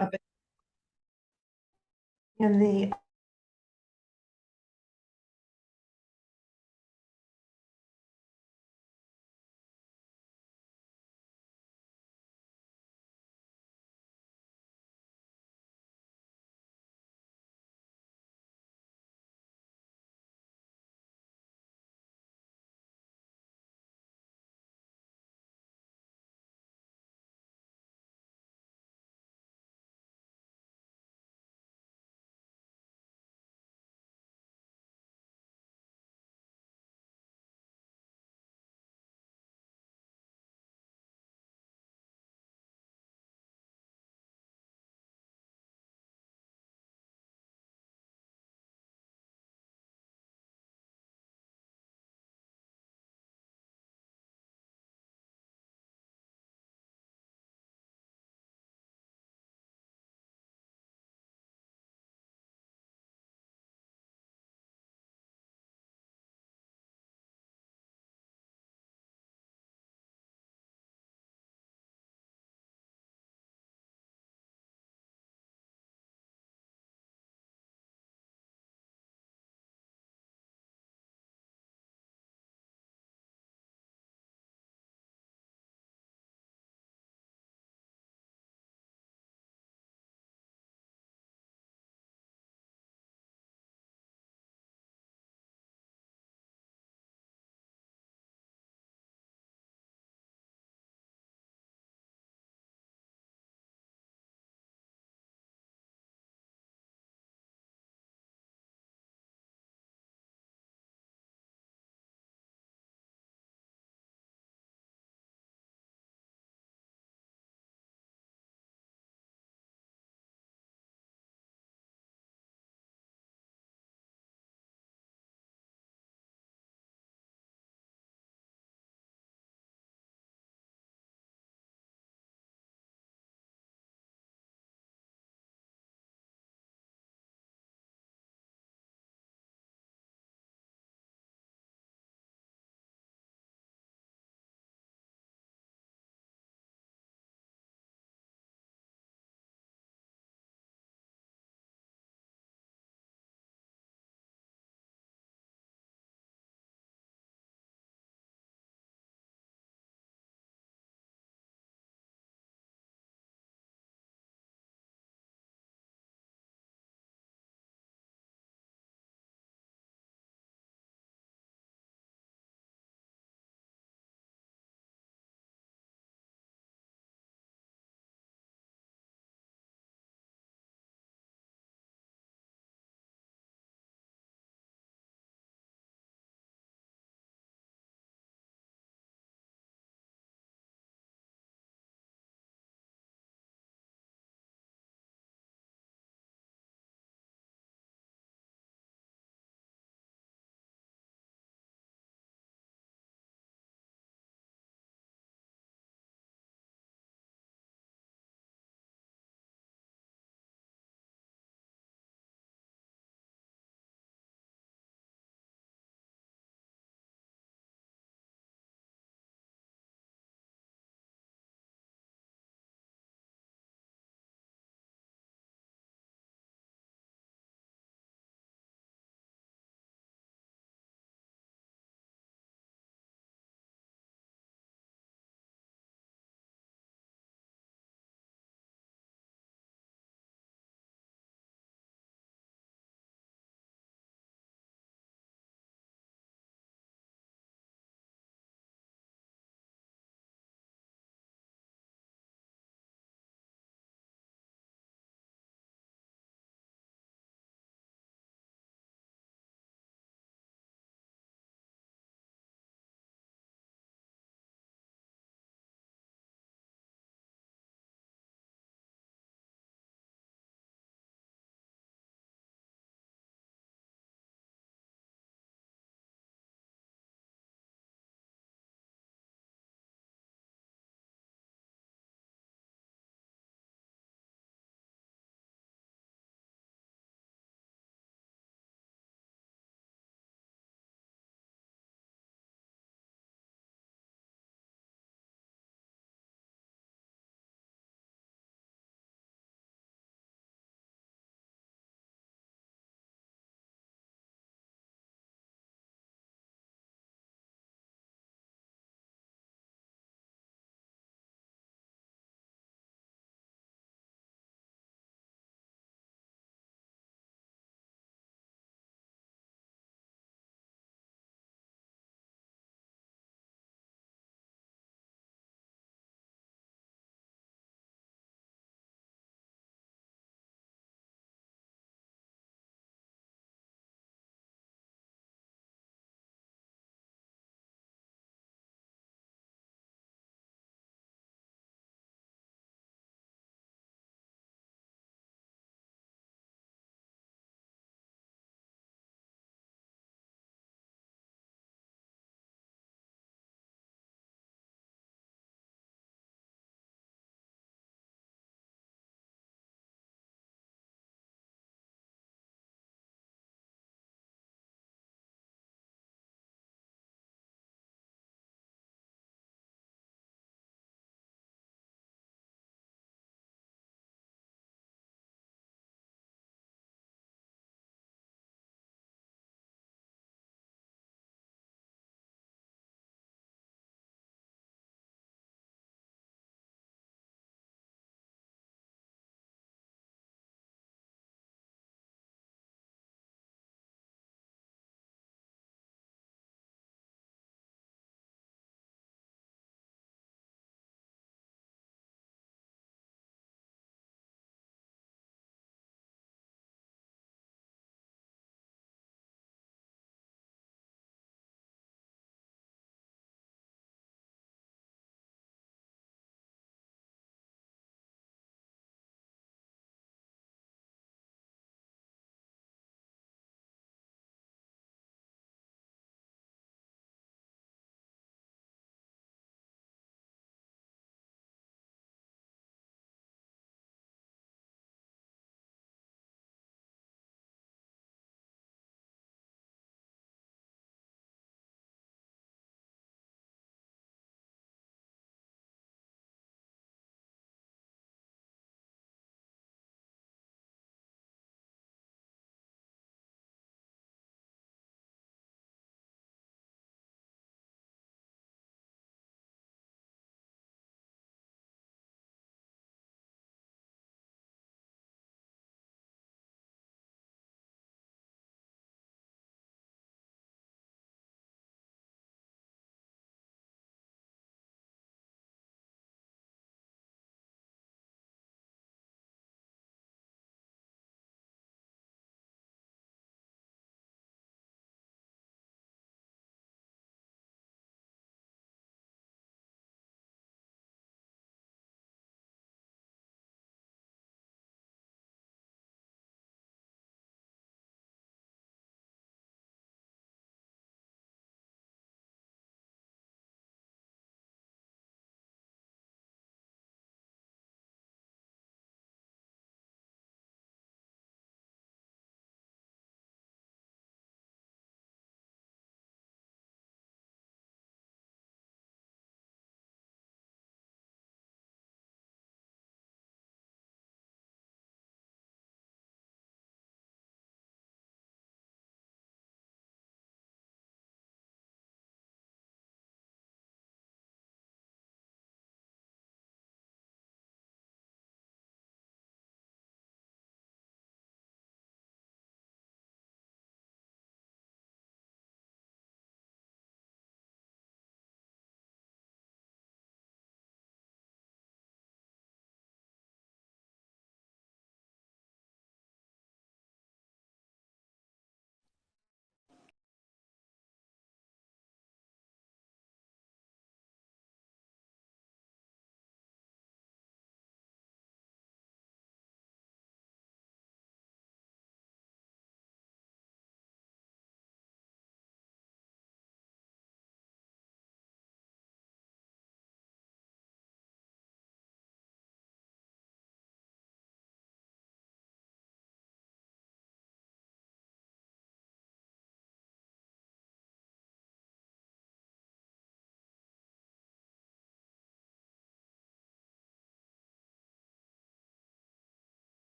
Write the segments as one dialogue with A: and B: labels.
A: up in the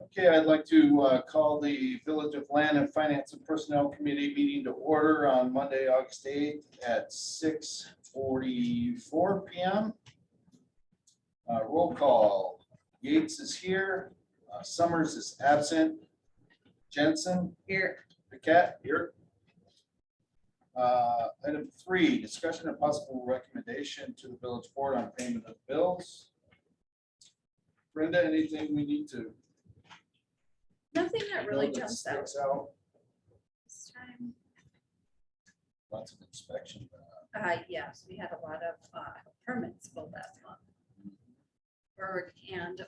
A: Okay, I'd like to call the Village of Land and Finance and Personnel Committee meeting to order on Monday, August 8th at 6:44 PM. Roll call. Yates is here. Summers is absent. Jensen? Here. Paquette? Here. Item 3, discussion and possible recommendation to the village board on payment of bills. Brenda, anything we need to?
B: Nothing that really
A: know that
B: jumps out
A: sticks out?
B: this time.
A: Lots of inspection.
B: Yes, we had a lot of permits pulled last month. Berg and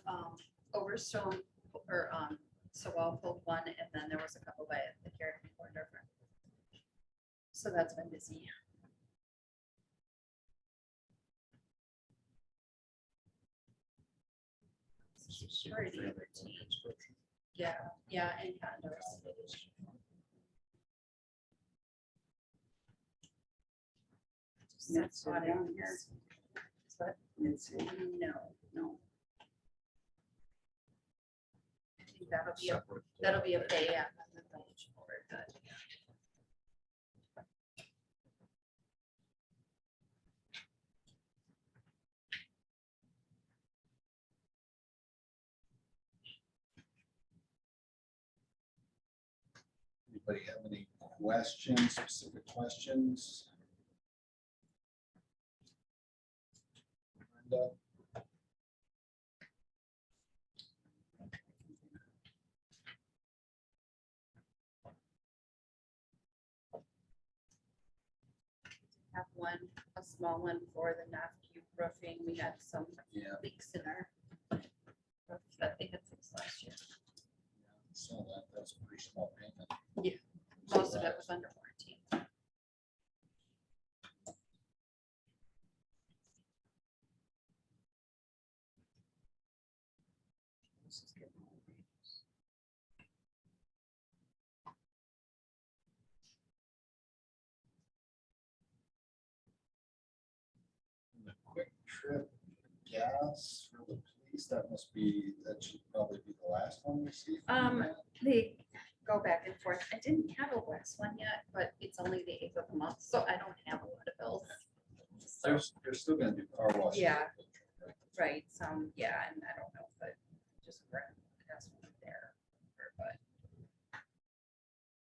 B: Overstone or Sewell pulled one, and then there was a couple by the Carrick Corner. So that's been busy. Pretty routine. Yeah, and condos. That's what down here. But no. I think that'll be a pay at the village board, but
A: Anybody have any questions, specific questions? Brenda?
B: have a small one for the North Cube roofing. We had some
A: Yeah.
B: leaks in our roof that they had fixed last year.
A: So that's a pretty small payment.
B: Yeah. Most of it was under warranty. This is getting old.
A: The quick trip gas for the police, that should probably be the last one we see. from that.
B: They go back and forth. I didn't have a West one yet, but it's only the 8th of the month, so I don't have a lot of bills. So,
A: They're still gonna do car washes.
B: Yeah. right, yeah, and I don't know, but just grab gas one there,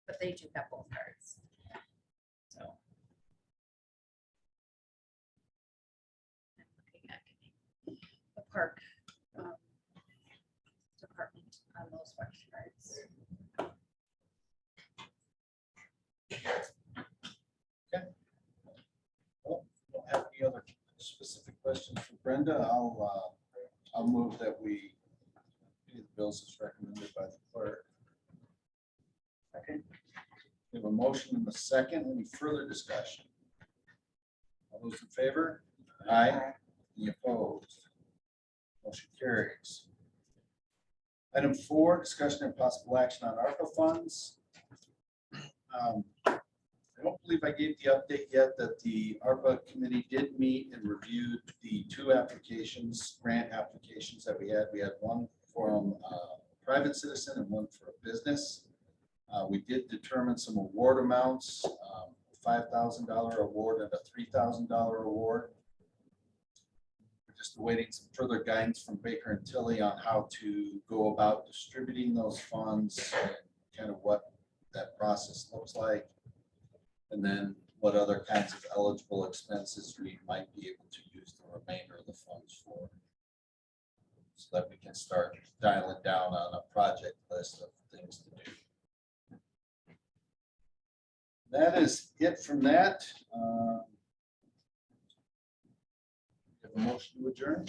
B: but they do have both cards. So. I'm looking at getting the park department on those Wex cards.
A: Well, don't have any other specific questions for Brenda. I'll move that we pay the bills as recommended by the clerk. Okay. We have a motion and a second. Any further discussion? All those in favor? Aye. Any opposed? Motion carries. Item 4, discussion and possible action on ARPA funds. I don't believe I gave the update yet that the ARPA committee did meet and reviewed the 2 applications, grant applications that we had. We had one from a private citizen and one for a business. We did determine some award amounts, $5,000 award and a $3,000 award. We're just awaiting some further guidance from Baker and Tilly on how to go about distributing those funds and kind of what that process looks like. And then what other kinds of eligible expenses we might be able to use the remainder of the funds for. So that we can start dialing down on a project list of things to do. That is it from that. Have a motion to adjourn?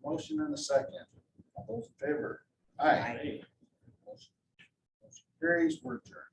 A: Motion and a second. All those in favor? Aye. Motion carries. We're adjourned.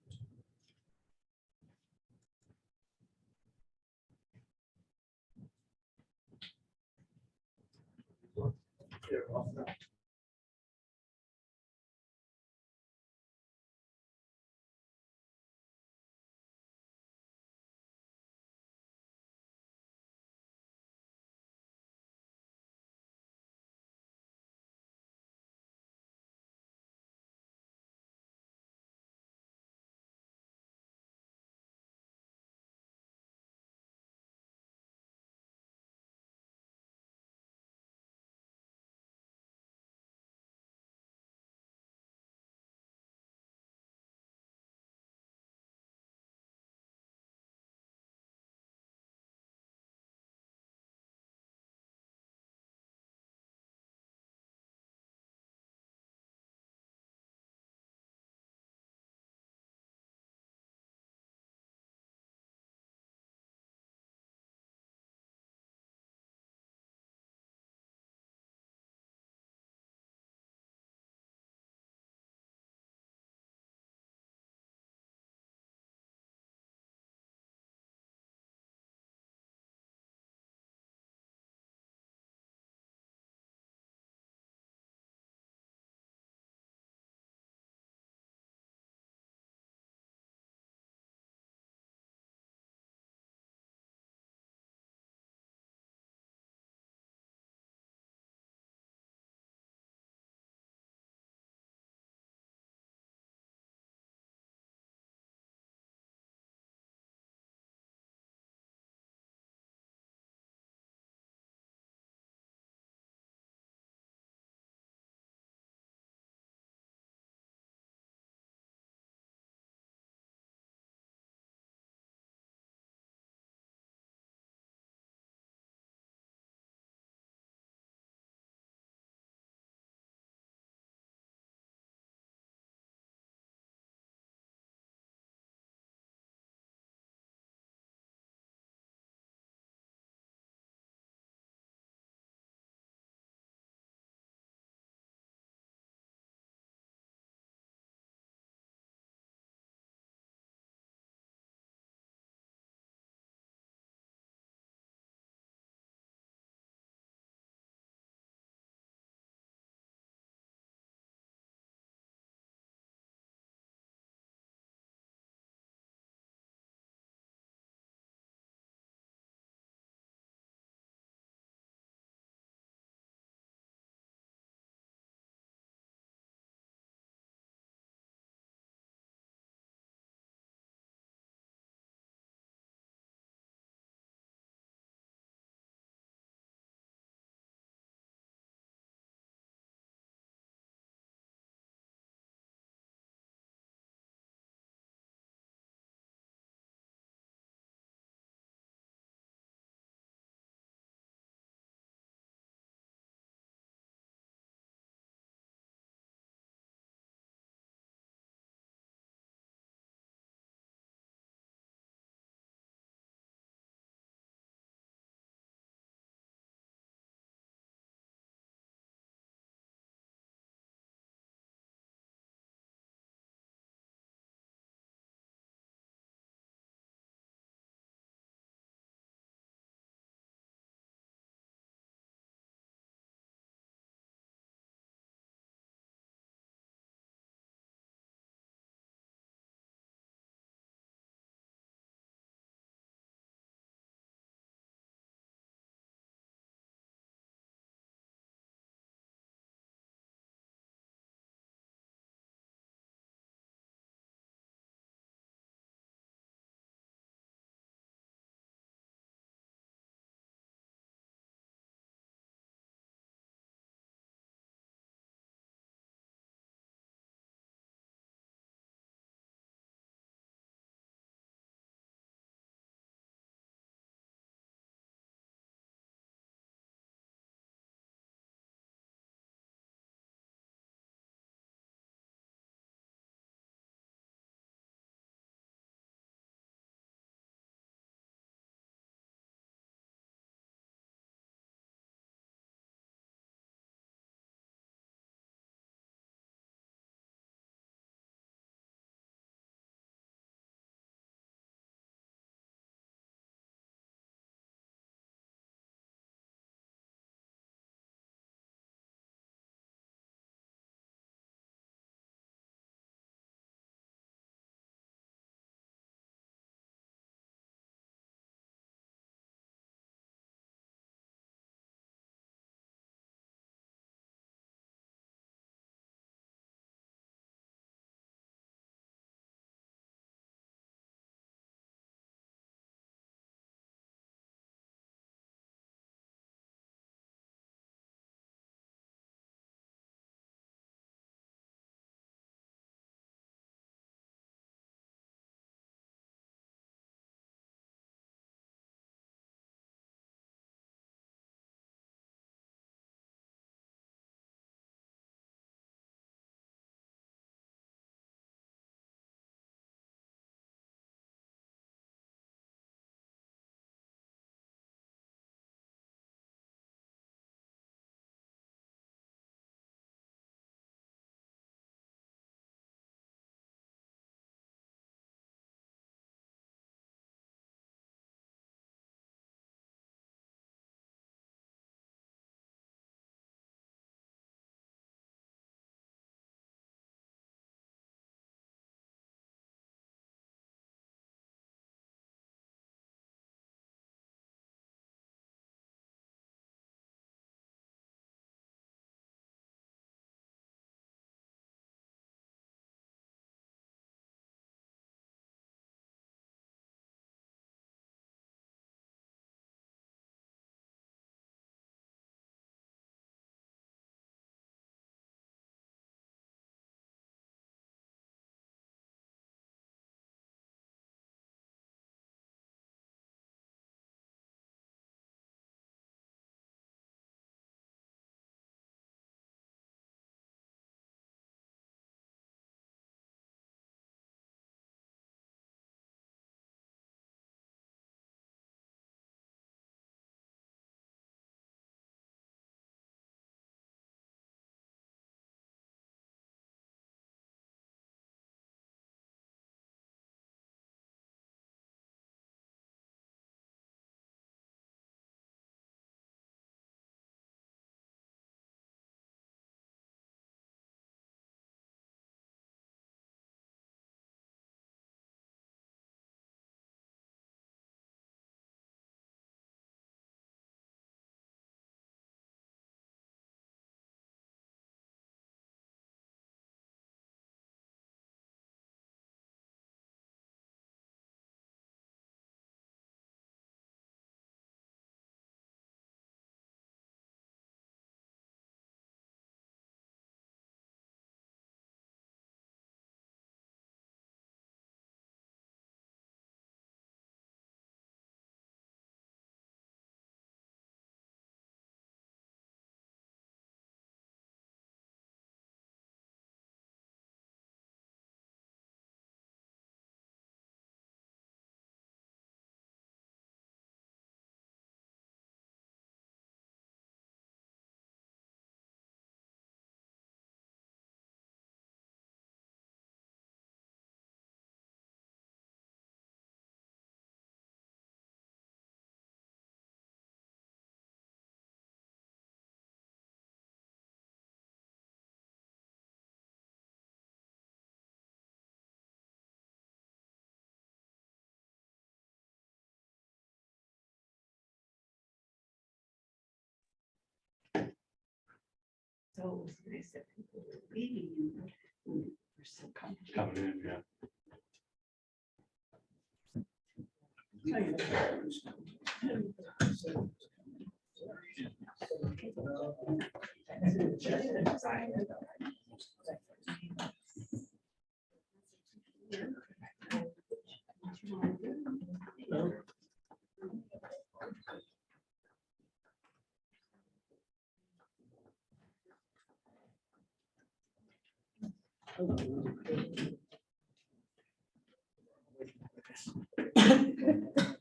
C: So it was nice that people were leaving and we're so comfortable.
D: Coming in, yeah.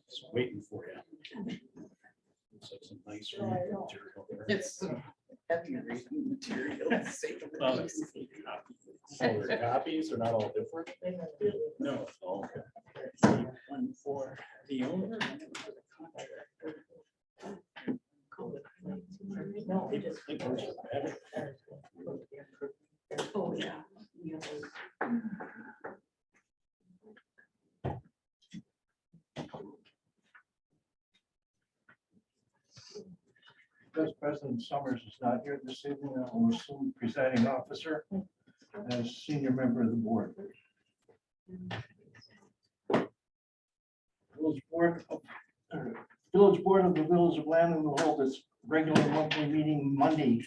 D: Just waiting for you. Looks like some nice material there.
C: It's heavy reading material. to say the
D: Oh,
C: least.
D: so the copies are not all different? No. Oh, okay.
C: One for the owner and then for the contractor. No, it is. Oh, yeah.
E: Vice President Summers is not here this evening. I will assume presiding officer as senior member of the board. Village Board of the Village of Landon will hold its regular monthly meeting Monday,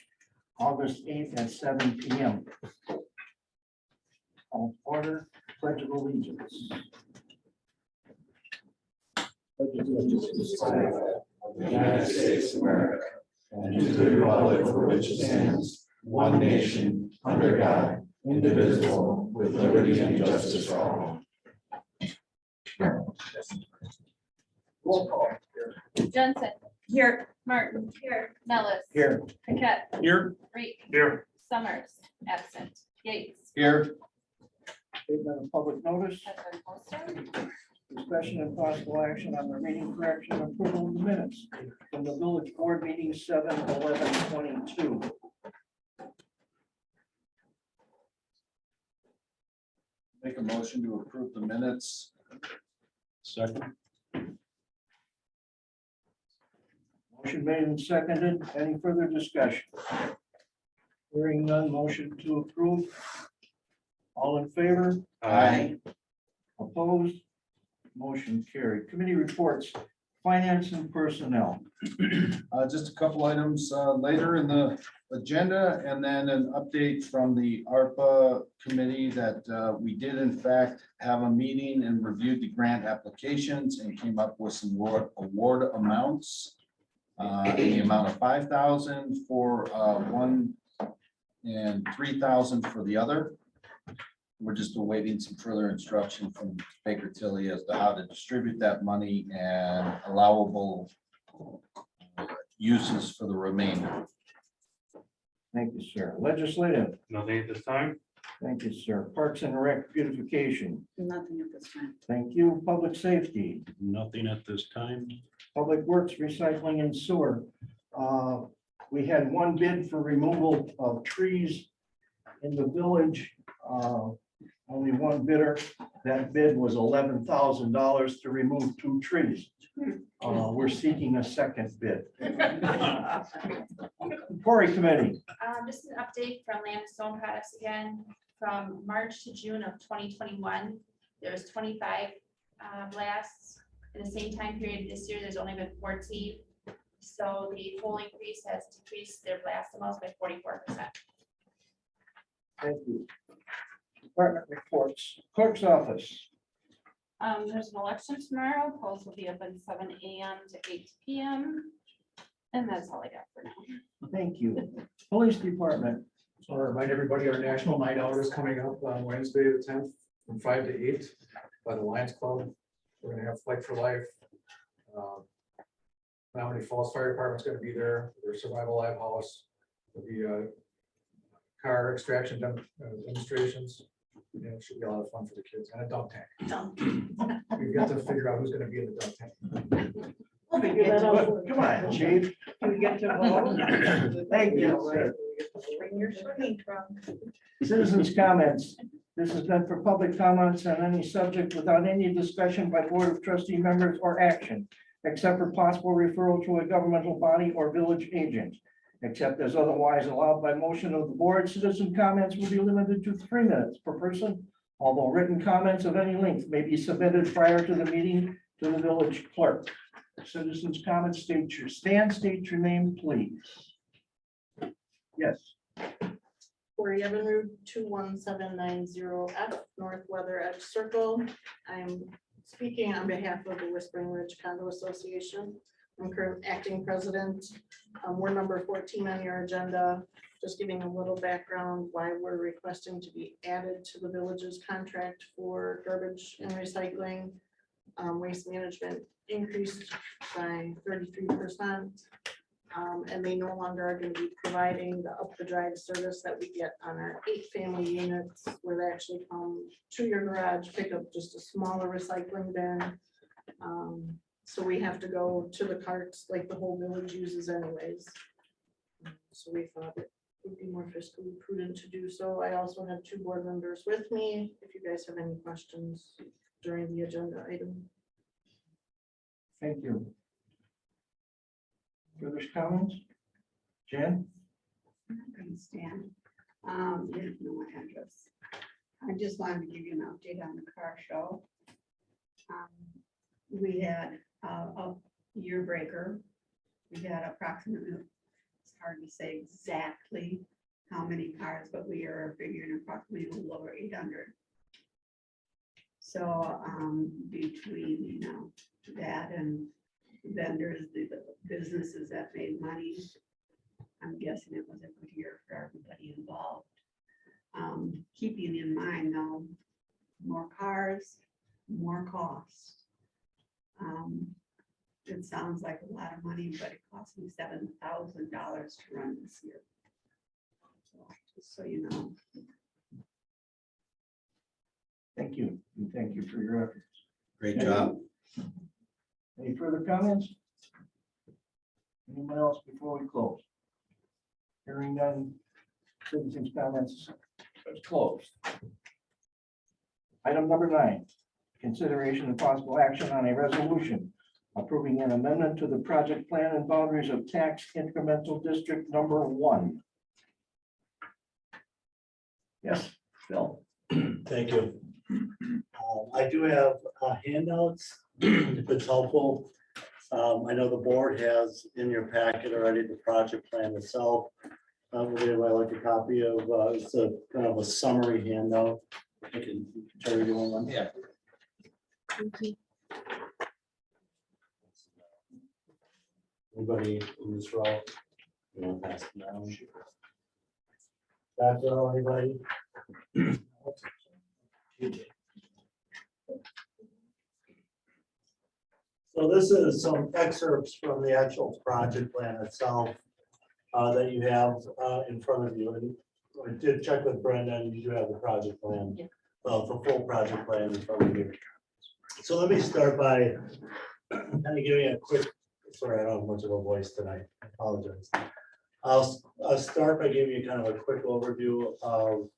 E: August 8th at 7 p.m. All order, pledge of allegiance. Pledge of allegiance to the flag of the United States of America and to the republic for which it stands, one nation, under God, indivisible, with liberty and justice for all. Roll call.
B: Jensen. Here. Martin. Here. Nellis.
E: Here.
B: Paquette.
D: Here.
B: Reed.
D: Here.
B: Summers. Absent. Yates.
A: Here,
E: Statement of public notice,
B: Has been posted.
E: discussion and possible action on the reading correction and approval of the minutes from the village board meeting 7/11/22.
A: make a motion to approve the minutes.
D: Second.
E: Motion made and seconded. Any further discussion? Hearing none, motion to approve. All in favor?
A: Aye.
E: Opposed? Motion carried. Committee reports, finance and personnel.
A: Just a couple items later in the agenda, and then an update from the ARPA committee that we did in fact have a meeting and reviewed the grant applications and came up with some award amounts. In the amount of 5,000 for one and 3,000 for the other. We're just awaiting some further instruction from Baker Tilly as to how to distribute that money and allowable uses for the remainder.
E: Thank you, sir. Legislative.
D: Nothing at this time?
E: Thank you, sir. Parks and Rec beautification.
C: Nothing at this time.
E: Thank you. Public safety.
D: Nothing at this time.
E: Public Works, Recycling and Sewer. We had one bid for removal of trees in the village. Only one bidder. That bid was $11,000 to remove 2 trees. We're seeking a second bid. Quarry Committee.
F: Just an update from Land and Stone Products again, from March to June of 2021, there was 25 blasts. In the same time period this year, there's only been 14. So the full increase has decreased their blast amounts by 44%.
E: Thank you. Department reports. Clerk's office.
B: There's an election tomorrow. Polls will be open 7 a.m. to 8 p.m. And that's all I got for now.
E: Thank you. Police Department.
G: So I'll remind everybody, our national night out is coming up on Wednesday, the 10th, from 5 to 8 by the Lions Club. We're gonna have Fight for Life. Menominee Falls Fire Department's gonna be there. There's Survival Live House. There'll be car extraction demonstrations. Yeah, it should be a lot of fun for the kids, and a dunk tank. We've got to figure out who's gonna be in the dunk tank.
E: Come on, Chief.
C: Can we get to vote?
E: Thank you, sir.
C: Bring your swimming trunk.
E: Citizens' comments. This has been for public comments on any subject without any discussion by Board of Trustee members or action, except for possible referral to a governmental body or village agent. except as otherwise allowed by motion of the board. Citizen comments will be limited to 3 minutes per person, although written comments of any length may be submitted prior to the meeting to the village clerk. Citizens' comments, state your name, please. Yes.
C: Corey Evinrude, 21790F, North Weather Edge Circle. I'm speaking on behalf of the Whispering Ridge Condo Association. I'm current acting president. We're number 14 on your agenda. Just giving a little background why we're requesting to be added to the village's contract for garbage and recycling. Waste management increased by 33%. And they no longer are going to be providing the up the drive service that we get on our 8 family units, where they actually come to your garage, pick up just a smaller recycling bin. So we have to go to the carts like the whole village uses anyways. So we thought it would be more fiscally prudent to do so. I also have 2 board members with me, if you guys have any questions during the agenda item.
E: Thank you. Further comments? Jen?
H: I'm not gonna stand. You don't know my address. I just wanted to give you an update on the car show. We had a year breaker. We had approximately, it's hard to say exactly how many cars, but we are figuring approximately a little over 800. So between, you know, that and vendors, the businesses that made money, I'm guessing it was a good year for everybody involved. Keeping in mind though, more cars, more costs. It sounds like a lot of money, but it cost me $7,000 to run this year. So, just so you know.
E: Thank you. And thank you for your efforts.
A: Great job.
E: Any further comments? Anyone else before we close? Hearing none, citizens' comments is closed. Item number 9, consideration of possible action on a resolution approving an amendment to the project plan and boundaries of tax incremental district number 1. Yes, Phil.
I: Thank you. I do have handouts, if it's helpful. I know the board has in your packet already the project plan itself. Would anybody like a copy of, it's a kind of a summary handout. I can tell you one.
A: Yeah.
I: Anybody in this row? You want to pass it down? Back row, anybody? So this is some excerpts from the actual project plan itself that you have in front of you. And I did check with Brenda, and you do have the project plan, the full project plan in front of you. So let me start by kind of giving a quick, sorry, I don't have much of a voice tonight. I apologize. I'll start by giving you kind of a quick overview of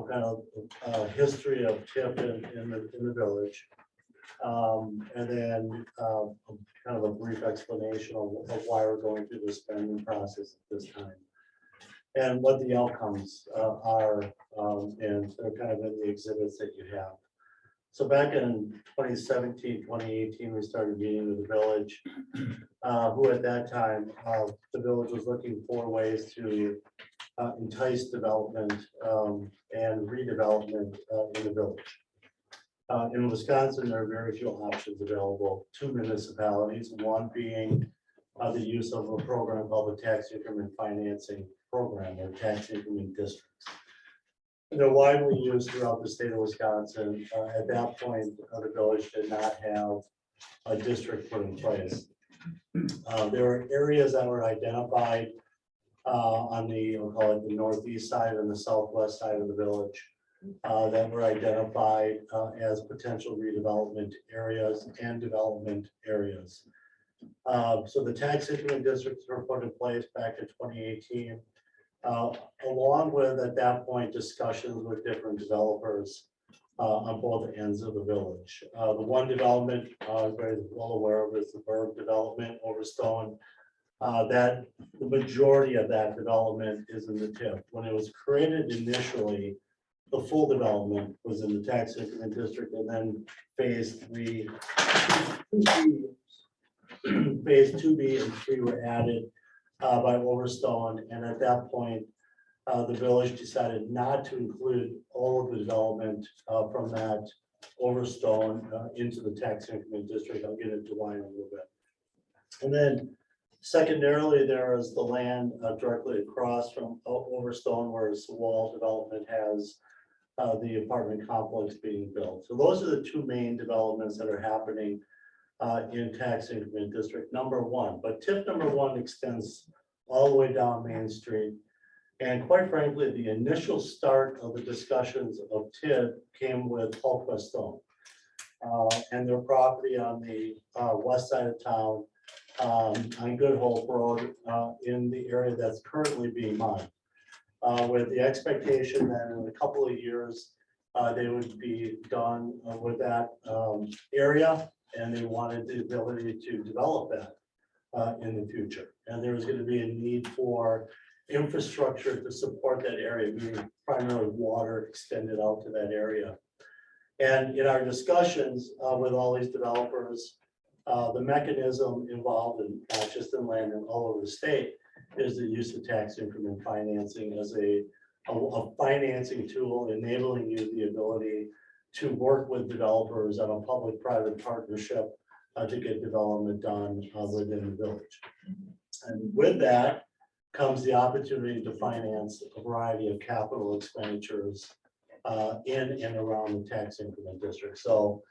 I: kind of history of TIP in the village. And then kind of a brief explanation of why we're going through the spending process at this time and what the outcomes are, and they're kind of in the exhibits that you have. So back in 2017, 2018, we started meeting with the village, who at that time, the village was looking for ways to entice development and redevelopment in the village. In Wisconsin, there are very few options available to municipalities, one being the use of a program called the tax increment financing program or tax increment districts. They're widely used throughout the state of Wisconsin. At that point, the village did not have a district put in place. There were areas that were identified on the, we'll call it the northeast side and the southwest side of the village that were identified as potential redevelopment areas and development areas. So the tax increment districts were put in place back in 2018. Along with, at that point, discussions with different developers on both ends of the village. The one development I'm very well aware of is the Berg development over Stone that the majority of that development is in the TIF. When it was created initially, the full development was in the tax increment district, and then phase 3. Phase 2B and 3 were added by Overstone, and at that point, the village decided not to include all of the development from that Overstone into the tax increment district. I'll get into why in a little bit. And then secondarily, there is the land directly across from Overstone where Sewall Development has the apartment complex being built. So those are the two main developments that are happening in tax increment district number 1. But TIF number 1 extends all the way down Main Street. And quite frankly, the initial start of the discussions of TIF came with Hultquist Stone and their property on the west side of town on Good Hope Road in the area that's currently being mined. With the expectation that in a couple of years, they would be done with that area, and they wanted the ability to develop that in the future. And there was going to be a need for infrastructure to support that area, meaning primarily water extended out to that area. And in our discussions with all these developers, the mechanism involved in not just in land and all over the state is the use of tax increment financing as a financing tool, enabling you the ability to work with developers on a public-private partnership to get development done within the village. And with that comes the opportunity to finance a variety of capital expenditures in and around the tax increment district. So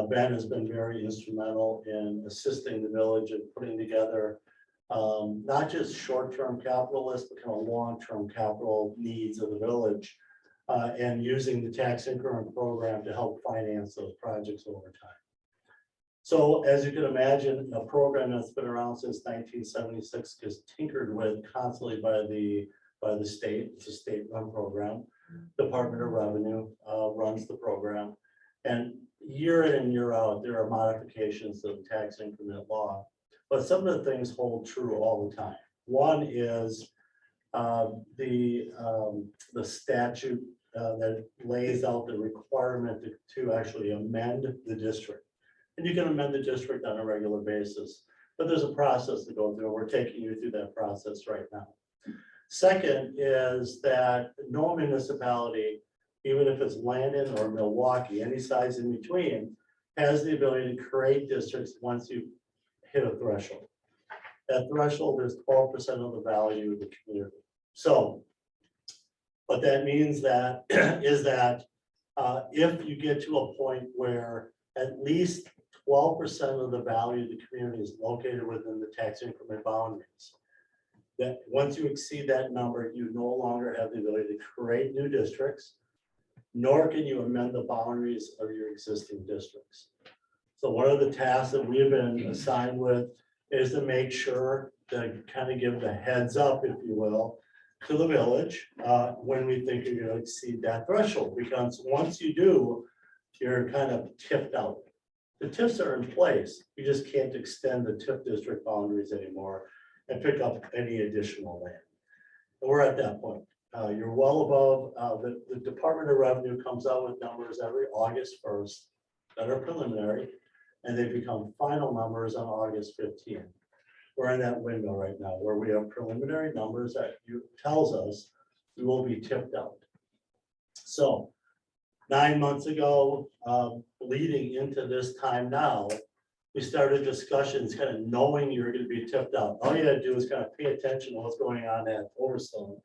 I: Ben has been very instrumental in assisting the village in putting together not just short-term capital lists, but kind of long-term capital needs of the village and using the tax increment program to help finance those projects over time. So as you can imagine, a program that's been around since 1976 is tinkered with constantly by the state. It's a state-run program. Department of Revenue runs the program. And year in and year out, there are modifications of the tax increment law. But some of the things hold true all the time. One is the statute that lays out the requirement to actually amend the district. And you can amend the district on a regular basis, but there's a process to go through. We're taking you through that process right now. Second is that no municipality, even if it's Landon or Milwaukee, any size in between, has the ability to create districts once you hit a threshold. That threshold is 12% of the value of the community. So what that means that is that if you get to a point where at least 12% of the value of the community is located within the tax increment boundaries, that once you exceed that number, you no longer have the ability to create new districts, nor can you amend the boundaries of your existing districts. So one of the tasks that we've been assigned with is to make sure to kind of give the heads up, if you will, to the village when we think you're going to exceed that threshold. Because once you do, you're kind of tipped out. The TIFs are in place. You just can't extend the TIF district boundaries anymore and pick up any additional land. And we're at that point. You're well above, the Department of Revenue comes out with numbers every August 1st that are preliminary, and they become final numbers on August 15th. We're in that window right now where we have preliminary numbers that tells us we will be tipped out. So 9 months ago, leading into this time now, we started discussions kind of knowing you're going to be tipped out. All you had to do is kind of pay attention to what's going on at Overstone.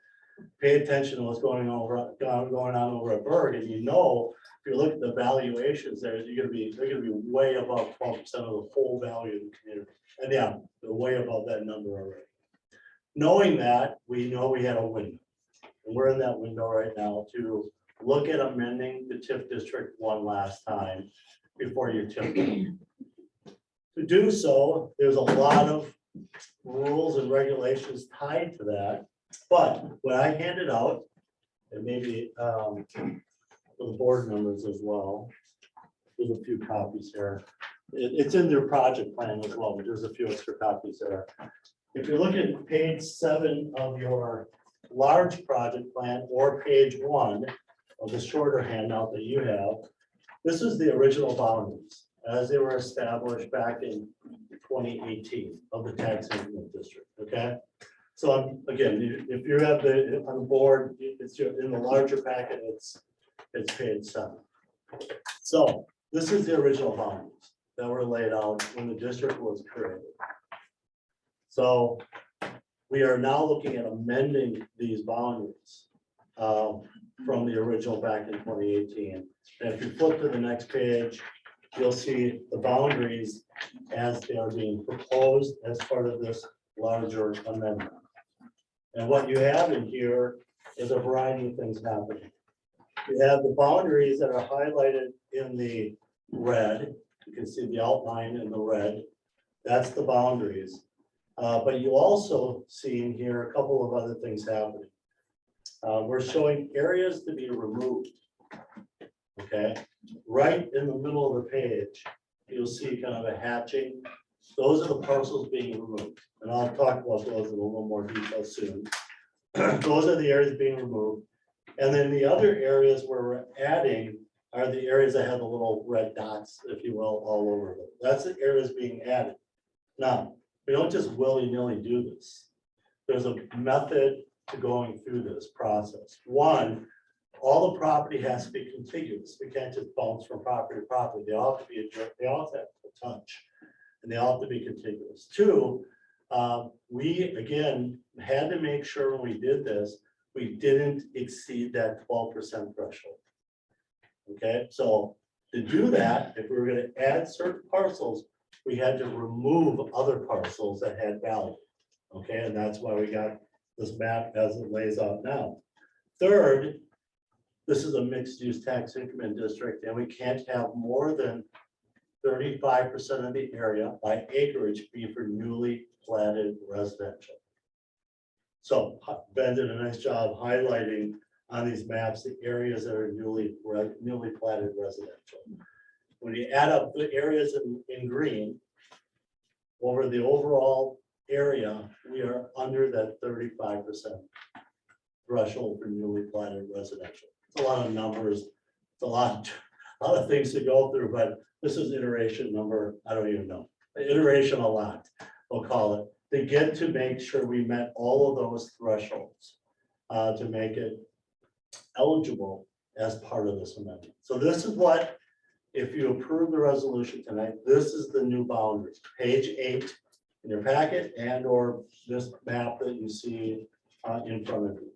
I: Pay attention to what's going on over at Berg, and you know, if you look at the valuations there, they're going to be way above 12% of the full value of the community. And yeah, they're way above that number already. Knowing that, we know we had a window, and we're in that window right now to look at amending the TIF district one last time before you tip it. To do so, there's a lot of rules and regulations tied to that. But what I handed out, and maybe for the board members as well, there's a few copies here. It's in their project plan as well, but there's a few extra copies there. If you look at page 7 of your large project plan or page 1 of the shorter handout that you have, this is the original boundaries as they were established back in 2018 of the tax increment district, okay? So again, if you have the, on the board, it's in the larger packet, it's page 7. So this is the original boundaries that were laid out when the district was created. So we are now looking at amending these boundaries from the original back in 2018. And if you flip to the next page, you'll see the boundaries as they are being proposed as part of this larger amendment. And what you have in here is a variety of things happening. You have the boundaries that are highlighted in the red. You can see the outline in the red. That's the boundaries. But you also see in here a couple of other things happening. We're showing areas to be removed. Okay, right in the middle of the page, you'll see kind of a hatching. Those are the parcels being removed. And I'll talk about those in a little more detail soon. Those are the areas being removed. And then the other areas where we're adding are the areas that have the little red dots, if you will, all over them. That's the areas being added. Now, we don't just willy-nilly do this. There's a method to going through this process. One, all the property has to be contiguous. We can't just bounce from property to property. They all have to be, they all have to touch, and they all have to be contiguous. Two, we again had to make sure when we did this, we didn't exceed that 12% threshold. Okay, so to do that, if we were going to add certain parcels, we had to remove other parcels that had value. Okay, and that's why we got this map as it lays out now. Third, this is a mixed-use tax increment district, and we can't have more than 35% of the area by acreage be for newly platted residential. So Ben did a nice job highlighting on these maps the areas that are newly platted residential. When you add up the areas in green over the overall area, we are under that 35% threshold for newly platted residential. It's a lot of numbers. It's a lot of things to go through, but this is iteration number, I don't even know. Iteration a lot, we'll call it, to get to make sure we met all of those thresholds to make it eligible as part of this amendment. So this is what, if you approve the resolution tonight, this is the new boundaries, page 8 in your packet and or this map that you see in front of you.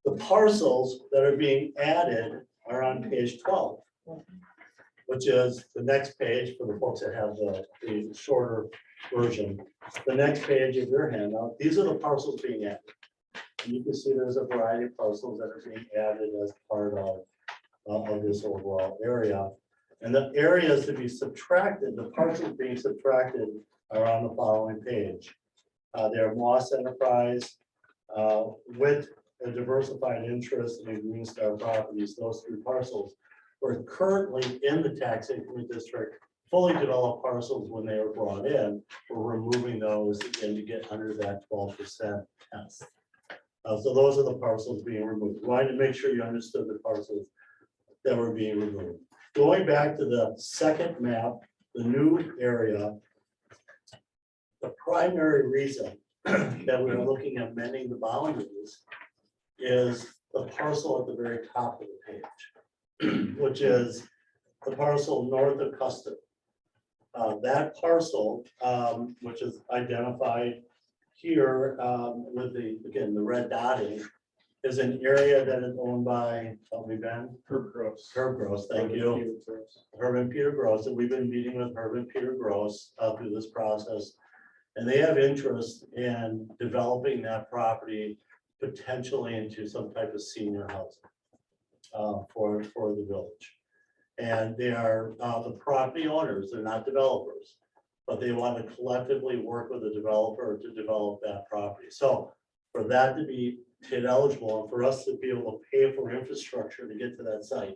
I: The parcels that are being added are on page 12, which is the next page for the folks that have the shorter version. The next page of your handout, these are the parcels being added. And you can see there's a variety of parcels that are being added as part of this overall area. And the areas to be subtracted, the parcels being subtracted are on the following page. They're Moss Enterprise, with a diversified interest in Green Star Properties. Those 3 parcels were currently in the tax increment district, fully developed parcels when they were brought in. We're removing those again to get under that 12% test. So those are the parcels being removed. Wanted to make sure you understood the parcels that were being removed. Going back to the second map, the new area, the primary reason that we're looking at amending the boundaries is the parcel at the very top of the page, which is the parcel north of Custom. That parcel, which is identified here with the red dotting, is an area that is owned by, help me Ben?
G: Herb Gross.
I: Herb Gross, thank you. Herb and Peter Gross, and we've been meeting with Herb and Peter Gross through this process. And they have interest in developing that property potentially into some type of senior housing for the village. And they are the property owners, they're not developers, but they want to collectively work with a developer to develop that property. So for that to be TID eligible and for us to be able to pay for infrastructure to get to that site,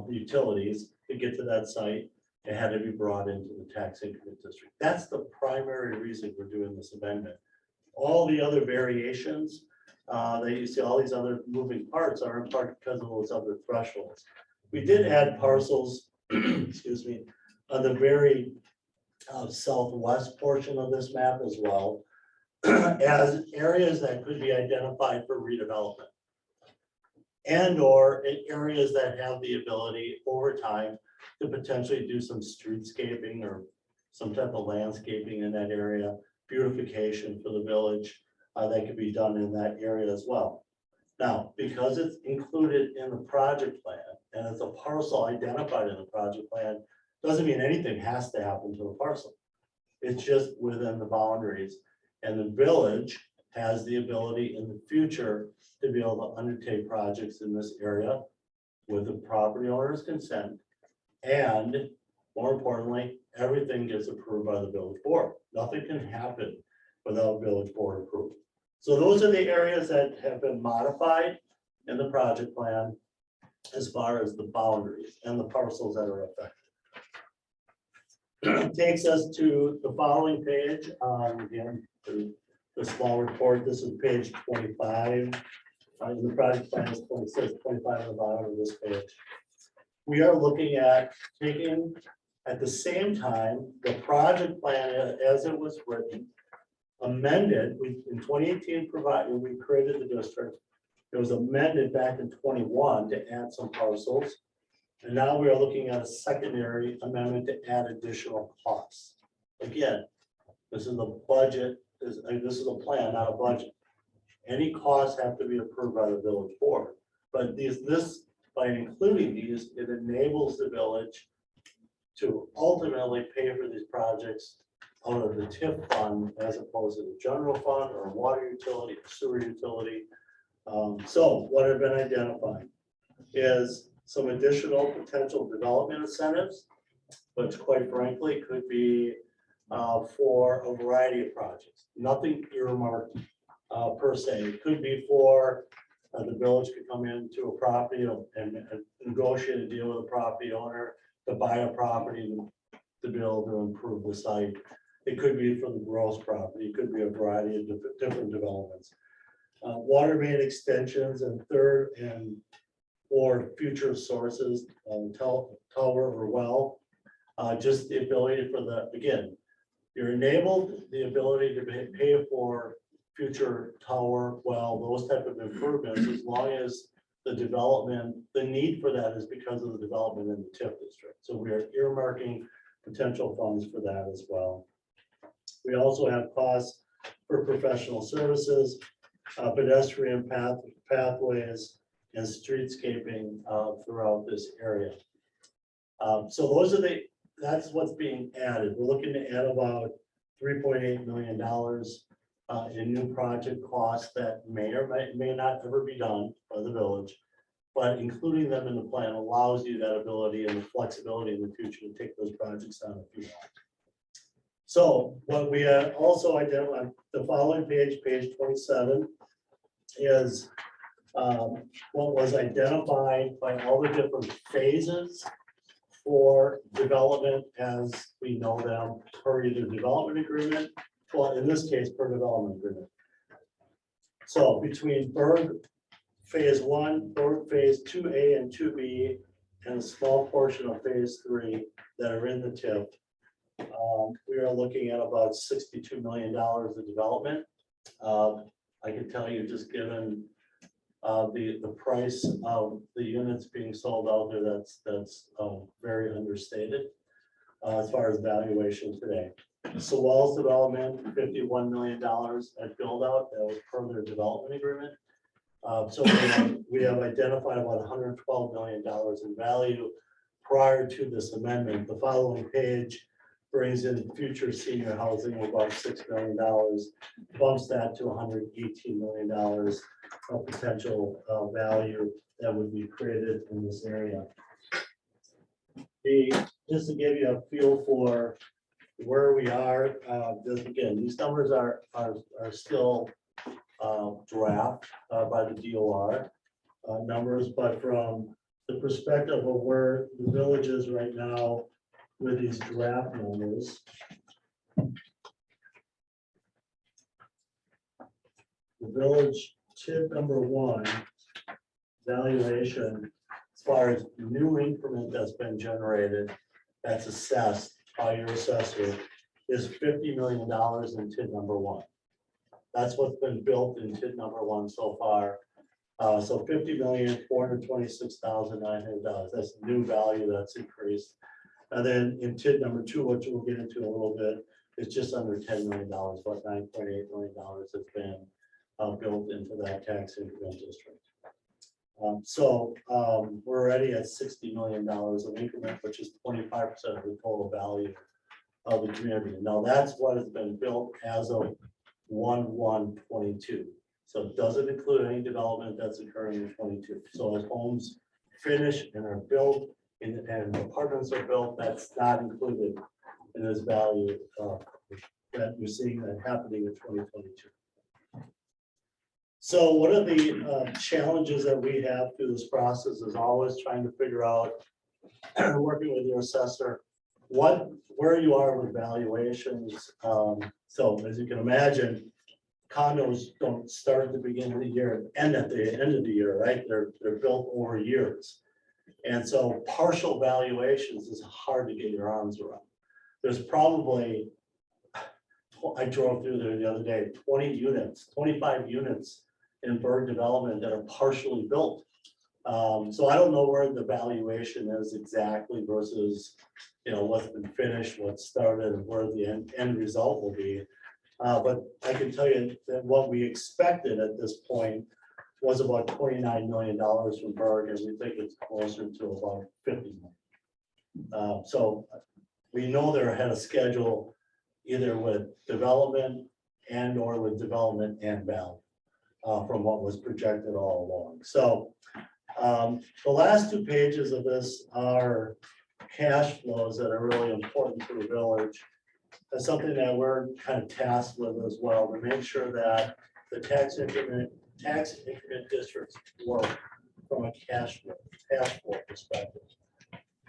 I: utilities to get to that site, it had to be brought into the tax increment district. That's the primary reason we're doing this amendment. All the other variations, that you see, all these other moving parts are in part because of those other thresholds. We did add parcels, excuse me, on the very southwest portion of this map as well, as areas that could be identified for redevelopment. And or in areas that have the ability over time to potentially do some streetscaping or some type of landscaping in that area, beautification for the village, that could be done in that area as well. Now, because it's included in the project plan and it's a parcel identified in the project plan, doesn't mean anything has to happen to the parcel. It's just within the boundaries, and the village has the ability in the future to be able to undertake projects in this area with the property owner's consent. And more importantly, everything gets approved by the village board. Nothing can happen without village board approval. So those are the areas that have been modified in the project plan as far as the boundaries and the parcels that are affected. Takes us to the following page, again, the small report. This is page 25. The project plan is 26, 25 on the bottom of this page. We are looking at taking, at the same time, the project plan as it was written, amended, we, in 2018, provided, we created the district. It was amended back in 21 to add some parcels. And now we are looking at a secondary amendment to add additional costs. Again, this is a budget, this is a plan, not a budget. Any costs have to be approved by the village board. But this, by including these, it enables the village to ultimately pay for these projects out of the TIF fund as opposed to the general fund or water utility, or sewer utility. So what have been identified is some additional potential development incentives, which quite frankly could be for a variety of projects. Nothing earmarked per se. It could be for the village could come into a property and negotiate a deal with a property owner to buy a property to be able to improve the site. It could be for the gross property. It could be a variety of different developments. Water main extensions and third and or future sources, tower or well. Just the ability for the, again, you're enabled the ability to pay for future tower, well, those type of improvements, as long as the development, the need for that is because of the development in the TIF district. So we are earmarking potential funds for that as well. We also have costs for professional services, pedestrian pathways, and streetscaping throughout this area. So those are that's what's being added. We're looking to add about $3.8 million in new project costs that may or may not ever be done by the village, but including them in the plan allows you that ability and the flexibility in the future to take those projects on if you want. So what we also identified, the following page, page 27, is what was identified by all the different phases for development as we know them per either development agreement, well, in this case, per development agreement. So between Berg phase 1, Berg phase 2A and 2B, and a small portion of phase 3 that are in the TIF, we are looking at about $62 million of development. I can tell you, just given the price of the units being sold out there, that's very understated as far as valuation today. So Walls development, $51 million at build out, that was per their development agreement. So we have identified about $112 million in value prior to this amendment. The following page brings in future senior housing of about $6 million, bumps that to $118 million of potential value that would be created in this area. Just to give you a feel for where we are, again, these numbers are still draft by the DOR numbers, but from the perspective of where the village is right now, with these draft numbers. The village TID number one valuation, as far as new increment that's been generated, that's assessed by your assessor, is $50 million in TID number one. That's what's been built in TID number one so far. So $50,426,900. That's the new value that's increased. And then in TID number two, which we'll get into a little bit, it's just under $10 million, about $9.8 million has been built into that tax increment district. We're already at $60 million of increment, which is 25% of the total value of the community. Now, that's what has been built as of 1/1/22. So it doesn't include any development that's occurring in 22. So as homes finish and are built and apartments are built, that's not included in this value that you're seeing that happening in 2022. So one of the challenges that we have through this process is always trying to figure out, working with your assessor, where you are with valuations. So as you can imagine, condos don't start at the beginning of the year and end at the end of the year, right? They're built over years. And so partial valuations is hard to get your arms around. There's probably, I drove through there the other day, 25 units in Berg development that are partially built. So I don't know where the valuation is exactly versus, what's been finished, what's started, and where the end result will be. But I can tell you that what we expected at this point was about $29 million from Berg, and we think it's closer to about $50 million. So we know they're ahead of schedule, either with development and or with development and value from what was projected all along. So the last two pages of this are cash flows that are really important to the village. That's something that we're kind of tasked with as well, to make sure that the tax increment districts work from a cash flow perspective.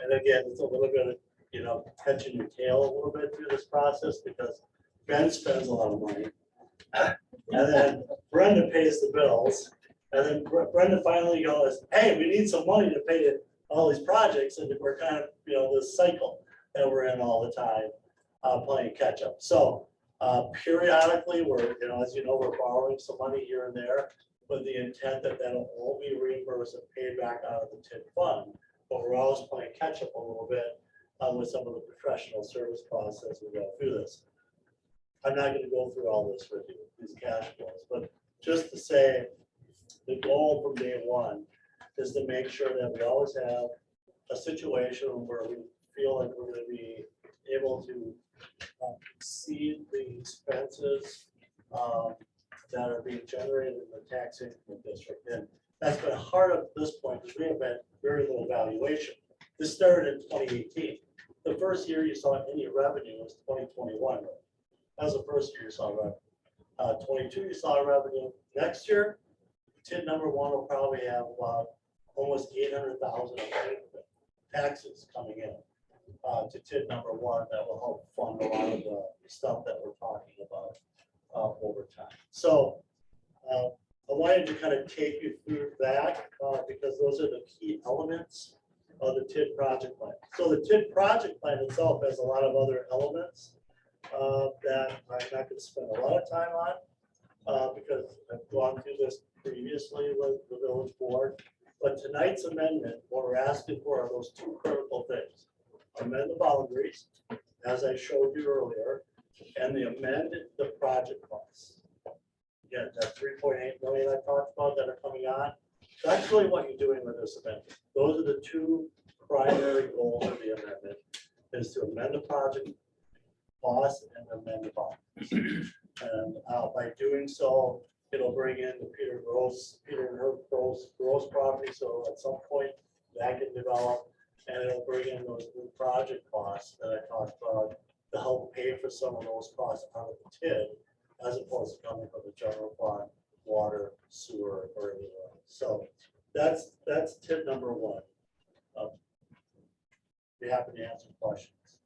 I: And again, it's a little bit of, catching your tail a little bit through this process, because Ben spends a lot of money. And then Brenda pays the bills. And then Brenda finally goes, hey, we need some money to pay all these projects. And we're kind of, this cycle that we're in all the time, playing catch up. So periodically, we're, as you know, we're borrowing some money here and there with the intent that that'll all be reimbursed and paid back out of the TID fund. But we're always playing catch up a little bit with some of the professional service costs as we go through this. I'm not going to go through all this with you, these cash flows, but just to say the goal from day one is to make sure that we always have a situation where we feel like we're going to be able to exceed the expenses that are being generated in the tax increment district. And that's been hard at this point because we have had very little valuation. This started in 2018. The first year you saw any revenue was 2021. That was the first year you saw revenue. 22 you saw revenue. Next year, TID number one will probably have almost 800,000 of taxes coming in to TID number one that will help fund a lot of the stuff that we're talking about over time. So I wanted to kind of take you through that because those are the key elements of the TID project plan. So the TID project plan itself has a lot of other elements that I'm not going to spend a lot of time on because I've gone through this previously with the village board. But tonight's amendment, what we're asking for are those two critical things. Amend the boundaries, as I showed you earlier, and amend the project costs. Again, that 3.8 million I talked about that are coming on, that's really what you're doing with this amendment. Those are the two primary goals of the amendment, is to amend the project costs and amend the boundaries. And by doing so, it'll bring in the Peter and Herb Gross property. So at some point that can develop, and it'll bring in those new project costs that I talked about to help pay for some of those costs out of the TID, as opposed to coming from the general fund, water, sewer, or anything else. So that's TID number one. Be happy to answer questions.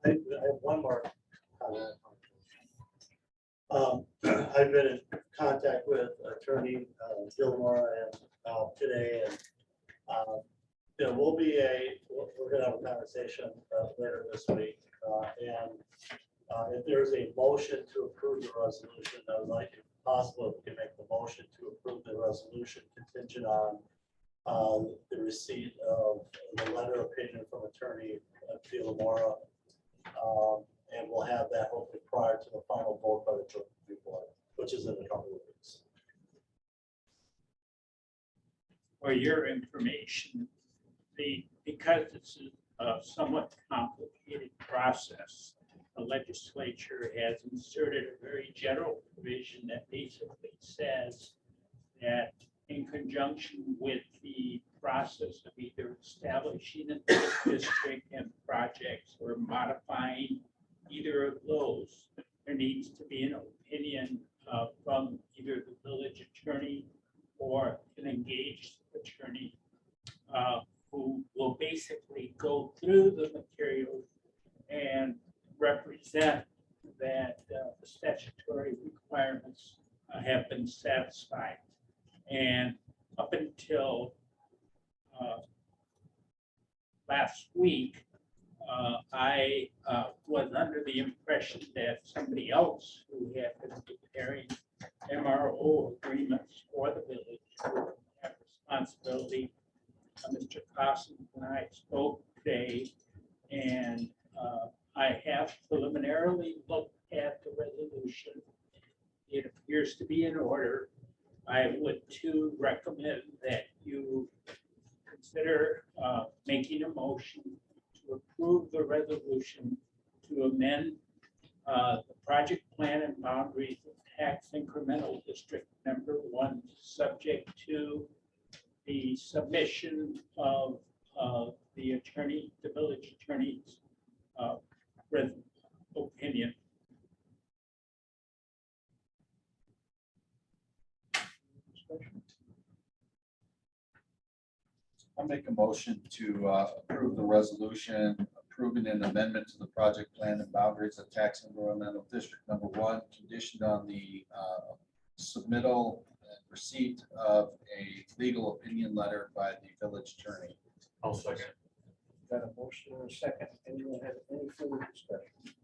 I: I have one more comment. I've been in contact with Attorney Gilmore and today, and there will be we're gonna have a conversation later this week. And if there's a motion to approve the resolution, I would like, if possible, if we can make the motion to approve the resolution contingent on the receipt of the letter of opinion from Attorney Gilmore. And we'll have that hopefully prior to the final vote by the joint review board, which is in a couple of weeks.
J: For your information, because it's a somewhat complicated process, the legislature has inserted a very general provision that basically says that in conjunction with the process of either establishing a district and projects or modifying either of those, there needs to be an opinion from either the village attorney or an engaged attorney who will basically go through the material and represent that the statutory requirements have been satisfied. And up until last week, I was under the impression that somebody else who had been preparing MRO agreements for the village would have responsibility. Mr. Cossins and I spoke today, and I have preliminarily looked at the resolution. It appears to be in order. I would too recommend that you consider making a motion to approve the resolution to amend the project plan and boundaries of tax incremental district number 1, subject to the submission of the attorney, the village attorney's opinion.
A: I'll make a motion to approve the resolution approving an amendment to the project plan and boundaries of tax environmental district number 1, conditioned on the submittal and receipt of a legal opinion letter by the village attorney.
G: I'll second.
E: Got a motion and a second. Anyone have any further discussion?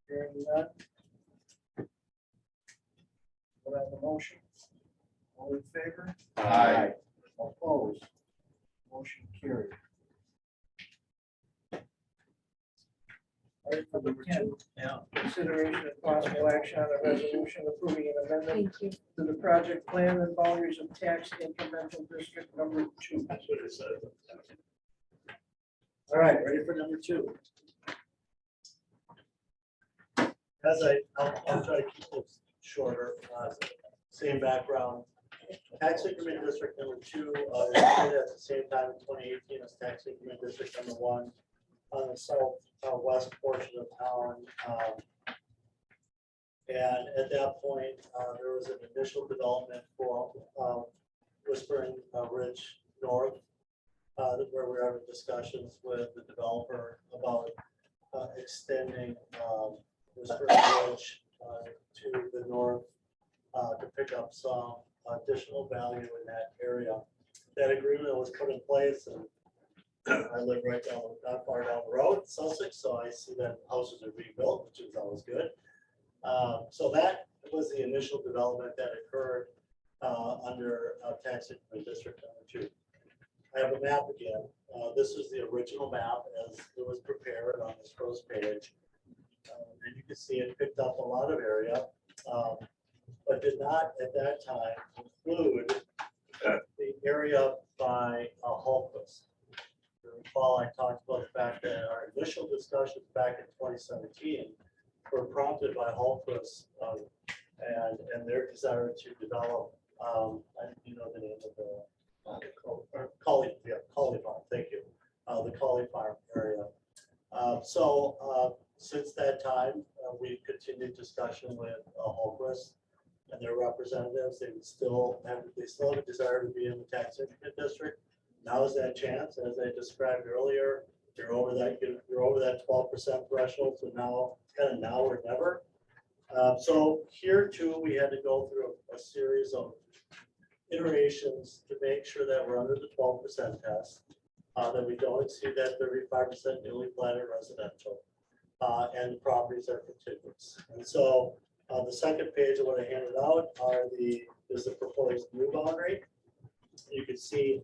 E: Hearing none. Put on the motion. All in favor?
A: Aye.
E: Opposed? Motion carried. Item number 2.
J: Yeah.
E: Consideration of possible action on a resolution approving an amendment
B: Thank you.
E: to the project plan and boundaries of tax incremental district number 2.
D: That's what it says.
E: All right, ready for number 2?
I: I'll try to keep this shorter, same background. Tax increment district number 2, is created at the same time in 2018 as tax increment district number 1 on the southwest portion of town. And at that point, there was an initial development for Whispering Ridge North, where we were having discussions with the developer about extending Whispering Ridge to the north to pick up some additional value in that area. That agreement was put in place, and I live right down, not far down the road, Sussex, so I see that houses are being built, which is always good. So that was the initial development that occurred under tax increment district number 2. I have a map again. This is the original map as it was prepared on this first page. And you can see it picked up a lot of area, but did not at that time include the area by Hultquist. You recall, I talked about the fact that our initial discussions back in 2017 were prompted by Hultquist and their desire to develop, you know the name of the Colley Farm, thank you, the Colley Farm area. Since that time, we've continued discussion with Hultquist and their representatives. They still have a desire to be in the tax increment district. Now is that chance, as I described earlier. you're over that, you're over that 12% threshold, so now, kind of now or never. So here too, we had to go through a series of iterations to make sure that we're under the 12% test, that we don't exceed that 35% newly platted residential, and the properties are contiguous. And so the second page of what I handed out is the proposed new boundary. You can see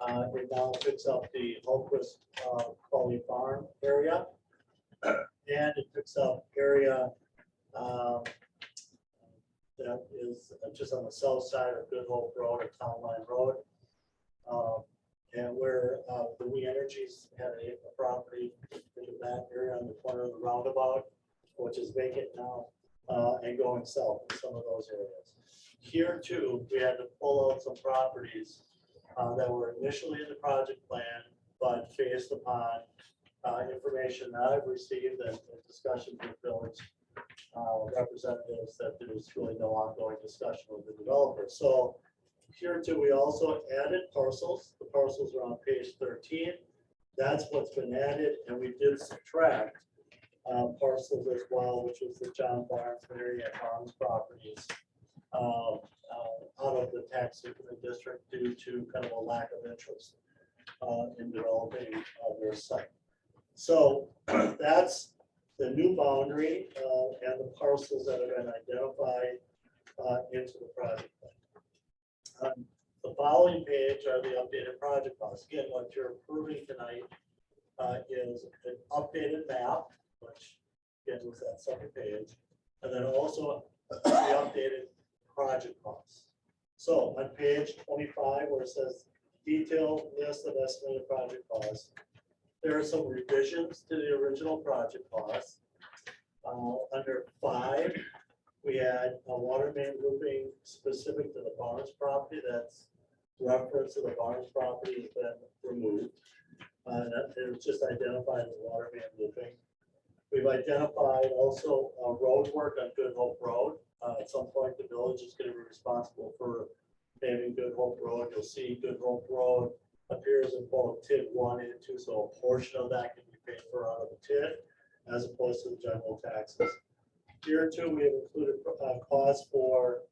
I: it now picks up the Holquist Quality Farm area, and it picks up area that is just on the south side of Good Hope Road or Town Line Road. And where the We Energies had a property in that area on the corner of the roundabout, which is vacant now, and going south in some of those areas. Here too, we had to pull out some properties that were initially in the project plan, but based upon information that I've received and discussions with village representatives, that there's really no ongoing discussion with the developer. So here too, we also added parcels. The parcels are on page 13. That's what's been added, and we did subtract parcels as well, which was the John Barnes area farms properties out of the tax increment district due to kind of a lack of interest in developing their site. So that's the new boundary and the parcels that have been identified into the project plan. The following page are the updated project costs. Again, what you're approving tonight is an updated map, which again was that second page, and then also the updated project costs. So on page 25, where it says detailed list of estimated project costs, there are some revisions to the original project costs. Under 5, we had a water main looping specific to the Barnes property. That's reference to the Barnes property has been removed. It was just identified as water main looping. We've identified also road work on Good Hope Road. At some point, the village is going to be responsible for paving Good Hope Road. You'll see Good Hope Road appears in both TID 1 and 2, so a portion of that can be paid for out of the TID as opposed to the general taxes. Here too, we have included costs for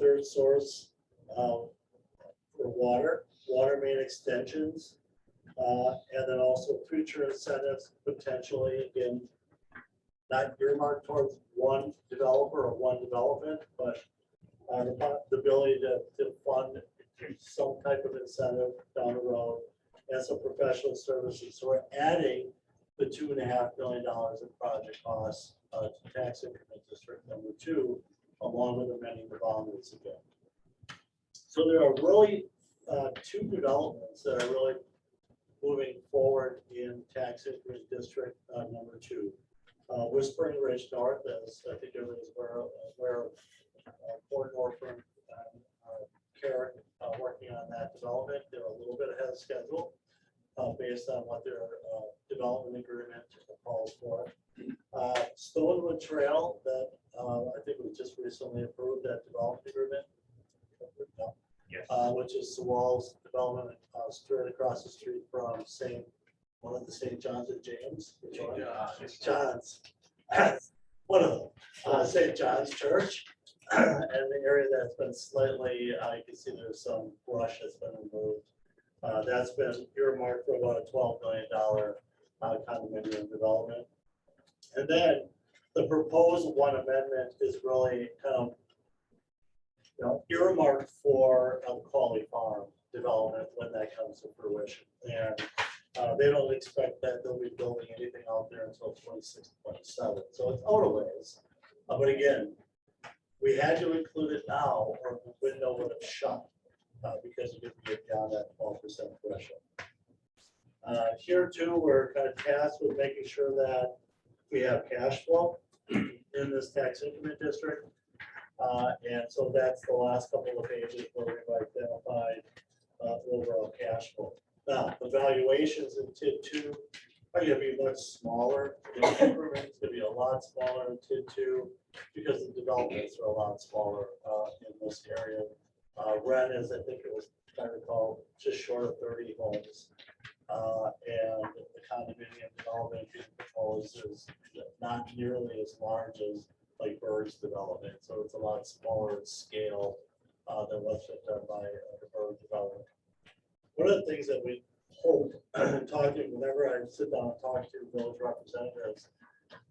I: third source for water main extensions, and then also future incentives potentially, again, not earmarked towards one developer or one development, but the ability to fund some type of incentive down the road and some professional services. So we're adding the $2.5 million in project costs to tax increment district number 2, along with amending the boundaries again. So there are really 2 developments that are really moving forward in tax increment district number 2. Whispering Ridge North, as I think everybody's aware of, Port Norfolk and Carrick working on that development. They're a little bit ahead of schedule based on what their development agreement calls for. Stonewood Trail, that I think we just recently approved that development agreement.
J: Yes.
I: Which is Sewall's development straight across the street from one of the St. John's and James. John's. One of them. St. John's Church. And the area that's been slightly, you can see there's some brush that's been removed. That's been earmarked for about a $12 million condominium development. And then the proposed one amendment is really kind of earmarked for Quality Farm development when that comes to fruition. And they don't expect that they'll be building anything out there until 26, 27. So it's out of ways. But again, we had to include it now or the window would have shut because you didn't get down that 12% threshold. Here too, we're kind of tasked with making sure that we have cash flow in this tax increment district. And so that's the last couple of pages where we've identified overall cash flow. Now, the valuations in TID 2 are going to be much smaller. The increments going to be a lot smaller in TID 2 because the developments are a lot smaller in this area. Ren is, I think it was, if I recall, just short of 30 homes. And the condominium development being proposed is not nearly as large as like Bird's development, so it's a lot smaller in scale than what's been done by the Bird development. One of the things that we hope, talking, whenever I sit down and talk to village representatives,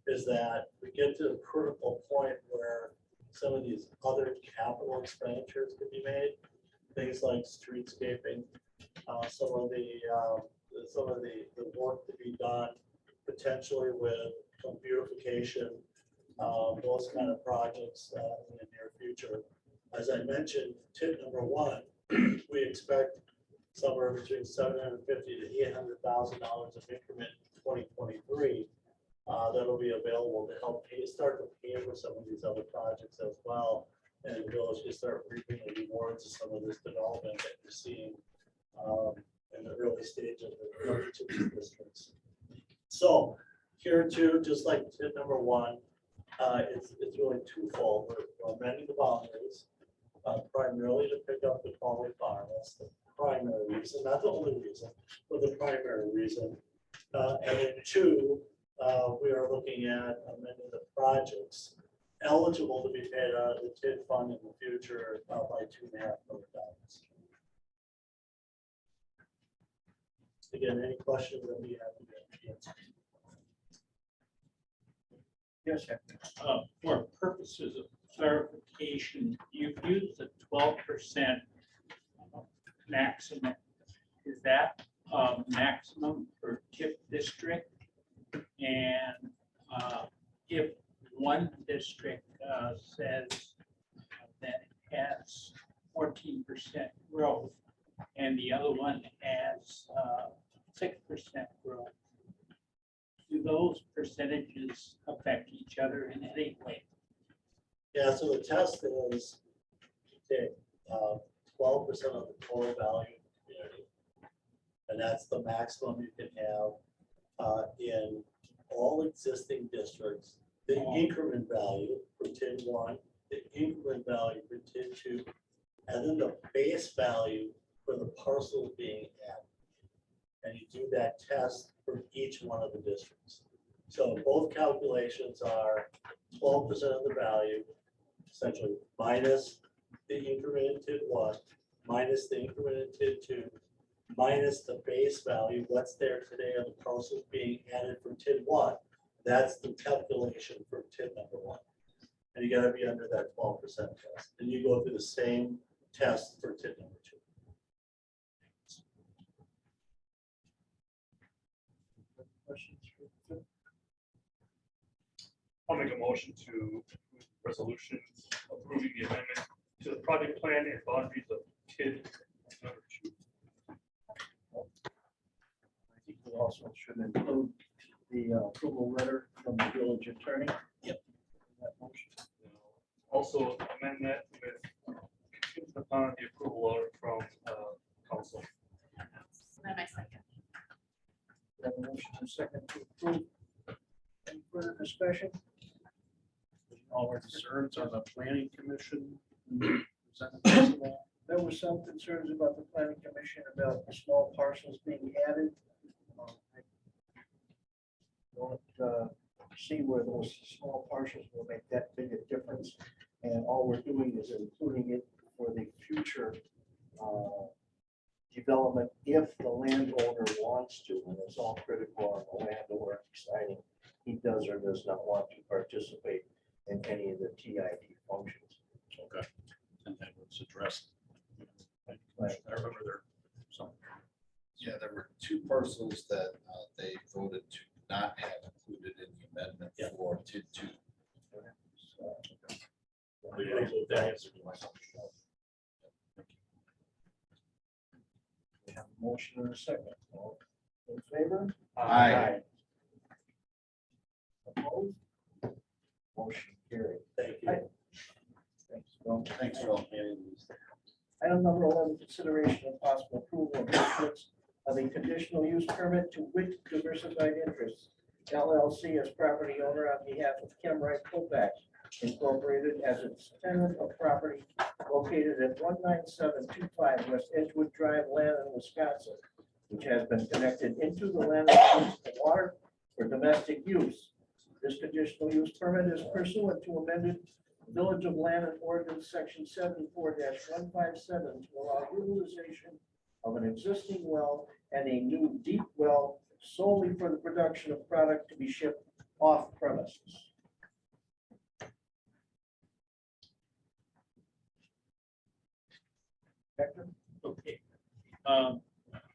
I: is that we get to a critical point where some of these other capital expenditures can be made, things like streetscaping, some of the work to be done, potentially with some beautification, those kind of projects in the near future. As I mentioned, tip number one, we expect somewhere between $750,000 to $800,000 of increment in 2023. That'll be available to help start to pay for some of these other projects as well. And the village can start reaping the rewards of some of this development that you're seeing in the early stage of the districts. So here too, just like tip number one, it's really twofold. We're amending the boundaries primarily to pick up the Conway Farm. That's the primary reason, not the only reason, but the primary reason. And then two, we are looking at amending the projects eligible to be paid out of the TID fund in the future by $2.5 million. Again, any questions that we have to answer?
E: Yes, sir.
J: For purposes of clarification, you've used the 12% maximum. Is that maximum for TIP district? And if one district says that it has 14% growth and the other one has 6% growth, do those percentages affect each other in any way?
I: Yeah, so the test is you take 12% of the total value of the community. And that's the maximum you can have in all existing districts. The increment value for TID 1, the increment value for TID 2, and then the base value for the parcels being added. And you do that test for each one of the districts. So both calculations are 12% of the value, essentially minus the increment in TID 1, minus the increment in TID 2, minus the base value, what's there today of the parcels being added from TID 1. That's the calculation for TID number 1. And you gotta be under that 12% test. And you go through the same test for TID number 2.
E: Questions for Phil?
K: I'll make a motion to approve resolution approving the amendment to the project plan and boundaries of TID number 2.
E: I think we also should include the approval letter from the village attorney.
A: Yep.
E: That motion.
K: Also amend that with contingent upon the approval order from council.
B: Then my second.
E: We have a motion and a second to approve. Any further discussion?
D: Already serves on the planning commission.
E: There were some concerns about the planning commission about the small parcels being added. I don't see where those small parcels will make that big a difference. And all we're doing is including it for the future development if the landowner wants to, and it's all critical on the landowner deciding he does or does not want to participate in any of the TID functions.
D: Okay, and that was addressed. I remember there some.
A: Yeah, there were two parcels that they voted to not have included in the amendment for TID 2.
D: That answered my question.
E: We have a motion and a second. All in favor?
A: Aye.
E: Opposed? Motion carried.
I: Thank you.
E: Thanks, Bill.
A: Thanks, Phil.
E: Item number 11, consideration of possible approval of issuance of a conditional use permit to WIT Diversified Interests LLC as property owner on behalf of Kemright Kovacs Incorporated as its tenant of property located at 19725 West Edgewood Drive, Landon, Wisconsin, which has been connected into the land of municipal water for domestic use. This conditional use permit is pursuant to amended Village of Lannon Ordinance Section 74-157 to allow utilization of an existing well and a new deep well solely for the production of product to be shipped off premises. Hector?
J: Okay.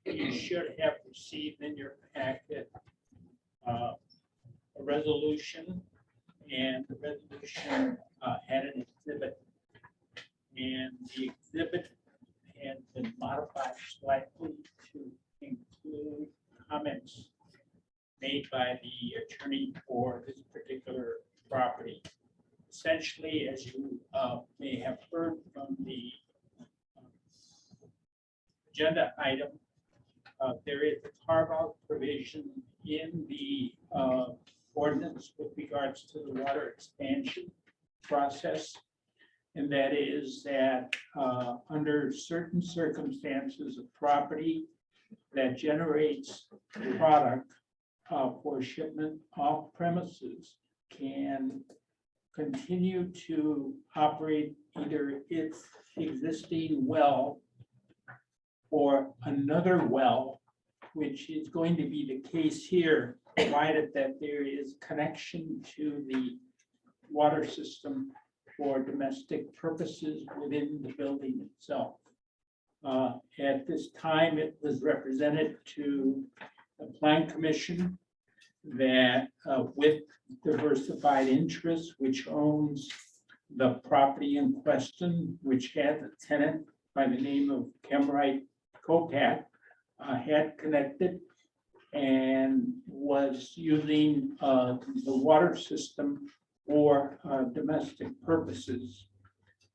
J: You should have received in your packet a resolution, and the resolution had an exhibit. And the exhibit had been modified slightly to include comments made by the attorney for this particular property. Essentially, as you may have heard from the agenda item, there is a carve-out provision in the ordinance with regards to the water expansion process. And that is that under certain circumstances, a property that generates product for shipment off premises can continue to operate either its existing well or another well, which is going to be the case here, provided that there is connection to the water system for domestic purposes within the building itself. At this time, it was represented to the Plan Commission that with Diversified Interests, which owns the property in question, which has a tenant by the name of Chemrite Copat, had connected and was using the water system for domestic purposes.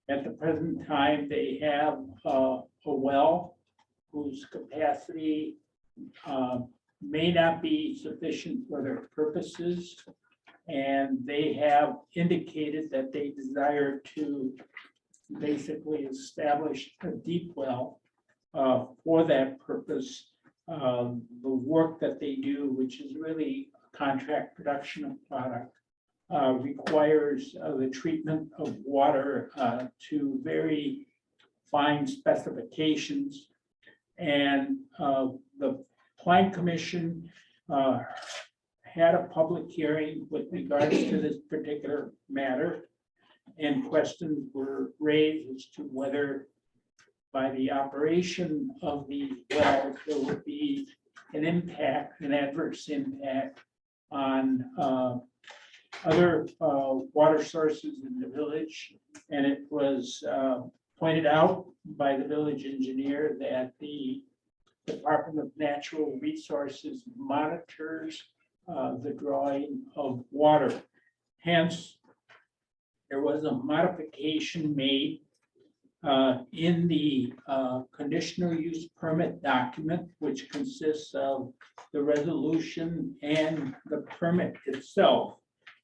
J: At the present time, they have a well whose capacity may not be sufficient for their purposes. And they have indicated that they desire to basically establish a deep well for that purpose. The work that they do, which is really contract production of product, requires the treatment of water to very fine specifications. And the Plan Commission had a public hearing with regards to this particular matter. And questions were raised as to whether by the operation of these wells, there would be an impact, an adverse impact on other water sources in the village. And it was pointed out by the village engineer that the Department of Natural Resources monitors the drawing of water. Hence, there was a modification made in the conditional use permit document, which consists of the resolution and the permit itself.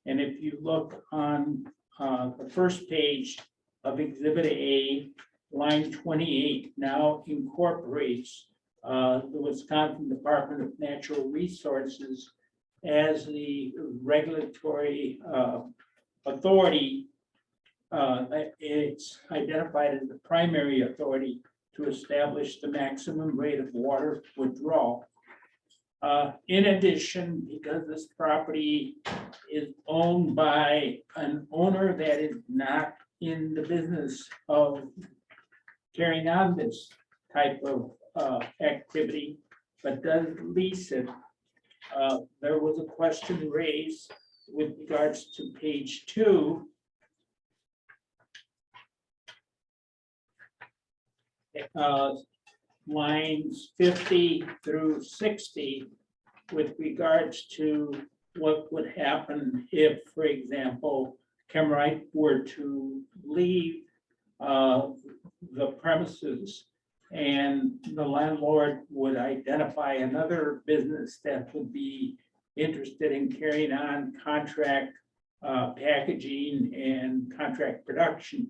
J: And if you look on the first page of Exhibit A, line 28 now incorporates the Wisconsin Department of Natural Resources as the regulatory authority. It's identified as the primary authority to establish the maximum rate of water withdrawal. In addition, because this property is owned by an owner that is not in the business of carrying on this type of activity, but does lease it, there was a question raised with regards to page 2. Lines 50 through 60 with regards to what would happen if, for example, Chemrite were to leave the premises and the landlord would identify another business that would be interested in carrying on contract packaging and contract production.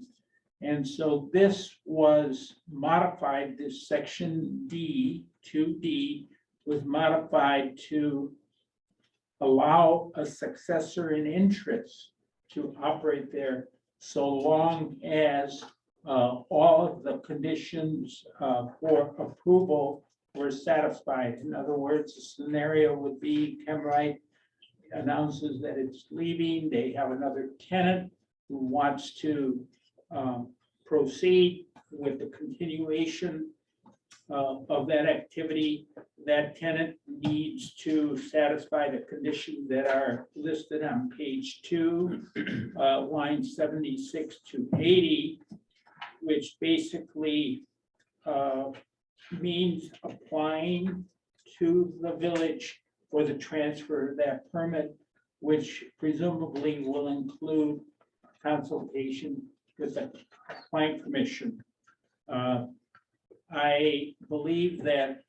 J: And so this was modified, this section D, 2D, was modified to allow a successor in interest to operate there so long as all of the conditions for approval were satisfied. In other words, the scenario would be Chemrite announces that it's leaving, they have another tenant who wants to proceed with the continuation of that activity. That tenant needs to satisfy the conditions that are listed on page 2, line 76 to 80, which basically means applying to the village for the transfer of that permit, which presumably will include consultation with the planning commission. I believe that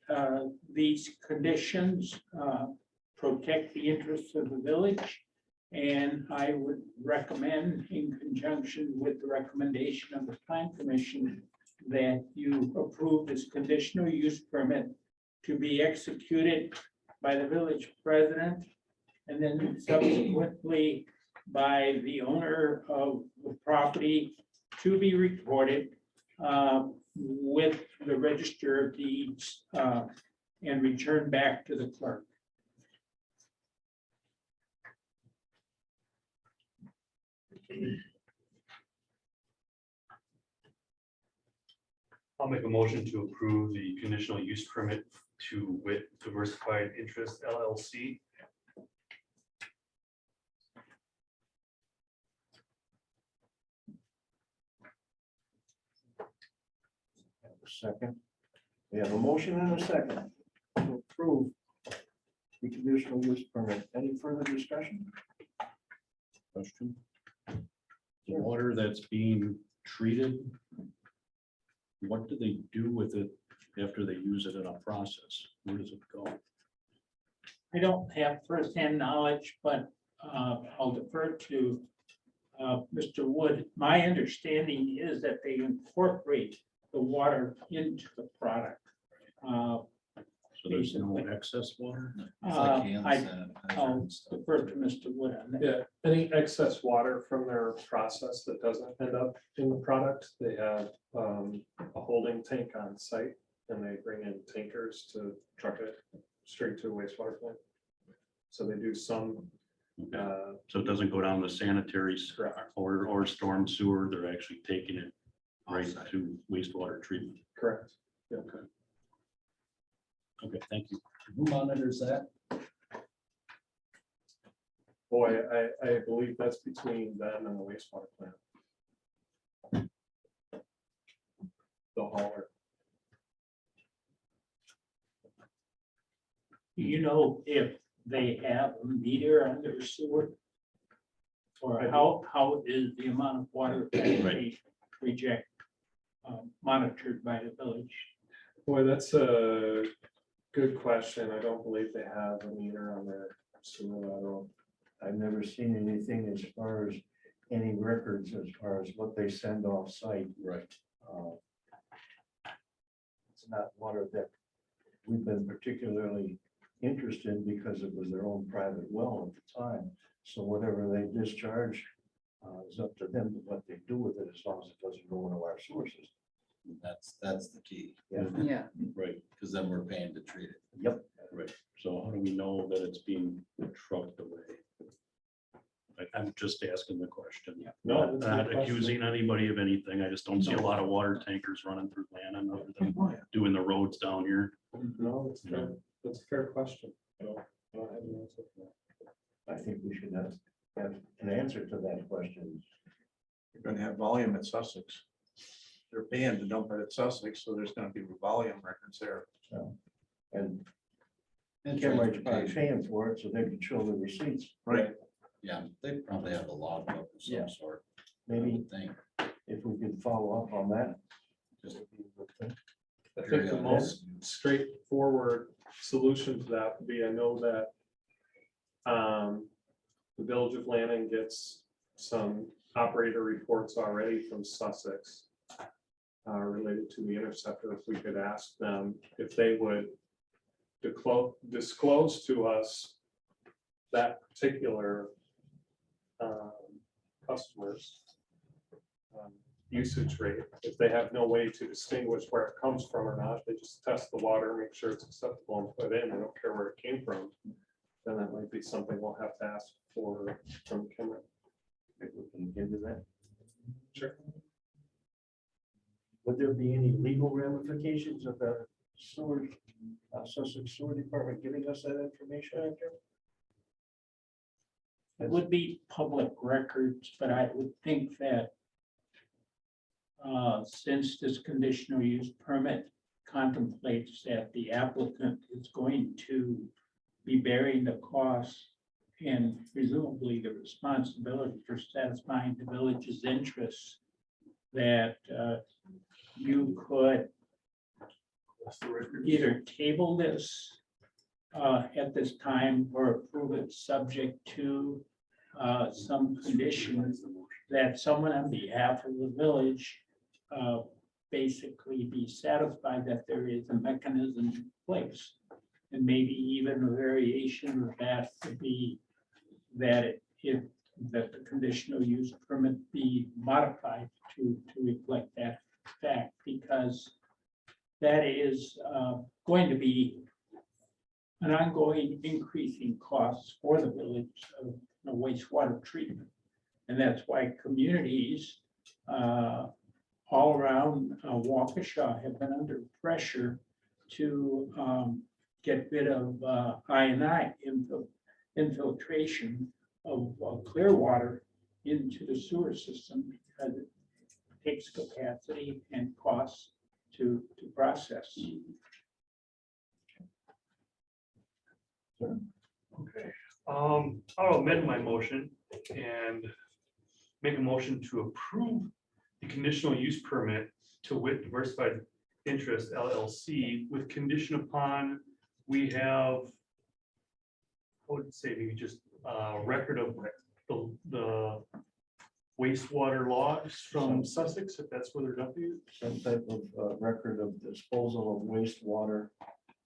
J: these conditions protect the interests of the village. And I would recommend, in conjunction with the recommendation of the plan commission, that you approve this conditional use permit to be executed by the village president and then subsequently by the owner of the property to be recorded with the register of deeds and returned back to the clerk.
K: I'll make a motion to approve the conditional use permit to WIT Diversified Interest LLC.
E: Second. We have a motion and a second to approve the conditional use permit. Any further discussion?
D: Question. The water that's being treated, what do they do with it after they use it in a process? Where does it go?
J: I don't have firsthand knowledge, but I'll defer to Mr. Wood. My understanding is that they incorporate the water into the product.
D: So there's no excess water?
J: I'll defer to Mr. Wood on that.
L: Yeah, any excess water from their process that doesn't end up in the product, they have a holding tank on site and they bring in tankers to truck it straight to a wastewater plant. So they do some.
D: So it doesn't go down the sanitary
L: Correct.
D: or storm sewer, they're actually taking it right
A: Offsite.
D: to wastewater treatment.
L: Correct. Yeah.
D: Okay, thank you.
A: Who monitors that?
L: Boy, I believe that's between them and the wastewater plant. The hauler.
J: Do you know if they have a meter on their sewer? Or how is the amount of water that they reject monitored by the village?
L: Boy, that's a good question. I don't believe they have a meter on their sewer lateral.
E: I've never seen anything as far as any records as far as what they send off site.
D: Right.
E: It's not water that we've been particularly interested in because it was their own private well at the time. So whatever they discharge is up to them, what they do with it, as long as it doesn't go into our sewer system.
A: That's the key.
E: Yeah.
D: Right,
A: Because then we're paying to treat it.
E: Yep.
D: right. So how do we know that it's being trucked away? I'm just asking the question.
L: No,
D: Not
L: that's a good question.
D: accusing anybody of anything. I just don't see a lot of water tankers running through Lannon other than doing the roads down here.
L: No, that's a fair question. I don't have an answer for that.
E: I think we should have an answer to that question.
M: You're gonna have volume at Sussex. They're paying to dump it at Sussex, so there's gonna be volume records there.
E: And
A: And
E: Chemrite's probably
A: transportation.
E: paying for it, so they can show the receipts.
M: Right.
A: Yeah, they probably have a log book of
E: Yeah.
A: some sort. I
E: Maybe
A: would think.
E: if we could follow up on that.
A: Just
L: I think the most straightforward solution to that would be, I know that the Village of Lannon gets some operator reports already from Sussex related to the interceptor. If we could ask them if they would disclose to us that particular customers usage rate. If they have no way to distinguish where it comes from or not, they just test the water, make sure it's acceptable and put it in, they don't care where it came from, then that might be something we'll have to ask for from Kimmer.
E: Maybe we can get into that.
L: Sure.
E: Would there be any legal ramifications of the sewer, Sussex Sewer Department giving us that information after?
J: It would be public records, but I would think that since this conditional use permit contemplates that the applicant is going to be bearing the costs and presumably the responsibility for satisfying the village's interests, that you could either table this at this time or approve it subject to some conditions that someone on behalf of the village basically be satisfied that there is a mechanism in place. And maybe even a variation of that could be that that the conditional use permit be modified to reflect that fact, because that is going to be an ongoing increasing costs for the village of wastewater treatment. And that's why communities all around Waukesha have been under pressure to get rid of I&I infiltration of clear water into the sewer system, because it takes capacity and costs to process.
K: Okay, I'll amend my motion and make a motion to approve the conditional use permit to WIT Diversified Interest LLC with condition upon we have, I would say maybe just a record of the wastewater logs from Sussex, if that's where they're dumping.
E: Some type of record of disposal of wastewater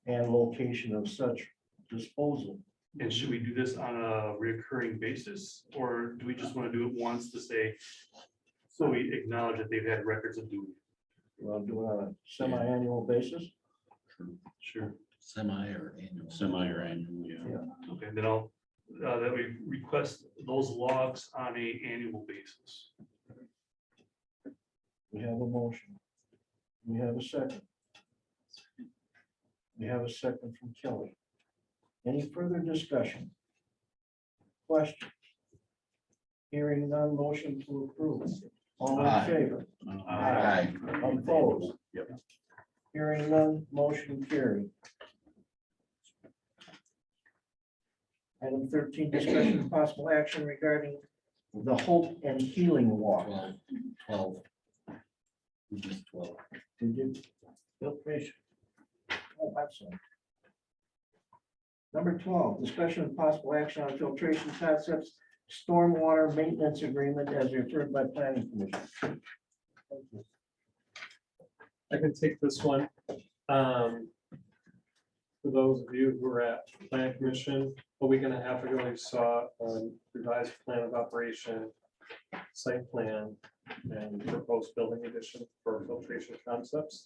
E: and location of such disposal.
K: And should we do this on a recurring basis, or do we just want to do it once to say, so we acknowledge that they've had records of doing it?
E: We'll do it on a semi-annual basis.
K: Sure.
A: Semi or annual?
D: Semi or annual, yeah.
E: Yeah.
K: Okay, then I'll, that we request those logs on a annual basis.
E: We have a motion. We have a second. We have a second from Kelly. Any further discussion? Question? Hearing none, motion to approve. All in
A: Aye.
E: favor?
A: Aye.
E: Opposed?
D: Yep.
E: Hearing none, motion carried. Item 13, discussion of possible action regarding the Hope and Healing Walk.
A: 12. We just 12.
E: Did you? Filtration. Oh, I'm sorry. Number 12, discussion of possible action on filtration concepts, stormwater maintenance agreement as referred by planning commission.
L: I can take this one. For those of you who were at Plan Commission a week and a half ago, you saw a revised plan of operation, site plan, and proposed building addition for filtration concepts.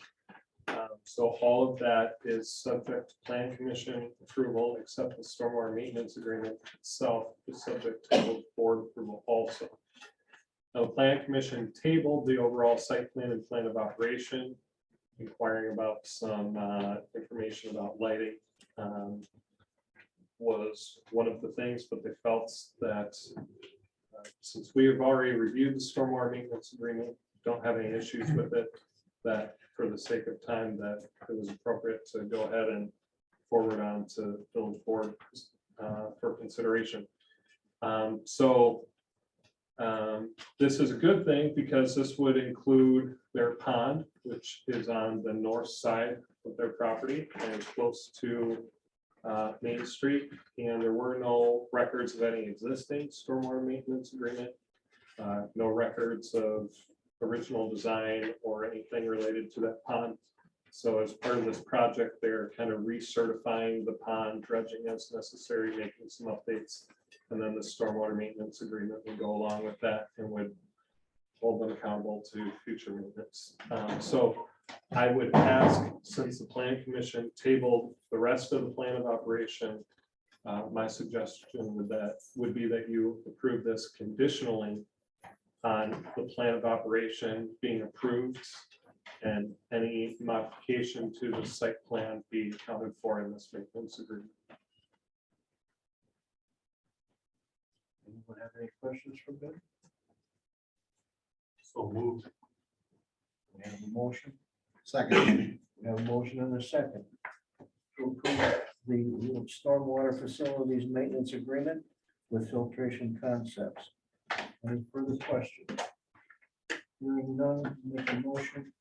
L: So all of that is subject to Plan Commission approval, except the stormwater maintenance agreement itself is subject to board approval also. Now, the Plan Commission tabled the overall site plan and plan of operation, inquiring about some information about lighting was one of the things, but they felt that since we have already reviewed the stormwater maintenance agreement, don't have any issues with it, that for the sake of time, that it was appropriate to go ahead and forward on to village board for consideration. This is a good thing because this would include their pond, which is on the north side of their property and is close to Main Street. And there were no records of any existing stormwater maintenance agreement, no records of original design or anything related to that pond. So as part of this project, they're kind of recertifying the pond, dredging as necessary, making some updates. And then the stormwater maintenance agreement would go along with that and would hold them accountable to future maintenance. So I would ask, since the plan commission tabled the rest of the plan of operation, my suggestion would be that you approve this conditionally on the plan of operation being approved and any modification to the site plan be accounted for in this maintenance agreement.
E: Anyone have any questions for Ben?
K: So moved.
E: We have a motion.
A: Second.
E: We have a motion and a second to approve the stormwater facilities maintenance agreement with Filtration Concepts. Any further questions? Hearing none, make a motion.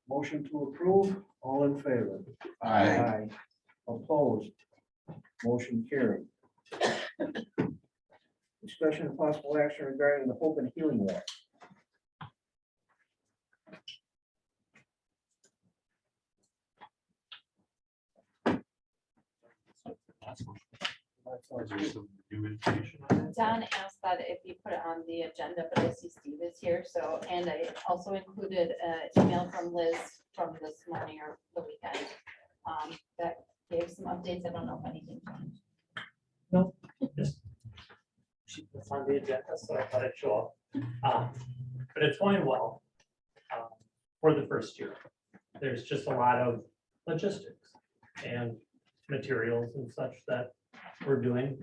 E: Motion to approve, all in favor?
A: Aye.
E: Opposed? Motion carried. Discussion of possible action regarding the Hope and Healing Walk.
N: Don asked that if you put it on the agenda, but I see Steve is here, so, and I also included an email from Liz from this morning or the weekend. That gave some updates. I don't know if anything changed.
O: No, just she was on the agenda, so I thought I'd show up. But it's going well for the first year. There's just a lot of logistics and materials and such that we're doing,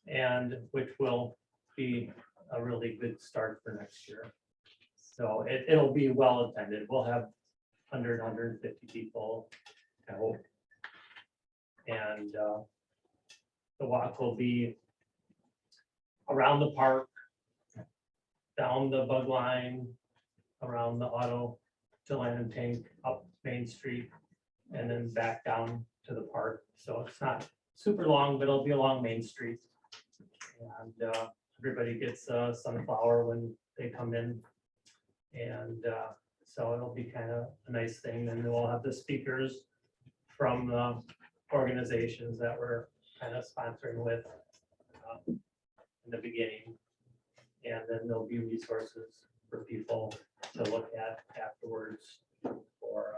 O: and which will be a really good start for next year. So it'll be well attended. We'll have 100, 150 people, I hope. And the walk will be around the park, down the bug line, around the auto to Land and Tank, up Main Street, and then back down to the park. So it's not super long, but it'll be along Main Street. And everybody gets sunflower when they come in. And so it'll be kind of a nice thing. And we'll have the speakers from the organizations that we're kind of sponsoring with in the beginning. And then there'll be resources for people to look at afterwards for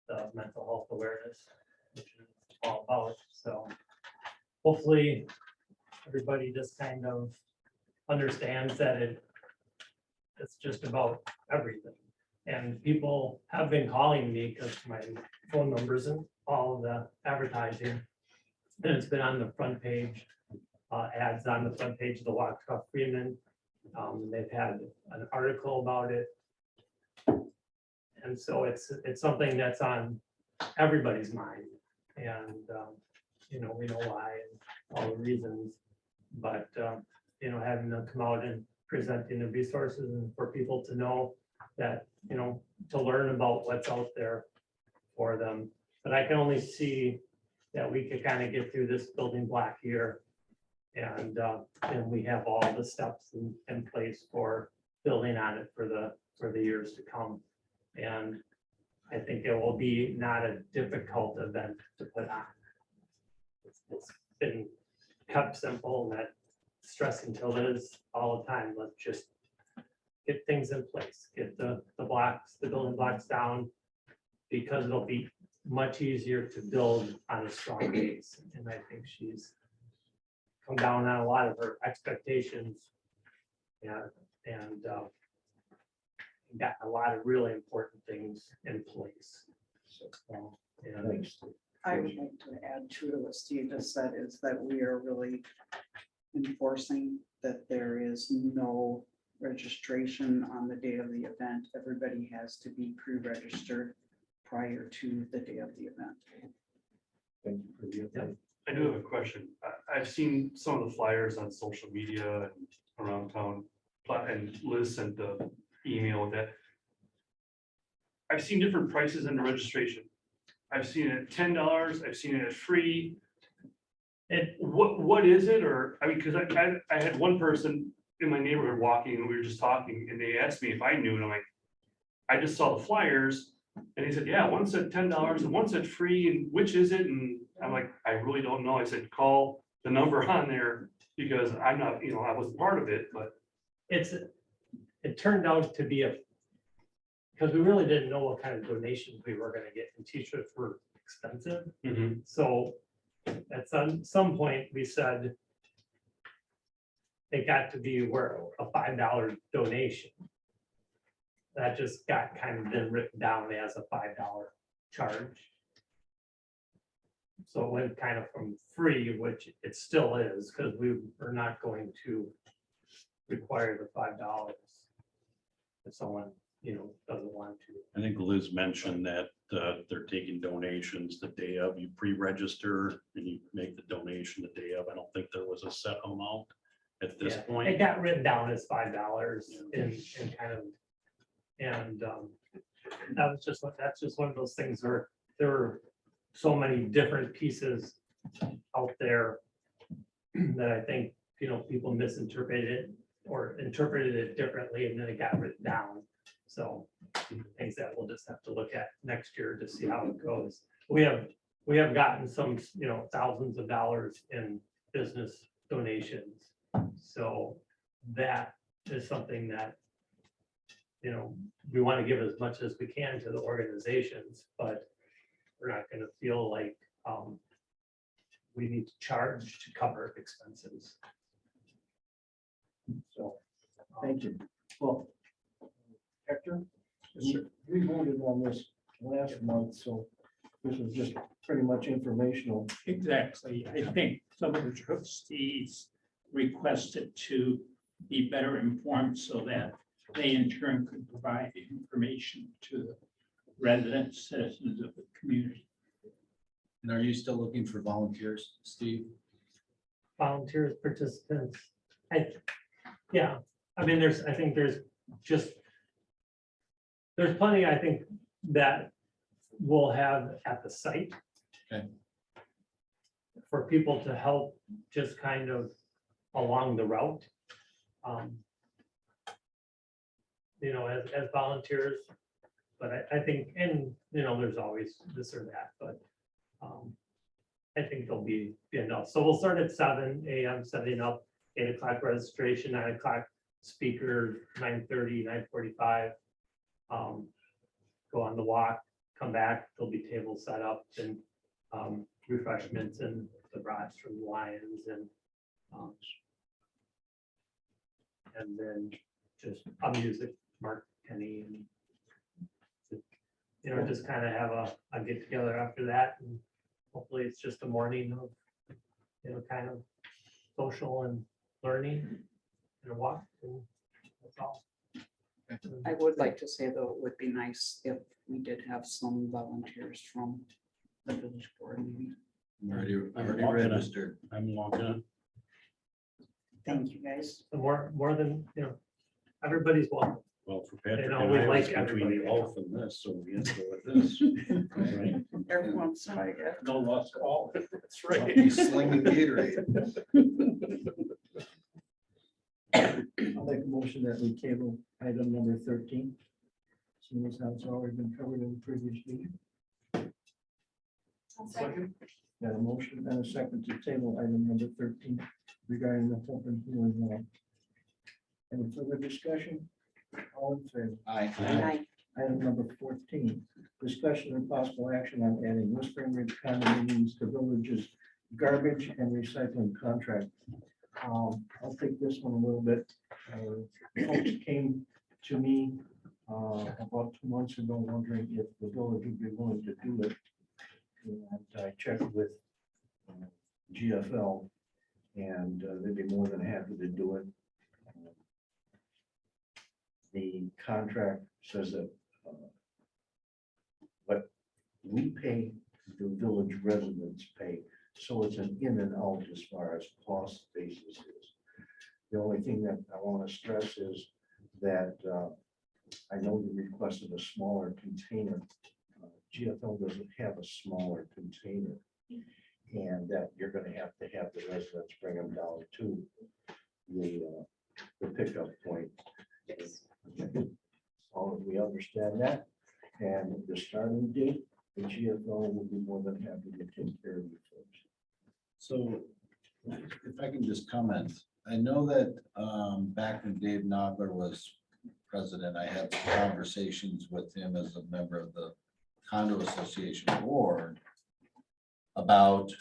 O: the mental health awareness, which is all about. So hopefully everybody just kind of understands that it's just about everything. And people have been calling me because my phone numbers and all of the advertising. And it's been on the front page, ads on the front page of the Waukesha Freeman. They've had an article about it. And so it's something that's on everybody's mind. And, you know, we know why and all the reasons. But, you know, having them come out and presenting the resources and for people to know that, you know, to learn about what's out there for them. But I can only see that we could kind of get through this building block here. And we have all the steps in place for building on it for the years to come. And I think it will be not a difficult event to put on. It's been kept simple, not stressing to Liz all the time. Let's just get things in place, get the blocks, the building blocks down, because it'll be much easier to build on a strong base. And I think she's come down on a lot of her expectations. Yeah, and got a lot of really important things in place. So, yeah.
E: Thanks.
P: I would like to add to what Steve just said, is that we are really enforcing that there is no registration on the day of the event. Everybody has to be pre-registered prior to the day of the event.
E: Thank you for the update.
K: I do have a question. I've seen some of the flyers on social media and around town, and Liz sent the email with that. I've seen different prices in the registration. I've seen it at $10. I've seen it at free. And what is it? Or, I mean, because I had one person in my neighborhood walking and we were just talking and they asked me if I knew, and I'm like, I just saw the flyers and he said, yeah, one said $10 and one said free, and which is it? And I'm like, I really don't know. I said, call the number on there because I'm not, I wasn't part of it, but
O: it turned out to be because we really didn't know what kind of donations we were gonna get, and t-shirts were expensive. So at some point, we said it got to be where a $5 donation. That just got kind of then written down as a $5 charge. So it went kind of from free, which it still is, because we are not going to require the $5 if someone, doesn't want to.
D: I think Liz mentioned that they're taking donations the day of. You pre-register and you make the donation the day of. I don't think there was a set amount at this
O: Yeah,
D: point.
O: it got written down as $5 and kind of, and that's just one of those things where there were so many different pieces out there that I think, people misinterpreted it or interpreted it differently, and then it got written down. So things that we'll just have to look at next year to see how it goes. We have gotten some, thousands of dollars in business donations. So that is something that, we want to give as much as we can to the organizations, but we're not going to feel like we need to charge to cover expenses.
E: So, thank you. Well, Hector, we voted on this last month, so this was just pretty much informational.
J: Exactly. I think some of the trustees requested to be better informed so that they in turn could provide information to the residents, citizens of the community.
A: And are you still looking for volunteers, Steve?
O: Volunteers, participants. I think there's plenty, I think, that we'll have at the site.
A: Okay.
O: For people to help just kind of along the route. As volunteers, but I think, and, there's always this or that, but I think there'll be enough. So we'll start at 7 a.m. setting up, 8 o'clock registration, 9 o'clock speaker, 9:30, 9:45. Go on the walk, come back, there'll be tables set up and refreshments and the brats from the Lions and then just a music, Mark Kenny, and just kind of have a get together after that, and hopefully it's just a morning of kind of social and learning and a walk, and that's all.
P: I would like to say, though, it would be nice if we did have some volunteers from the village board meeting.
A: Already
D: walking it.
A: registered.
D: I'm walking it.
P: Thank you, guys.
O: The more than, everybody's welcome.
D: Well, for Patrick
O: You know,
D: and
O: we
D: I,
O: like
D: it's between
O: everybody.
D: the oath and this, so we have to go with this. Right?
P: Every once in a while, yeah.
J: No lost call.
K: that's right.
A: He's slinging Gatorade.
E: I'll make a motion that we table item number 13. Seeing as how it's already been covered in the previous meeting.
K: Second.
E: Got a motion and a second to table item number 13 regarding the open hearing law. Any further discussion? All in favor?
A: Aye.
E: Item number 14, discussion and possible action on adding Whispering Ridge condominiums to villages garbage and recycling contract. I'll take this one a little bit. Folks came to me about 2 months ago wondering if the village would be willing to do it. And I checked with GFL and they'd be more than happy to do it. The contract says that what we pay, the village residents pay. So it's an in and out as far as cost basis is. The only thing that I want to stress is that I know you requested a smaller container. GFL doesn't have a smaller container. And that you're going to have the residents bring them down to the pickup point. We understand that. And the starting date, the GFL will be more than happy to take care of you folks.
A: So if I can just comment, I know that back when Dave Nogler was president, I had some conversations with him as a member of the condo association board about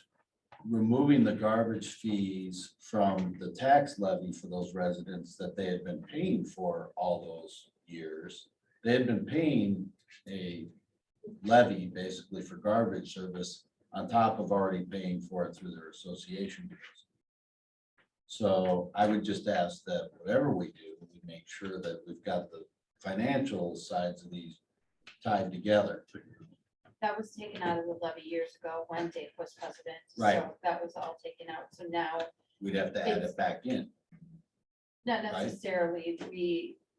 A: removing the garbage fees from the tax levy for those residents that they had been paying for all those years. They had been paying a levy basically for garbage service on top of already paying for it through their association dues. So I would just ask that whatever we do, we make sure that we've got the financial sides of these tied together.
N: That was taken out of the levy years ago when Dave was president.
A: Right.
N: So that was all taken out. So now,
A: We'd have to add it back in.
N: not
A: Right.
N: necessarily,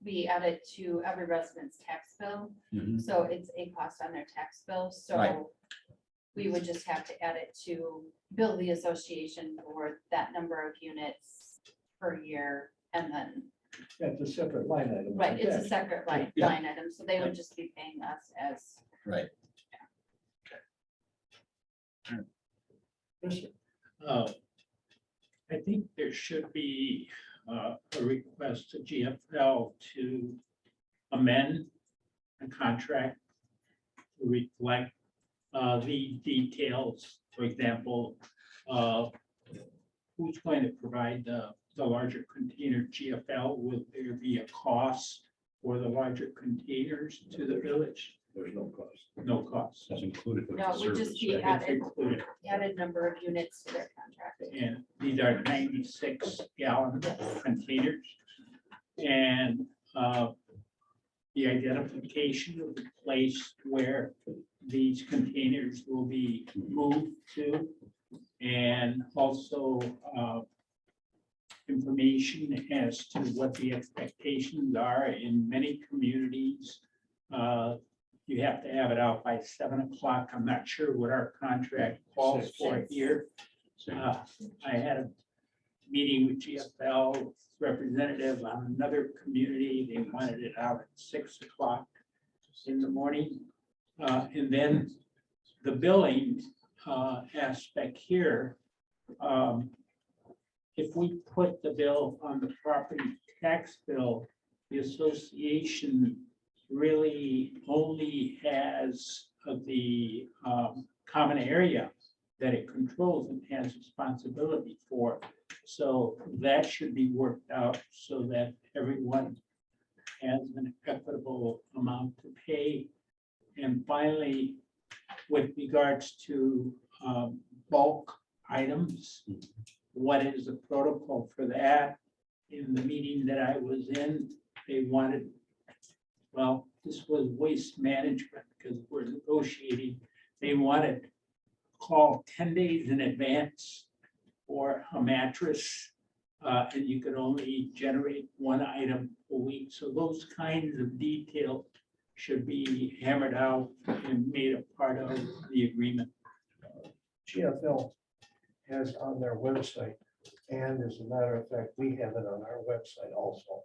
N: we add it to every resident's tax bill. So it's a cost on their tax bill.
A: Right.
N: So we would just have to add it to bill the association for that number of units per year. And then,
E: That's a separate line item.
N: right, it's a separate line,
A: Yeah.
N: line item. So they would just be paying us as.
A: Right.
J: I think there should be a request to GFL to amend the contract to reflect the details, for example, who's going to provide the larger container GFL? Will there be a cost for the larger containers to the village?
D: There's no cost.
J: No cost.
D: That's included with
N: No,
D: the
N: it would just
D: service.
N: be
D: right?
N: added,
J: Included.
N: added number of units to their contract.
J: And these are 96 gallon containers. And the identification of the place where these containers will be moved to. And also information as to what the expectations are in many communities. You have to have it out by 7 o'clock. I'm not sure what our contract calls for here. I had a meeting with GFL representative on another community. They wanted it out at 6 o'clock in the morning. And then the billing aspect here. If we put the bill on the property tax bill, the association really only has the common area that it controls and has responsibility for. So that should be worked out so that everyone has an equitable amount to pay. And finally, with regards to bulk items, what is the protocol for that? In the meeting that I was in, they wanted, well, this was waste management because we're negotiating. They wanted to call 10 days in advance for a mattress, and you could only generate one item a week. So those kinds of detail should be hammered out and made a part of the agreement.
E: GFL has on their website, and as a matter of fact, we have it on our website also.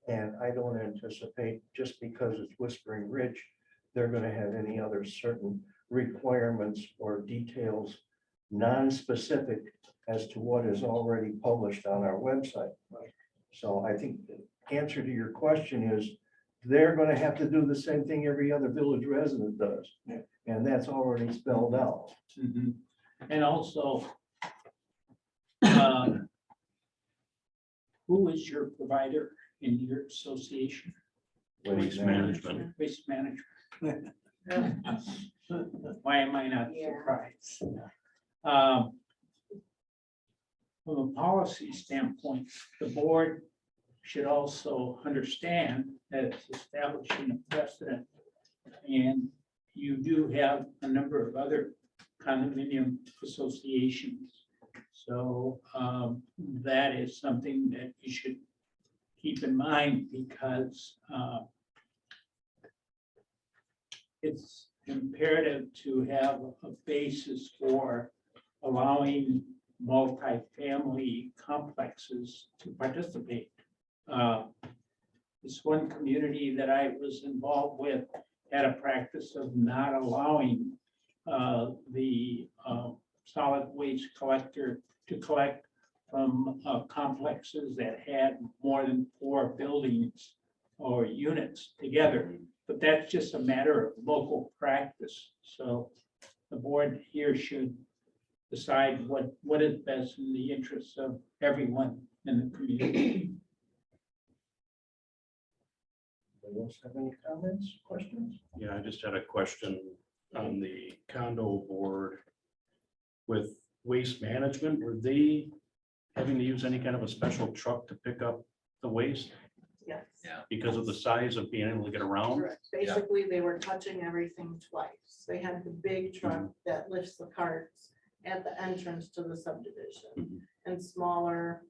E: And I don't anticipate, just because it's Whispering Ridge, they're gonna have any other certain requirements or details non-specific as to what is already published on our website. So I think the answer to your question is, they're gonna have to do the same thing every other village resident does. And that's already spelled out.
J: And also, who is your provider in your association?
D: Waste management.
J: Waste management. Why am I not surprised? From a policy standpoint, the board should also understand that it's establishing a precedent. And you do have a number of other condominium associations. So that is something that you should keep in mind because it's imperative to have a basis for allowing multifamily complexes to participate. This one community that I was involved with had a practice of not allowing the solid waste collector to collect from complexes that had more than 4 buildings or units together. But that's just a matter of local practice. So the board here should decide what is best in the interests of everyone in the community.
E: Anybody else have any comments, questions?
D: Yeah, I just had a question on the condo board with waste management. Were they having to use any kind of a special truck to pick up the waste
C: Yes.
D: because of the size of being able to get around?
C: Correct. Basically, they were touching everything twice. They had the big truck that lifts the carts at the entrance to the subdivision
D: Mhm.
C: and smaller,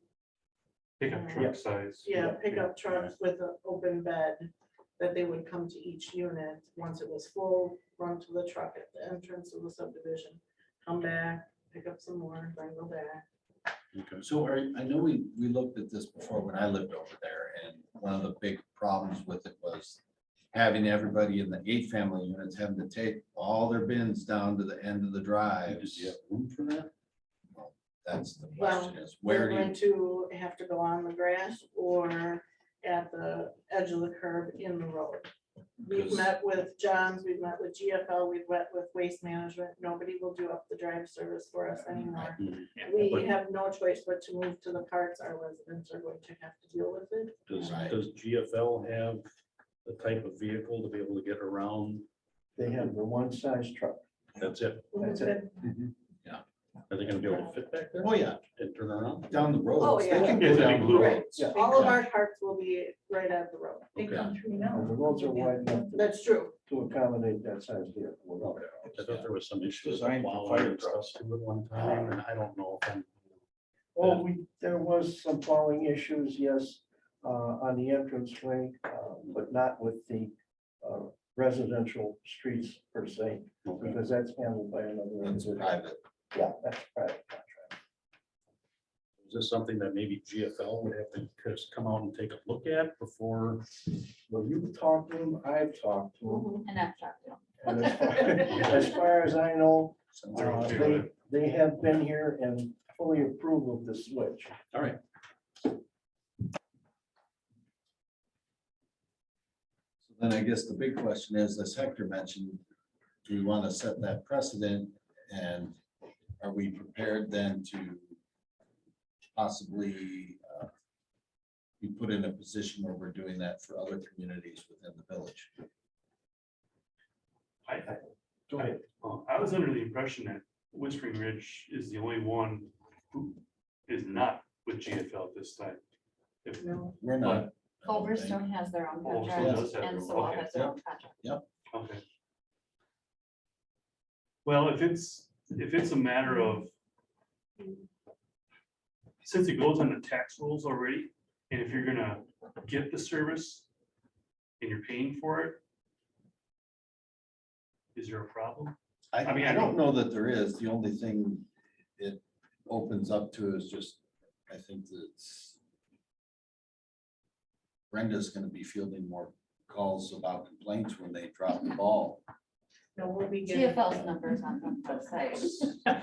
K: Pickup truck size.
C: pickup trucks with an open bed that they would come to each unit. Once it was full, run to the truck at the entrance of the subdivision, come back, pick up some more, then go back.
D: Okay.
A: So I know we looked at this before when I lived over there, and one of the big problems with it was having everybody in the 8 family units having to take all their bins down to the end of the drive.
D: Did you have room for that?
A: That's the
C: Well,
A: question is,
C: we're
A: where do
C: going
A: you,
C: to have to go on the grass or at the edge of the curb in the road. We've
D: Because-
C: met with Johns, we've met with GFL, we've met with Waste Management. Nobody will do up the drive service for us anymore.
D: Mhm.
C: We
D: But-
C: have no choice but to move to the carts. Our residents are going to have to deal with it.
A: Right.
D: Does GFL have the type of vehicle to be able to get around?
E: They have the one size truck.
D: That's it.
E: That's it.
D: Are they gonna be able to fit back there
A: oh yeah,
D: and turn around?
A: down the road.
C: Oh,
A: They
C: yeah.
A: can
K: Yeah,
A: go
K: they
A: down the
K: include-
A: road.
E: Yeah.
C: All of our carts will be right at the road.
D: Okay.
E: And the roads are wide enough
C: That's true.
E: to accommodate that size vehicle.
D: I thought there was some issue with
M: Designed for
D: plowing
M: fire
D: and stuff too at one time, and I don't know if I'm.
E: Well, there was some plowing issues, yes, on the entranceway, but not with the residential streets per se,
D: Okay.
E: because that's handled by another.
A: It's
E: individual.
A: private.
E: Yeah, that's private contract.
D: Is this something that maybe GFL would have to just come out and take a look at before?
E: Well, you've talked to them, I've talked to them,
N: And I've talked to them.
E: and as far as I know,
K: They're okay with it.
E: they have been here and fully approve of the switch.
D: All right.
A: Then I guess the big question is, as Hector mentioned, do we want to set that precedent? And are we prepared then to possibly be put in a position where we're doing that for other communities within the village?
E: Go ahead.
K: I was under the impression that Whispering Ridge is the only one who is not with GFL this time. If-
C: No.
A: We're not. I don't think.
N: Overstone has their own
K: Overstone
N: contract
K: does have
N: and
K: their own,
N: Sewell
K: okay.
N: has their own contract.
K: Okay. Well, if it's a matter of, since it goes on the tax rolls already, and if you're gonna get the service and you're paying for it, is there a problem? I mean,
A: I
K: I
A: don't know that there is. The only thing it opens up to is just, I think that Brenda's gonna be fielding more calls about complaints when they drop the ball.
C: No, we'll be getting.
N: GFL's numbers on the website.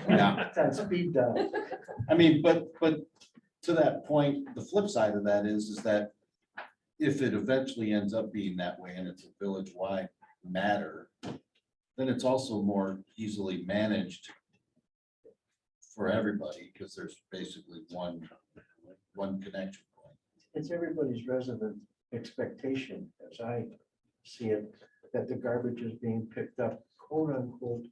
A: Yeah,
E: It's on speed dial.
A: I mean, but to that point, the flip side of that is that if it eventually ends up being that way and it's a village-wide matter, then it's also more easily managed for everybody, because there's basically one connection point.
E: It's everybody's resident expectation, as I see it, that the garbage is being picked up, quote unquote,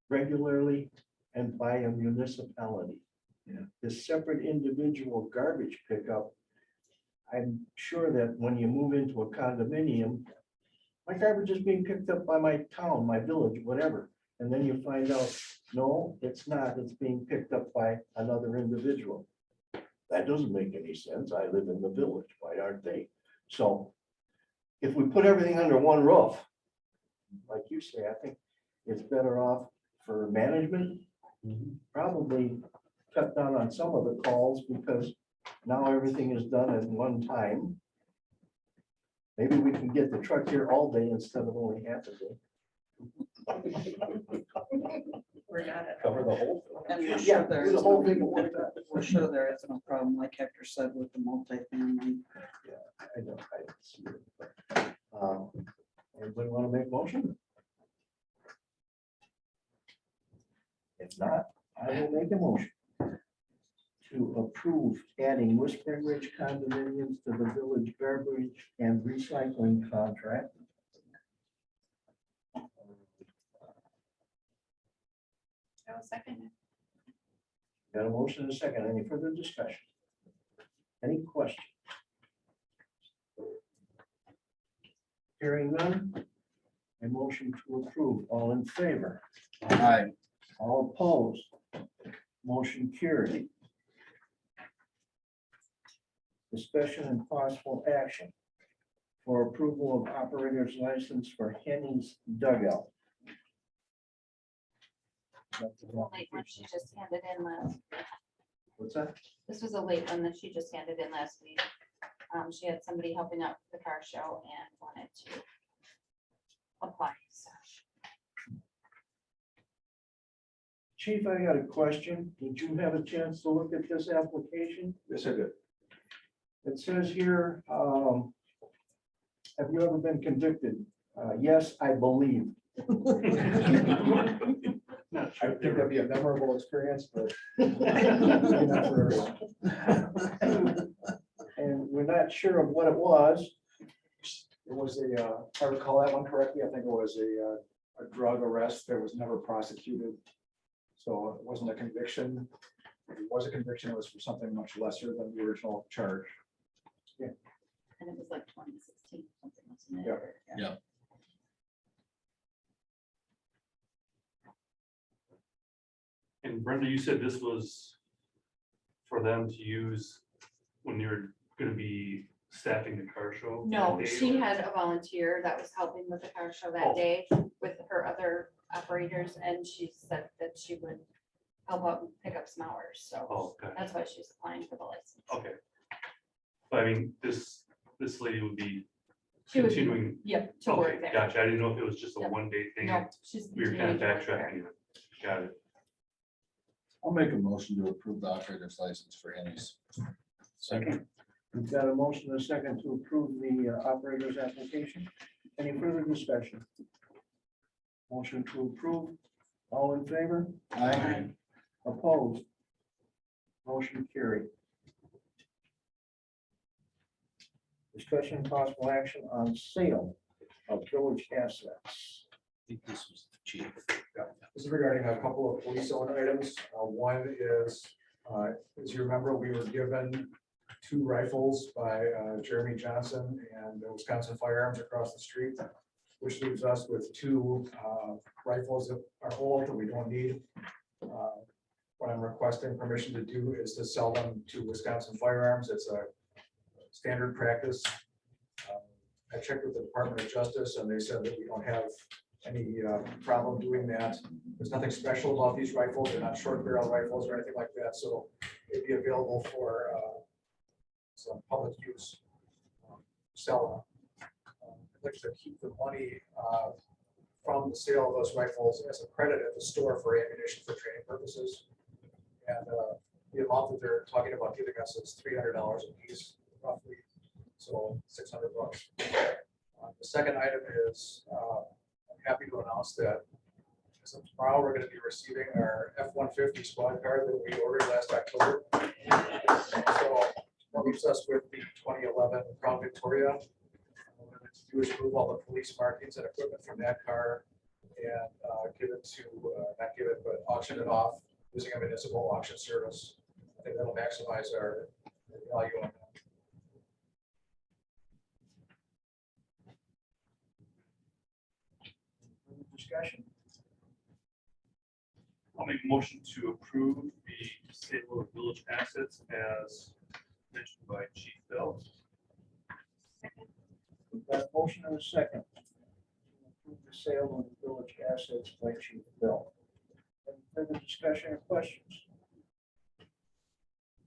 E: regularly and by a municipality.
A: Yeah.
E: This separate individual garbage pickup, I'm sure that when you move into a condominium, my garbage is being picked up by my town, my village, whatever. And then you find out, no, it's not, it's being picked up by another individual. That doesn't make any sense. I live in the village. Why aren't they? So if we put everything under one roof, like you say, I think it's better off for management. Probably cut down on some of the calls because now everything is done at one time. Maybe we can get the truck here all day instead of only half a day.
B: We got it.
D: Cover the whole.
P: And we're
E: Yeah,
P: sure there
E: do the
P: is
E: whole
P: no-
E: thing at one time.
P: We're sure there is no problem, like Hector said, with the multifamily.
E: I don't see it. Anybody want to make a motion? If not, I will make a motion to approve adding Whispering Ridge condominiums to the village garbage and recycling contract.
B: I was second.
E: Got a motion and a second. Any further discussion? Any questions? Hearing none. A motion to approve. All in favor?
A: Aye.
E: All opposed? Motion carried. Discussion and possible action for approval of operator's license for Henny's Dugout.
N: Late one she just handed in last.
E: What's that?
N: This was a late one that she just handed in last week. She had somebody helping out the car show and wanted to apply. So
E: Chief, I got a question. Did you have a chance to look at this application?
G: Yes, I did.
E: It says here, have you ever been convicted? Yes, I believe.
K: Not
G: I
K: sure.
G: think that'd be a memorable experience, but not for everyone.
E: And we're not sure of what it was.
G: It was a, if I recall that one correctly, I think it was a drug arrest that was never prosecuted. So it wasn't a conviction. If it was a conviction, it was for something much lesser than the original charge.
N: and it was like 2016, something, wasn't it?
G: Yeah.
N: Or-
A: Yeah.
K: And Brenda, you said this was for them to use when you're gonna be staffing the car show?
N: No,
K: that day,
N: she
K: or-
N: had a volunteer that was helping with the car show that
K: Oh.
N: day with her other operators, and she said that she would help out and pick up some hours, so
K: Oh, okay,
N: that's why she's applying for the license.
K: okay. But I mean, this lady would be
N: She would,
K: continuing.
N: yep, to work
K: Okay,
N: there.
K: gotcha. I didn't know if it was just a
N: Yep.
K: one-day thing.
N: No, she's.
K: We were kind of
N: continuing to work there.
K: backtracking. Got it.
A: I'll make a motion to approve the operator's license for Henny's.
E: Second. We've got a motion and a second to approve the operator's application. Any further discussion? Motion to approve. All in favor?
A: Aye.
E: Opposed? Motion carried. Discussion and possible action on sale of village assets.
A: I think this was the chief.
G: This is regarding a couple of police owned items. One is, as you remember, we were given 2 rifles by Jeremy Johnson and the Wisconsin Firearms across the street, which leaves us with 2 rifles that are old that we don't need. What I'm requesting permission to do is to sell them to Wisconsin Firearms. It's a standard practice. I checked with the Department of Justice and they said that we don't have any problem doing that. There's nothing special about these rifles. They're not short barrel rifles or anything like that, so it'd be available for some public use. Sell them. I'd like to keep the money from the sale of those rifles as a credit at the store for ammunition for training purposes. And the amount that they're talking about giving us is $300 a piece roughly, so $600. The second item is I'm happy to announce that as of tomorrow, we're going to be receiving our F-150 squad car that we ordered last October. So that leaves us with the 2011 Crown Victoria. What we're going to do is remove all the police markings and equipment from that car and give it to, not give it, but auction it off using a municipal auction service. I think that'll maximize our value on that.
E: Discussion.
K: I'll make a motion to approve the sale of village assets as mentioned by Chief Bell.
E: We've got a motion and a second. to approve the sale of the village assets by Chief Bill. Any further discussion or questions?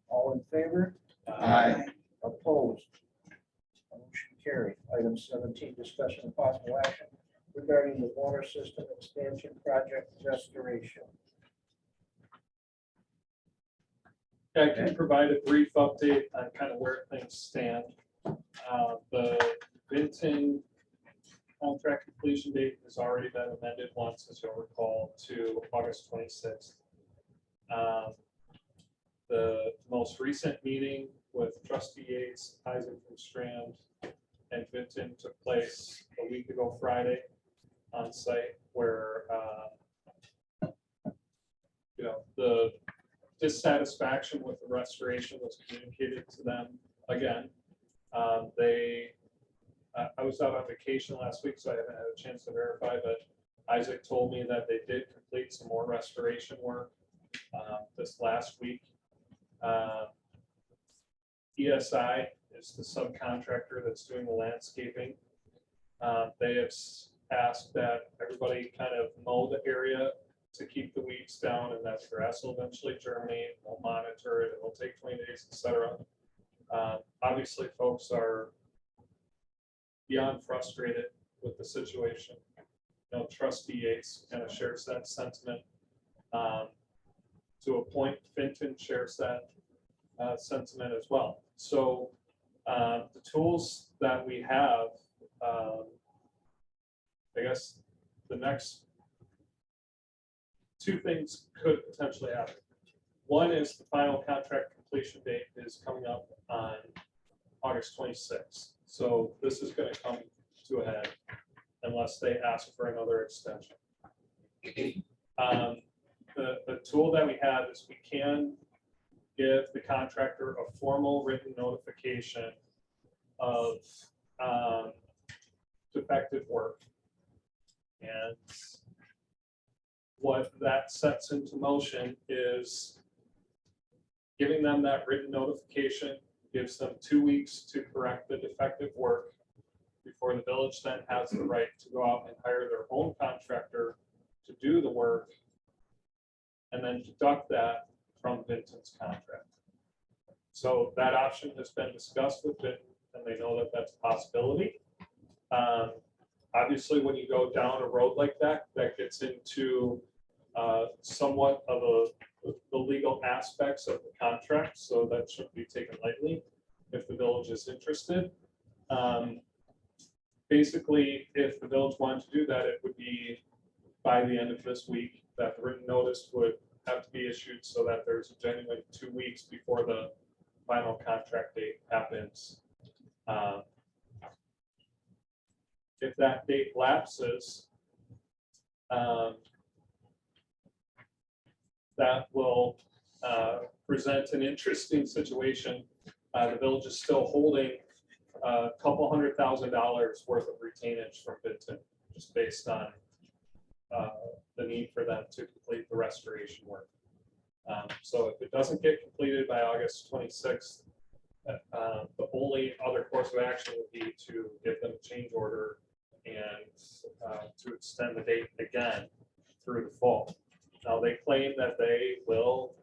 E: All in favor?
A: Aye.
E: Opposed? Motion carried. Item 17, discussion of possible action regarding the water system expansion project restoration.
L: I can provide a brief update on kind of where things stand. The Vinton contract completion date has already been amended once, as you'll recall, to August 26th. The most recent meeting with trustee Yates, Isaac from Strand, and Vinton took place a week ago Friday on site, where the dissatisfaction with the restoration was communicated to them again. I was out on vacation last week, so I haven't had a chance to verify, but Isaac told me that they did complete some more restoration work this last week. ESI is the subcontractor that's doing the landscaping. They have asked that everybody kind of mow the area to keep the weeds down, and that grass will eventually germinate. We'll monitor it. It will take 20 days, etc. Obviously, folks are beyond frustrated with the situation. Trustee Yates kind of shares that sentiment. To a point, Vinton shares that sentiment as well. So the tools that we have, I guess the next two things could potentially happen. One is the final contract completion date is coming up on August 26th. So this is going to come to a head unless they ask for another extension. The tool that we have is we can give the contractor a formal written notification of defective work. And what that sets into motion is giving them that written notification, gives them 2 weeks to correct the defective work before the village then has the right to go out and hire their own contractor to do the work and then deduct that from Vinton's contract. So that option has been discussed with Vinton, and they know that that's a possibility. Obviously, when you go down a road like that, that gets into somewhat of the legal aspects of the contract, so that shouldn't be taken lightly if the village is interested. Basically, if the village wanted to do that, it would be by the end of this week that the written notice would have to be issued so that there's a genuine 2 weeks before the final contract date happens. If that date lapses, that will present an interesting situation. The village is still holding a couple $100,000 worth of retainage from Vinton, just based on the need for them to complete the restoration work. So if it doesn't get completed by August 26th, the only other course of action would be to give them a change order and to extend the date again through the fall. Now, they claim that they will,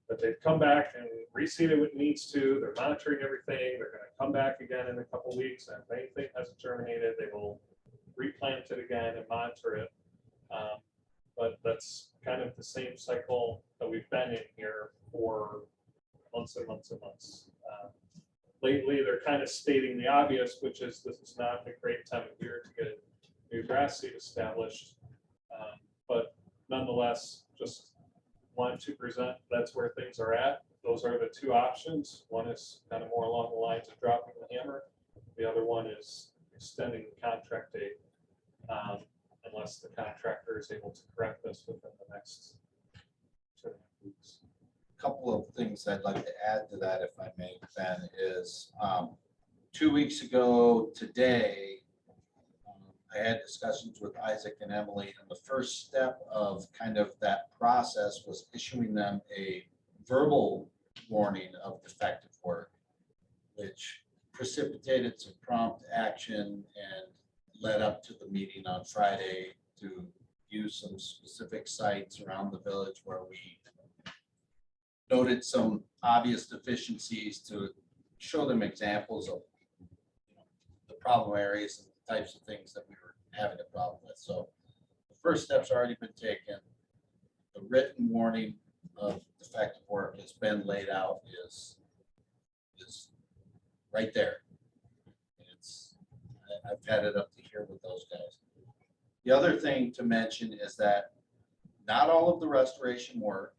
L: that they've come back and reseed it when it needs to. They're monitoring everything. They're going to come back again in a couple of weeks, and if anything hasn't germinated, they will replant it again and monitor it. But that's kind of the same cycle that we've been in here for months and months and months. Lately, they're kind of stating the obvious, which is this is not a great time of year to get a new grass seed established. But nonetheless, just wanted to present that's where things are at. Those are the two options. One is kind of more along the lines of dropping the hammer. The other one is extending the contract date, unless the contractor is able to correct this within the next 2 weeks.
A: Couple of things I'd like to add to that, if I may, Ben, is 2 weeks ago today, I had discussions with Isaac and Emily, and the first step of kind of that process was issuing them a verbal warning of defective work, which precipitated some prompt action and led up to the meeting on Friday to use some specific sites around the village where we noted some obvious deficiencies to show them examples of problem areas and the types of things that we were having a problem with. So the first step's already been taken. The written warning of defective work has been laid out, is right there. I've had it up to here with those guys. The other thing to mention is that not all of the restoration work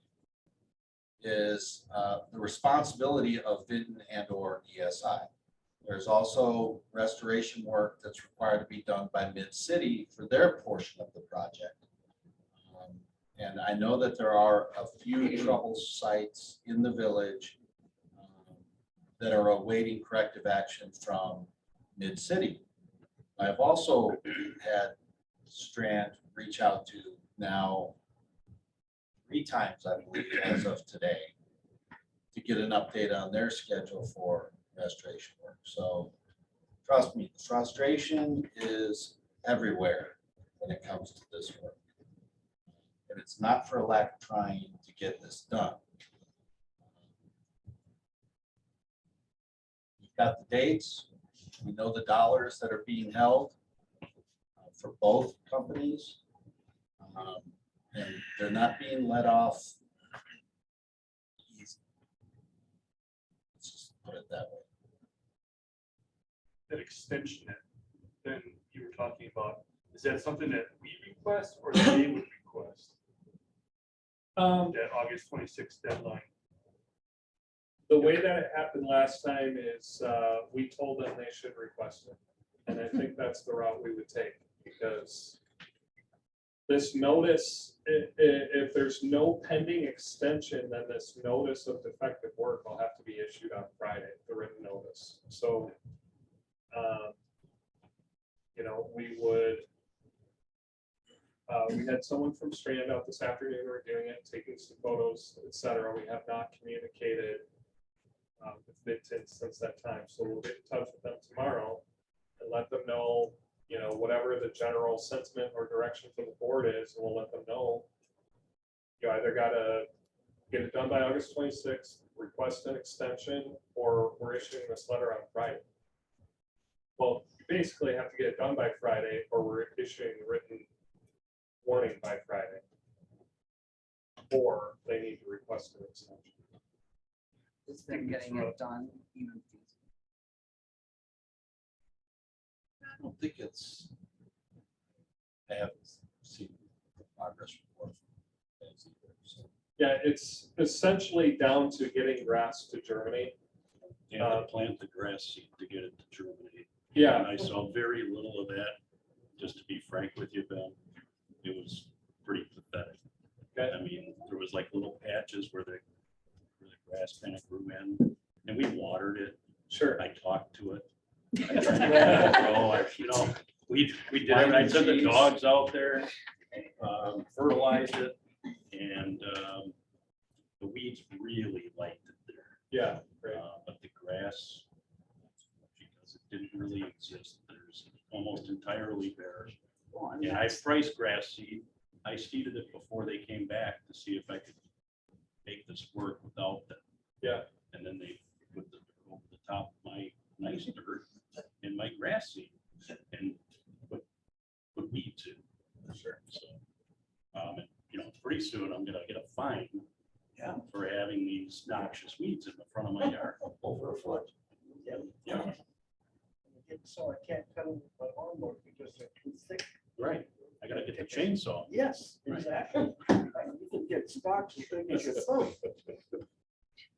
A: is the responsibility of Vinton and or ESI. There's also restoration work that's required to be done by Mid-City for their portion of the project. And I know that there are a few trouble sites in the village that are awaiting corrective action from Mid-City. I've also had Strand reach out to now 3 times, I believe, as of today, to get an update on their schedule for restoration work. So trust me, the frustration is everywhere when it comes to this work. And it's not for a lack of trying to get this done. We've got the dates. We know the dollars that are being held for both companies. And they're not being let off easy. Let's just put it that way.
K: That extension that then you were talking about, is that something that we request or they would request? That August 26th deadline.
L: The way that it happened last time is we told them they should request it. And I think that's the route we would take, because this notice, if there's no pending extension, then this notice of defective work will have to be issued on Friday, the written notice. So, you know, we would, we had someone from Strand out this afternoon reviewing it, taking some photos, etc. We have not communicated with Vinton since that time. So we'll get in touch with them tomorrow and let them know, you know, whatever the general sentiment or direction from the board is, and we'll let them know. You either gotta get it done by August 26th, request an extension, or we're issuing this letter on Friday. Well, you basically have to get it done by Friday, or we're issuing written warning by Friday. Or they need to request an extension.
P: It's been getting it done even.
A: I don't think it's, I haven't seen the progress report. So
L: Yeah, it's essentially down to getting grass to germinate.
D: And they plant the grass seed to get it to germinate.
L: Yeah.
D: And I saw very little of that, just to be frank with you, Ben. It was pretty pathetic.
L: Okay.
D: I mean, there was like little patches where the grass kind of grew in, and we watered it.
L: Sure.
D: I talked to it. I tried to get it to grow. You know, we did it. I took the dogs out there, fertilized it, and the weeds really liked it there.
L: Yeah. Right.
D: But the grass, because it didn't really exist, there's almost entirely bare. And I priced grass seed. I seeded it before they came back to see if I could make this work without them.
L: Yeah.
D: And then they put the over the top of my nice dirt and my grass seed and put weeds in.
L: Sure.
D: So, and, you know, pretty soon I'm gonna get a fine.
E: Yeah.
D: For having these noxious weeds in the front of my yard.
E: Over a foot.
D: Yeah.
E: So I can't cut them with my lawnmower because they're too thick.
D: Right. I gotta get the chainsaw.
E: Yes, exactly. You can get stalks as big as your thumb.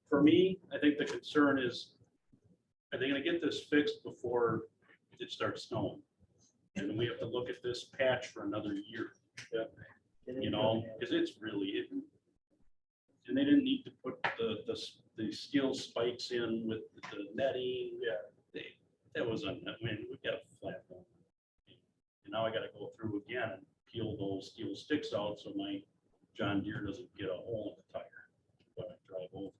D: For me, I think the concern is, are they gonna get this fixed before it starts snowing? And then we have to look at this patch for another year. You know, because it's really, and they didn't need to put the steel spikes in with the netting. Yeah. That was, I mean, we got a flat one. And now I gotta go through again and peel those steel sticks out so my John Deere doesn't get a hole in the tire when I drive over.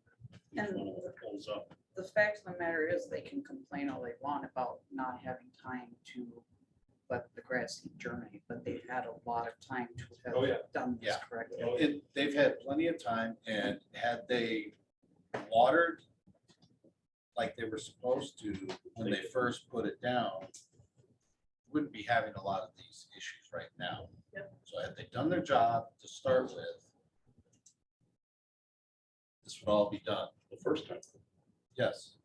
P: And
D: One of them pulls up.
P: the fact of the matter is, they can complain all they want about not having time to let the grass seed germinate, but they've had a lot of time to
L: Oh, yeah.
P: have done this
A: Yeah.
P: correctly.
A: They've had plenty of time, and had they watered like they were supposed to when they first put it down, wouldn't be having a lot of these issues right now.
C: Yep.
A: So had they done their job to start with, this would all be done.
D: The first time.
A: Yes.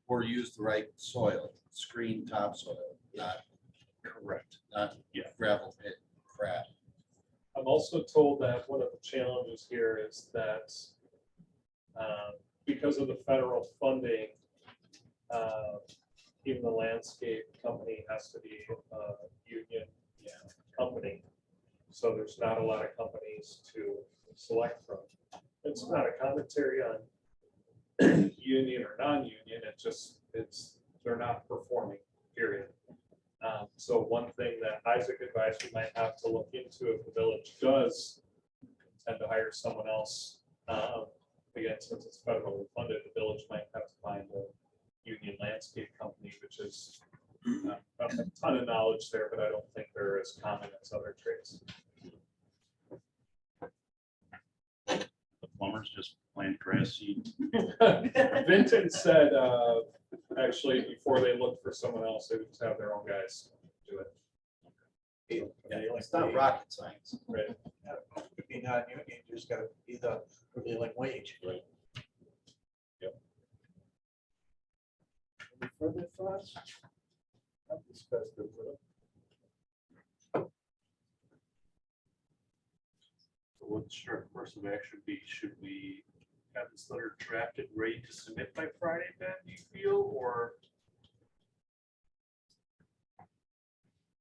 A: Or use the right soil, screen topsoil, not
D: Correct.
A: not gravel pit crap.
L: I'm also told that one of the challenges here is that because of the federal funding, even the landscape company has to be a union company. So there's not a lot of companies to select from. It's not a commentary on union or non-union, they're not performing, period. So one thing that Isaac advised we might have to look into if the village does tend to hire someone else, again, since it's federally funded, the village might have to find a union landscape company, which is not a ton of knowledge there, but I don't think they're as common as other trades.
D: The plumbers just plant grass seed.
L: Vinton said, actually, before they looked for someone else, they would just have their own guys do it.
A: It's not rocket science.
L: Right.
M: Could be non-union, you just gotta be the prevailing wage.
D: Right.
E: Any further thoughts? I've discussed it with them.
K: What should our course of action be? Should we have this letter drafted, ready to submit by Friday, Ben, do you feel, or?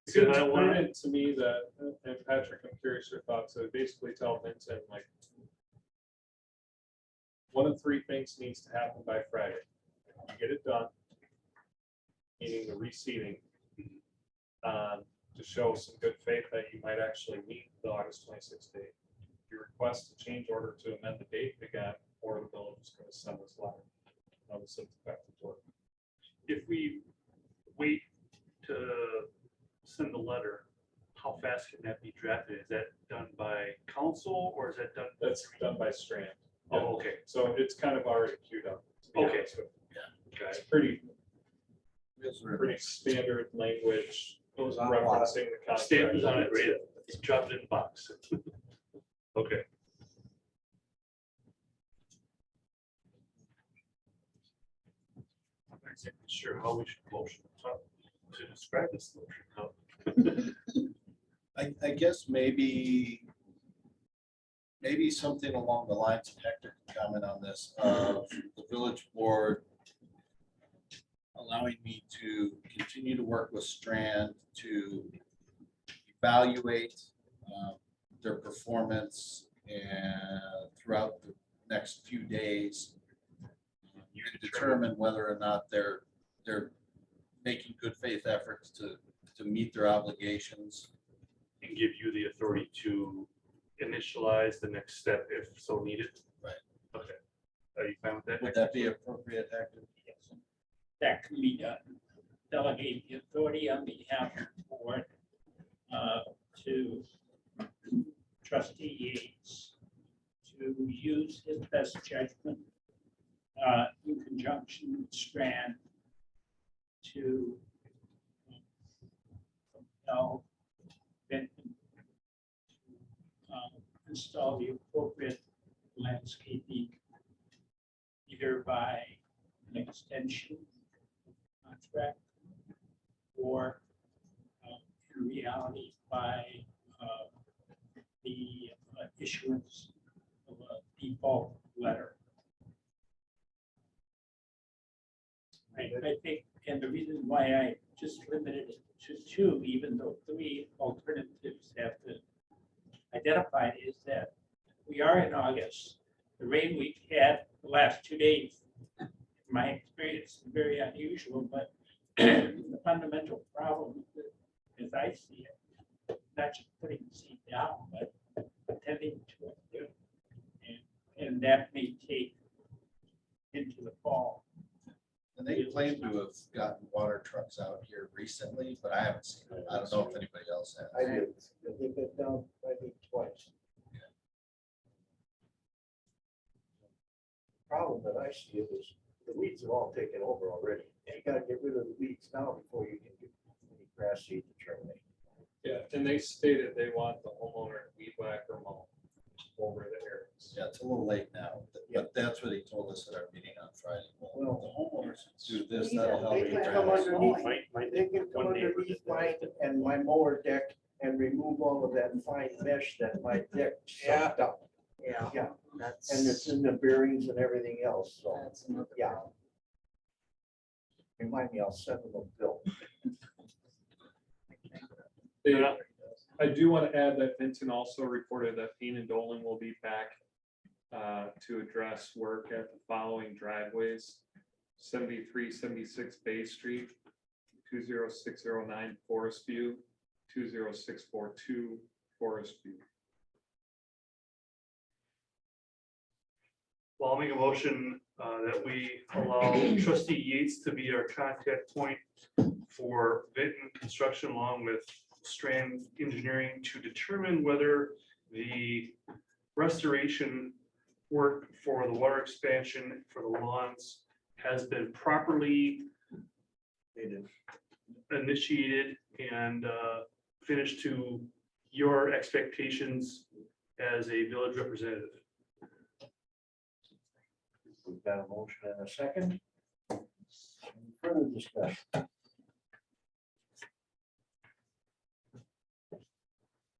L: Seems prudent to me that, and Patrick, I'm curious your thoughts, so basically tell Vincent, like, one of three things needs to happen by Friday. You get it done, meaning the reseeding, to show some good faith that you might actually meet the August 26th date. You request a change order to amend the date again, or the village is going to send this letter. Notice it's effective work.
K: If we wait to send the letter, how fast can that be drafted? Is that done by council or is that done?
L: That's done by Strand.
K: Oh, okay.
L: So it's kind of already queued up. to be
K: Okay.
L: honest with you.
K: Okay.
L: It's pretty standard language
M: Goes on
L: referencing the contract.
K: Stamp is on it, right? It's dropped in the box. Okay. I'm not exactly sure how we should motion to describe this motion.
A: I guess maybe something along the lines of Hector can comment on this, of the village board allowing me to continue to work with Strand to evaluate their performance and throughout the next few days, you can determine whether or not they're making good faith efforts to meet their obligations.
K: And give you the authority to initialize the next step if so needed.
A: Right.
K: Okay. Are you fine with that?
A: Would that be appropriate, Hector?
J: That can be done. Delegate the authority on behalf of the board to trustee Yates to use his best judgment in conjunction with Strand to compel Benton to install the appropriate landscaping, either by an extension contract or in reality by the issuance of a default letter. I think, and the reason why I just limited it to two, even though three alternatives have been identified, is that we are in August. The rain we've had the last 2 days, in my experience, is very unusual, but the fundamental problem, as I see it, not just putting the seed down, but attending to it. And that may take into the fall.
A: And they claim to have gotten water trucks out here recently, but I haven't seen it. I don't know if anybody else has.
E: I did. They've been down, I think, twice. Problem that I see is the weeds have all taken over already. You gotta get rid of the weeds now before you can get any grass seed to germinate.
L: Yeah, and they stated they want the homeowner to weed whack or mow over the areas.
A: Yeah, it's a little late now, but that's what he told us at our meeting on Friday. Well, the homeowners do this, that'll help.
E: They
A: you
E: can come
A: grass.
E: underneath, they can come underneath mine and my mower deck and remove all of that fine mesh that my deck sucked up.
P: Yeah.
E: Yeah,
P: That's.
E: and it's in the bearings and everything else, so,
P: That's another
E: yeah.
P: problem.
E: Remind me, I'll send them a bill.
L: I do want to add that Vinton also reported that Payne and Dolan will be back to address work at the following driveways: 7376 Bay Street, 20609 Forest View, 20642 Forest View.
K: Well, I'll make a motion that we allow trustee Yates to be our contact point for Vinton Construction along with Strand Engineering to determine whether the restoration work for the water expansion for the lawns has been properly initiated and finished to your expectations as a village representative.
E: We've got a motion and a second. Any further discussion?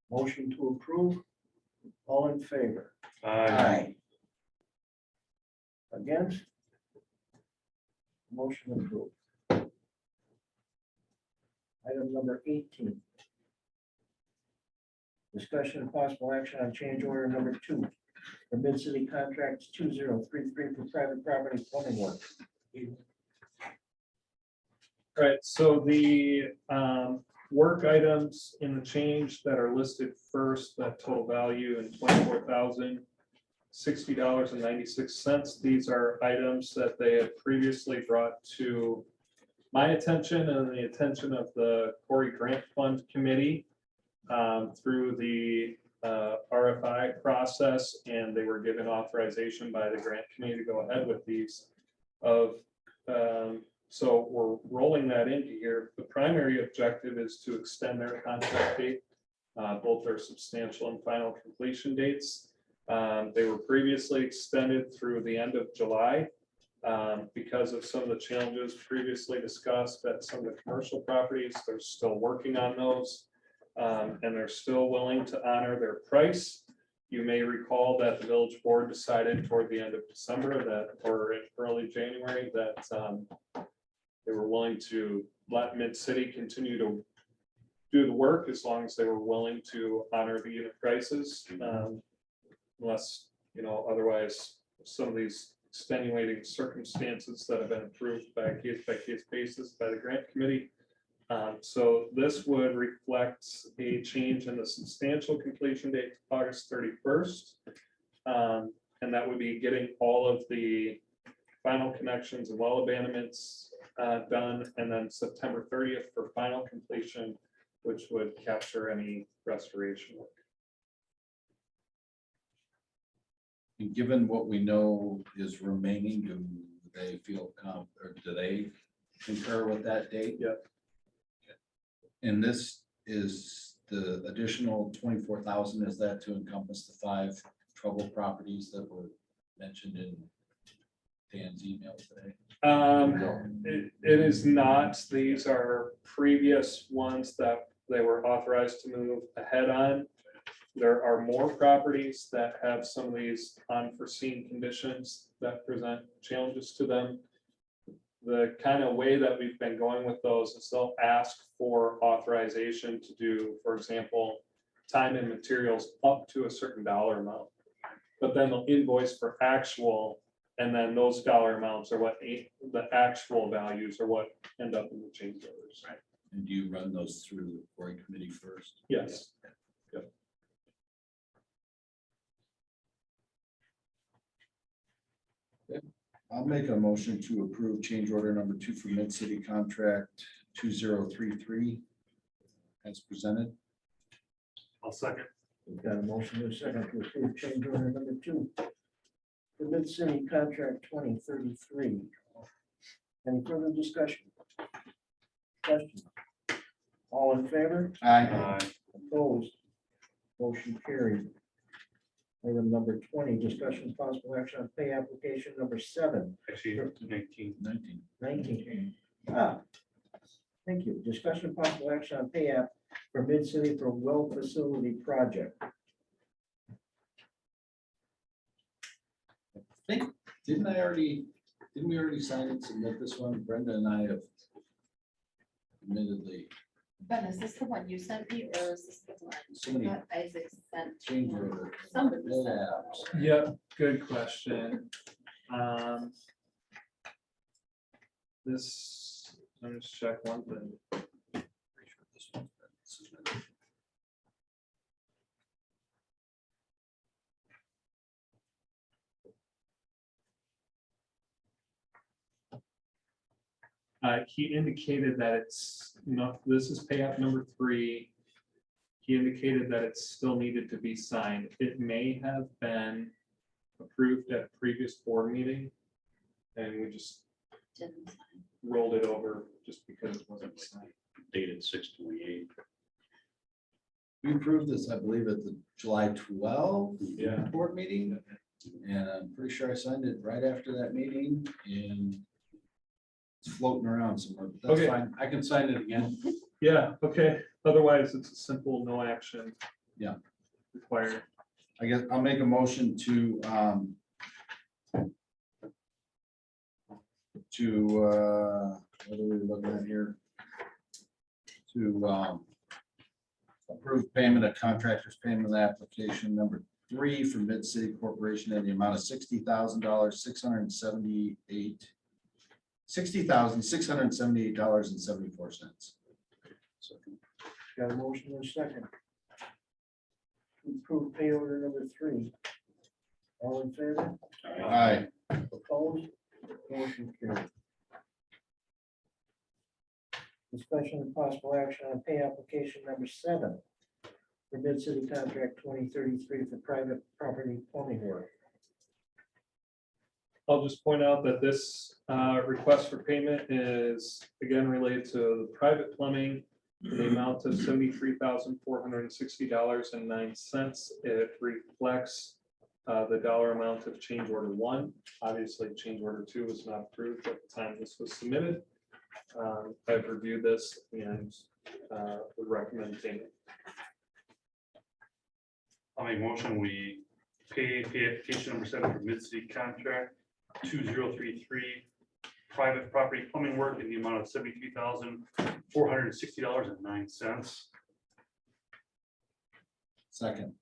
E: Motion to approve. All in favor?
A: Aye.
E: Against? Motion approved. Item number 18. Discussion and possible action on change order number 2 for Mid-City Contracts 2033 for private property plumbing work.
L: Right, so the work items in the change that are listed first, that total value in $24,060.96. These are items that they had previously brought to my attention and the attention of the Corey Grant Fund Committee through the RFI process, and they were given authorization by the grant committee to go ahead with these so we're rolling that into here. The primary objective is to extend their contract date, both their substantial and final completion dates. They were previously extended through the end of July because of some of the challenges previously discussed at some of the commercial properties. They're still working on those, and they're still willing to honor their price. You may recall that the village board decided toward the end of December or in early January, that they were willing to let Mid-City continue to do the work as long as they were willing to honor the unit prices. Unless, otherwise some of these extenuating circumstances that have been approved by a case basis by the grant committee. So this would reflect a change in the substantial completion date to August 31st. And that would be getting all of the final connections and well abandonments done, and then September 30th for final completion, which would capture any restoration work.
A: And given what we know is remaining, do they feel or do they concur with that date?
L: Yep.
A: And this is the additional 24,000, is that to encompass the 5 trouble properties that were mentioned in Dan's email today?
L: It is not. These are previous ones that they were authorized to move ahead on. There are more properties that have some of these unforeseen conditions that present challenges to them. The kind of way that we've been going with those is they'll ask for authorization to do, for example, time and materials up to a certain dollar amount. But then they'll invoice for actual, and then those dollar amounts are what the actual values are what end up in the change orders.
A: Right. And do you run those through the quarry committee first?
L: Yes. Yep.
A: I'll make a motion to approve change order number 2 for Mid-City Contract 2033 as presented.
K: I'll second.
E: We've got a motion and a second to approve change order number 2 for Mid-City Contract 2033. Any further discussion? Question? All in favor?
A: Aye.
E: Opposed? Motion carried. Item number 20, discussion possible action on pay application number 7.
K: Actually, 19.
E: 19. Thank you. Discussion possible action on pay app for Mid-City for well facility project.
A: Think, didn't we already sign and submit this one? Brenda and I have admittedly
N: Ben, is this the one you sent me or is this the one
A: Somebody-
N: that Isaac sent?
A: changed order.
N: Somebody sent.
A: Yeah.
L: Yep, good question. This, let me just check one thing. He indicated that it's not, this is pay app number 3. He indicated that it still needed to be signed. It may have been approved at a previous board meeting. And we just
N: Didn't sign.
L: rolled it over just because it wasn't signed.
D: Dated 6/28.
A: We approved this, I believe, at the July 12th
L: Yeah.
A: board meeting. And I'm pretty sure I signed it right after that meeting and it's floating around somewhere, but that's
L: Okay.
A: fine. I can sign it again.
L: Yeah, okay. Otherwise, it's a simple no action.
A: Yeah.
L: Required.
A: I guess I'll make a motion to what are we looking at here? To approve payment of contractors payment application number 3 for Mid-City Corporation in the amount of $60,678. $60,678.74.
E: Got a motion and a second. To approve pay order number 3. All in favor?
A: Aye.
E: Opposed? Motion carried. Discussion and possible action on pay application number 7 for Mid-City Contract 2033 for private property plumbing work.
L: I'll just point out that this request for payment is again related to the private plumbing in the amount of $73,460.09. It reflects the dollar amount of change order 1. Obviously, change order 2 was not approved at the time this was submitted. I've reviewed this and would recommend payment.
K: I'll make a motion, we pay application number 7 for Mid-City contract 2033 private property plumbing work in the amount of $73,460.09.
A: Second.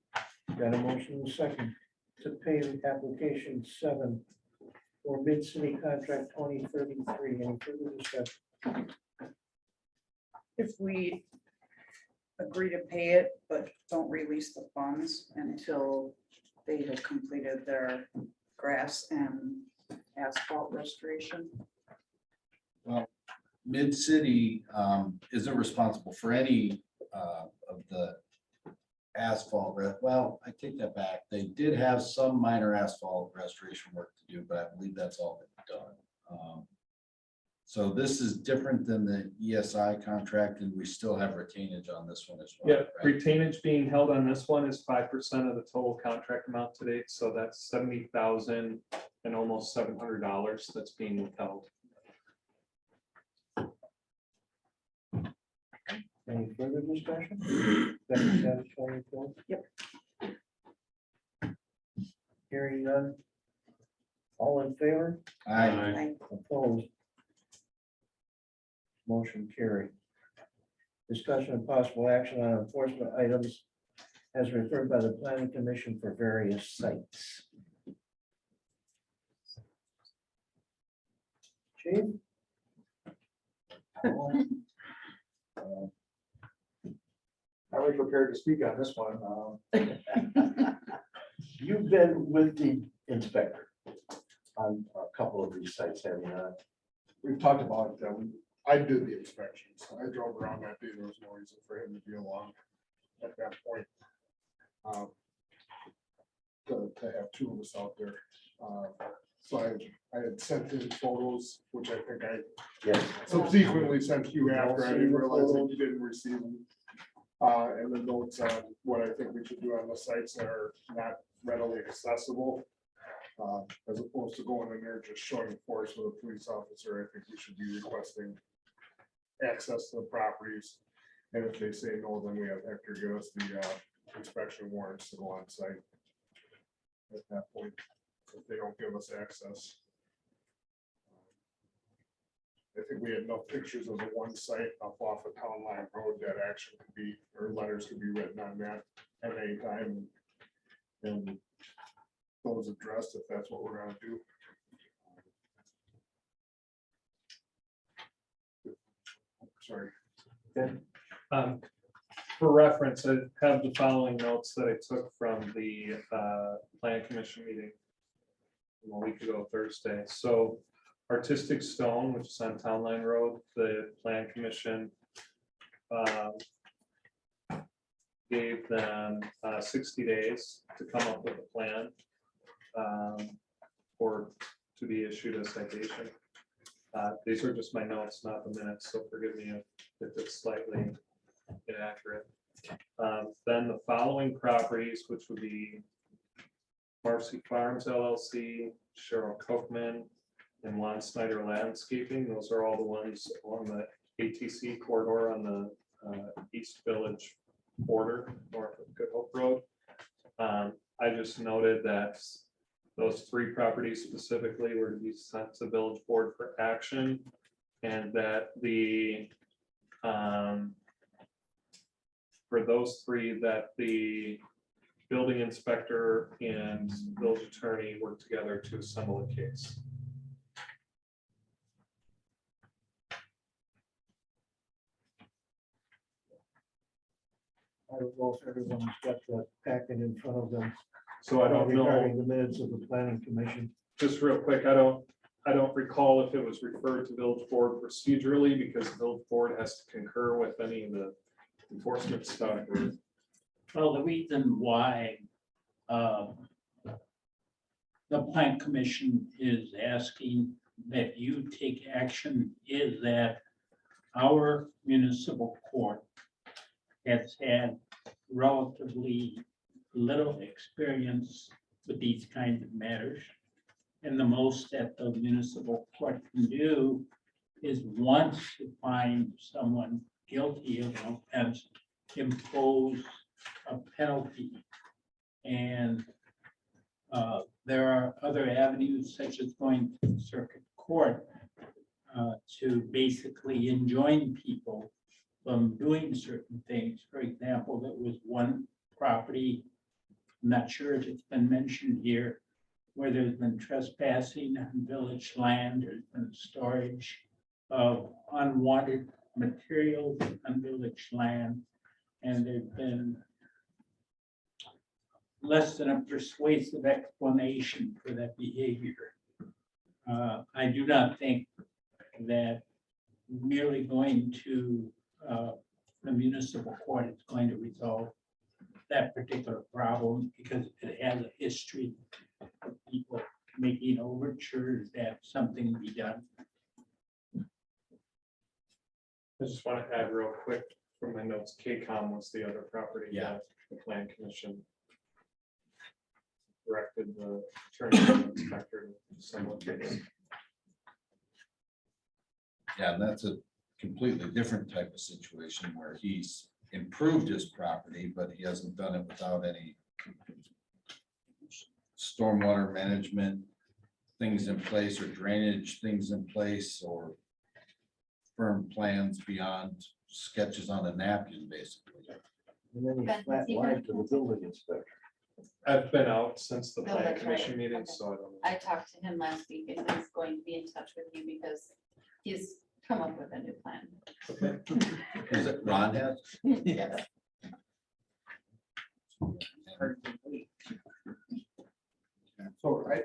E: Got a motion and a second to pay the application 7 for Mid-City Contract 2033. Any further discussion?
P: If we agree to pay it, but don't release the funds until they have completed their grass and asphalt restoration.
A: Well, Mid-City isn't responsible for any of the asphalt. Well, I take that back. They did have some minor asphalt restoration work to do, but I believe that's all been done. So this is different than the ESI contract, and we still have retainage on this one as well.
L: Yeah,
A: right?
L: retainage being held on this one is 5% of the total contract amount to date, so that's $70,000 and almost $700 that's being withheld.
E: Any further discussion? Becky, satisfied with that?
P: Yep.
E: Hearing none. All in favor?
A: Aye.
E: Opposed? Motion carried. Discussion of possible action on enforcement items as referred by the planning commission for various sites. Chief?
G: Are we prepared to speak on this one?
E: You've been with the inspector on a couple of these sites, have you not?
Q: We've talked about, I did the inspections. I drove around that day. There was no reason for him to be along at that point. To have 2 of us out there. So I had sent in photos, which I think I
E: Yes.
Q: subsequently sent you after, I didn't realize that you didn't receive them. And the notes on what I think we should do on the sites that are not readily accessible. As opposed to going in there just showing force with a police officer, I think we should be requesting access to the properties. And if they say no, then we have Hector give us the inspection warrants to go on site. At that point, if they don't give us access. I think we had enough pictures of the one site up off of Town Line Road that action could be, or letters could be written on that at any time. And those addressed if that's what we're gonna do. Sorry.
L: For reference, I have the following notes that I took from the plan commission meeting a week ago Thursday. So Artistic Stone, which is on Town Line Road, the plan commission gave them 60 days to come up with a plan or to be issued a citation. These are just my notes, not the minutes, so forgive me if it's slightly inaccurate. Then the following properties, which would be Marcy Farms LLC, Cheryl Cookman, and Juan Snyder Landscaping. Those are all the ones along the ATC corridor on the East Village border, north of Good Hope Road. I just noted that those three properties specifically were to be sent to village board for action, and that the for those three, that the building inspector and village attorney work together to assemble a case.
E: I don't know if everyone's got that packet in front of them.
L: So I don't know.
E: Regarding the minutes of the planning commission.
L: Just real quick, I don't recall if it was referred to village board procedurally, because the village board has to concur with any of the enforcement stuff.
J: Well, the reason why the plan commission is asking that you take action is that our municipal court has had relatively little experience with these kinds of matters. And the most that the municipal court can do is, once you find someone guilty of an offense, impose a penalty. And there are other avenues, such as going to the circuit court to basically enjoin people from doing certain things. For example, there was one property, I'm not sure if it's been mentioned here, where there's been trespassing on village land, there's been storage of unwanted materials on village land, and there's been less than a persuasive explanation for that behavior. I do not think that merely going to the municipal court is going to resolve that particular problem, because it has a history of people making overtures that something be done.
L: I just want to add real quick from my notes, KCOM was the other property.
A: Yeah.
L: That the plan commission directed the attorney and inspector to assemble a case.
A: Yeah, and that's a completely different type of situation where he's improved his property, but he hasn't done it without any stormwater management things in place, or drainage things in place, or firm plans beyond sketches on a napkin, basically.
E: And then he flat lined to the building inspector.
L: I've been out since the
N: No,
L: plan
N: that's right.
L: commission meeting,
N: Okay.
L: so I don't know.
N: I talked to him last week, and he's going to be in touch with you because he's come up with a new plan.
A: Is it Ron has?
N: Yes.
Q: So I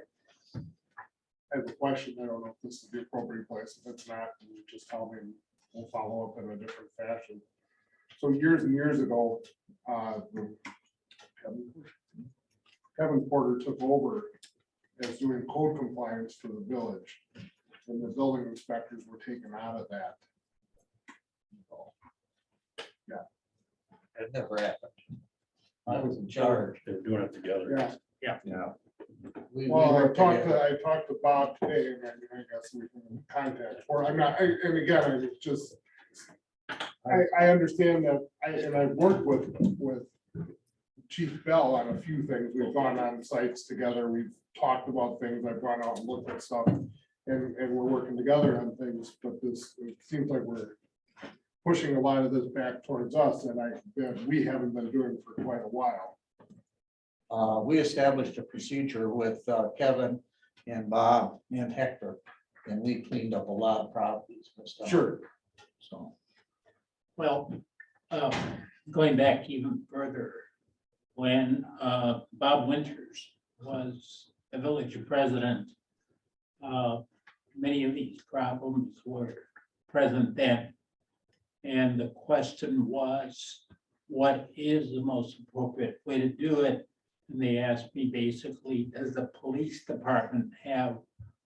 Q: have a question. I don't know if this is the appropriate place. If it's not, then you just tell me and we'll follow up in a different fashion. So years and years ago, Kevin Porter took over as doing code compliance for the village. And the building inspectors were taken out of that.
M: It never happened. I was in charge.
D: They're doing it together.
Q: Yeah.
M: Yeah.
Q: Well, I talked to Bob today, and I guess we can contact, or I'm not, and again, I was just, I understand that, and I've worked with Chief Bell on a few things. We've gone on sites together, we've talked about things, I've gone out and looked at stuff, and we're working together on things, but this, it seems like we're pushing a lot of this back towards us, and that we haven't been doing for quite a while.
M: We established a procedure with Kevin and Bob and Hector, and we cleaned up a lot of properties and stuff.
Q: Sure.
M: So,
J: Well, going back even further, when Bob Winters was the village president, many of these problems were present then. And the question was, what is the most appropriate way to do it? And they asked me basically, does the police department have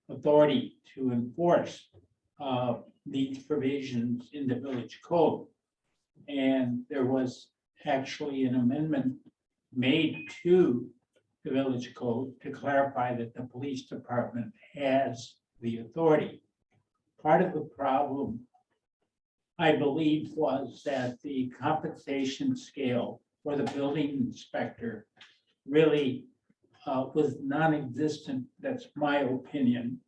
J: authority to enforce these provisions in the village code? And there was actually an amendment made to the village code to clarify that the police department has the authority. Part of the problem, I believe, was that the compensation scale for the building inspector really was non-existent, that's my opinion,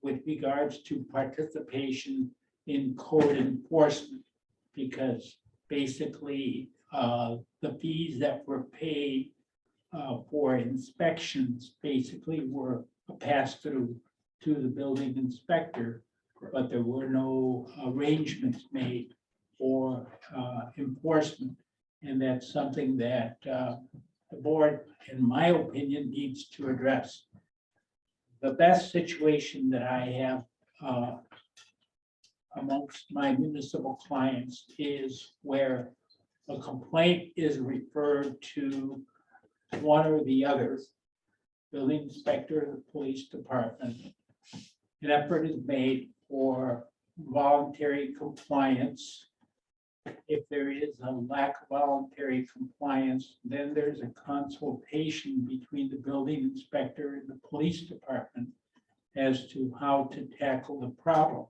J: with regards to participation in code enforcement, because basically the fees that were paid for inspections basically were passed through to the building inspector, but there were no arrangements made for enforcement. And that's something that the board, in my opinion, needs to address. The best situation that I have amongst my municipal clients is where a complaint is referred to one or the other, building inspector, the police department. An effort is made for voluntary compliance. If there is a lack of voluntary compliance, then there's a consultation between the building inspector and the police department as to how to tackle the problem.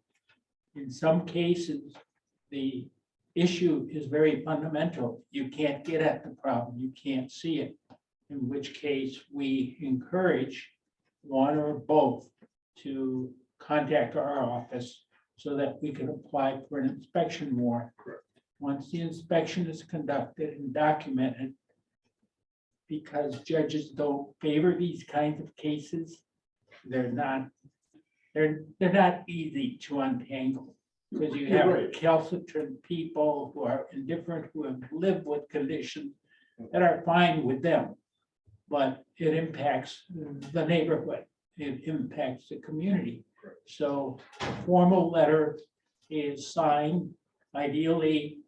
J: In some cases, the issue is very fundamental. You can't get at the problem, you can't see it, in which case we encourage one or both to contact our office so that we can apply for an inspection warrant. Once the inspection is conducted and documented, because judges don't favor these kinds of cases, they're not easy to untangle. Because you have recalcitrant people who are indifferent, who have lived with conditions that are fine with them, but it impacts the neighborhood, it impacts the community. So a formal letter is signed. Ideally,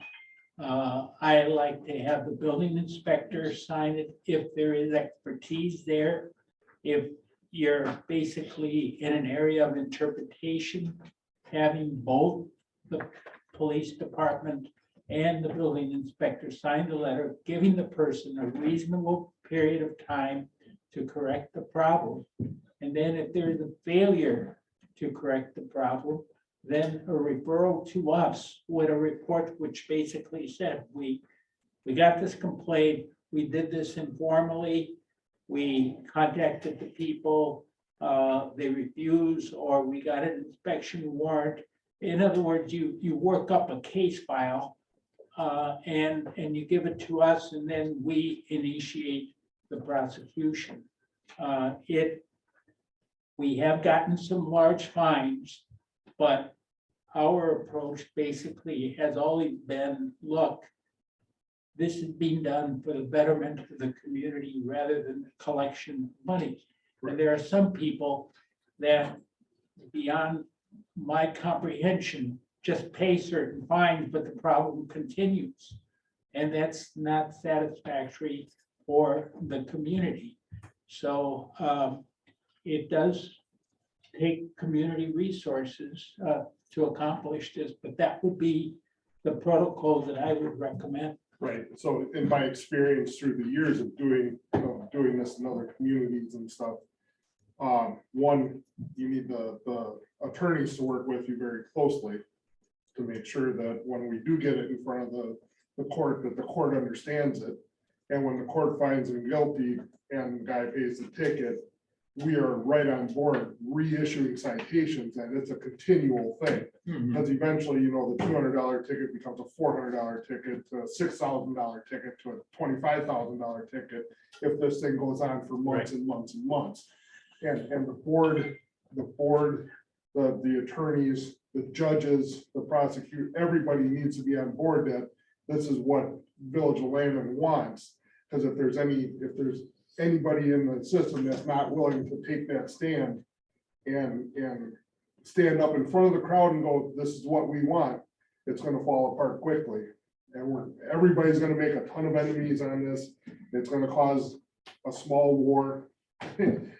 J: I like to have the building inspector sign it if there is expertise there. If you're basically in an area of interpretation, having both the police department and the building inspector sign the letter, giving the person a reasonable period of time to correct the problem. And then if there is a failure to correct the problem, then a referral to us with a report which basically said, we got this complaint, we did this informally, we contacted the people, they refused, or we got an inspection warrant. In other words, you work up a case file and you give it to us, and then we initiate the prosecution. We have gotten some large fines, but our approach basically has always been, look, this is being done for the betterment of the community rather than the collection of money. And there are some people that, beyond my comprehension, just pay certain fines, but the problem continues. And that's not satisfactory for the community. So it does take community resources to accomplish this, but that would be the protocol that I would recommend.
Q: Right, so in my experience through the years of doing, doing this in other communities and stuff. One, you need the attorneys to work with you very closely. To make sure that when we do get it in front of the court, that the court understands it. And when the court finds him guilty and the guy pays the ticket, we are right on board reissuing citations, and it's a continual thing. Because eventually, the $200 ticket becomes a $400 ticket, to a $6,000 ticket, to a $25,000 ticket, if this thing goes on for months and months and months. And the board, the attorneys, the judges, the prosecutor, everybody needs to be on board that this is what Village of Landon wants. Because if there's anybody in the system that's not willing to take that stand and stand up in front of the crowd and go, this is what we want, it's gonna fall apart quickly. And everybody's gonna make a ton of enemies on this. It's gonna cause a small war, and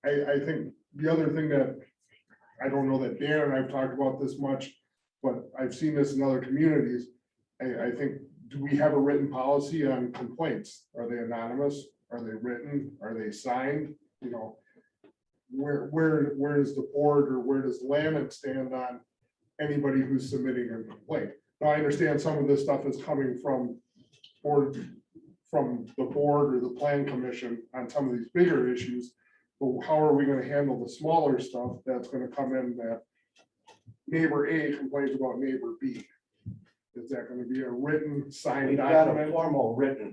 Q: I think the other thing that, I don't know that Dan and I've talked about this much, but I've seen this in other communities. I think, do we have a written policy on complaints? Are they anonymous? Are they written? Are they signed? Where does the board or where does Landon stand on anybody who's submitting a complaint? Now, I understand some of this stuff is coming from the board or the plan commission on some of these bigger issues. But how are we going to handle the smaller stuff that's going to come in that neighbor A complains about neighbor B? Is that going to be a written signed
E: We've got a
Q: document?
E: formal written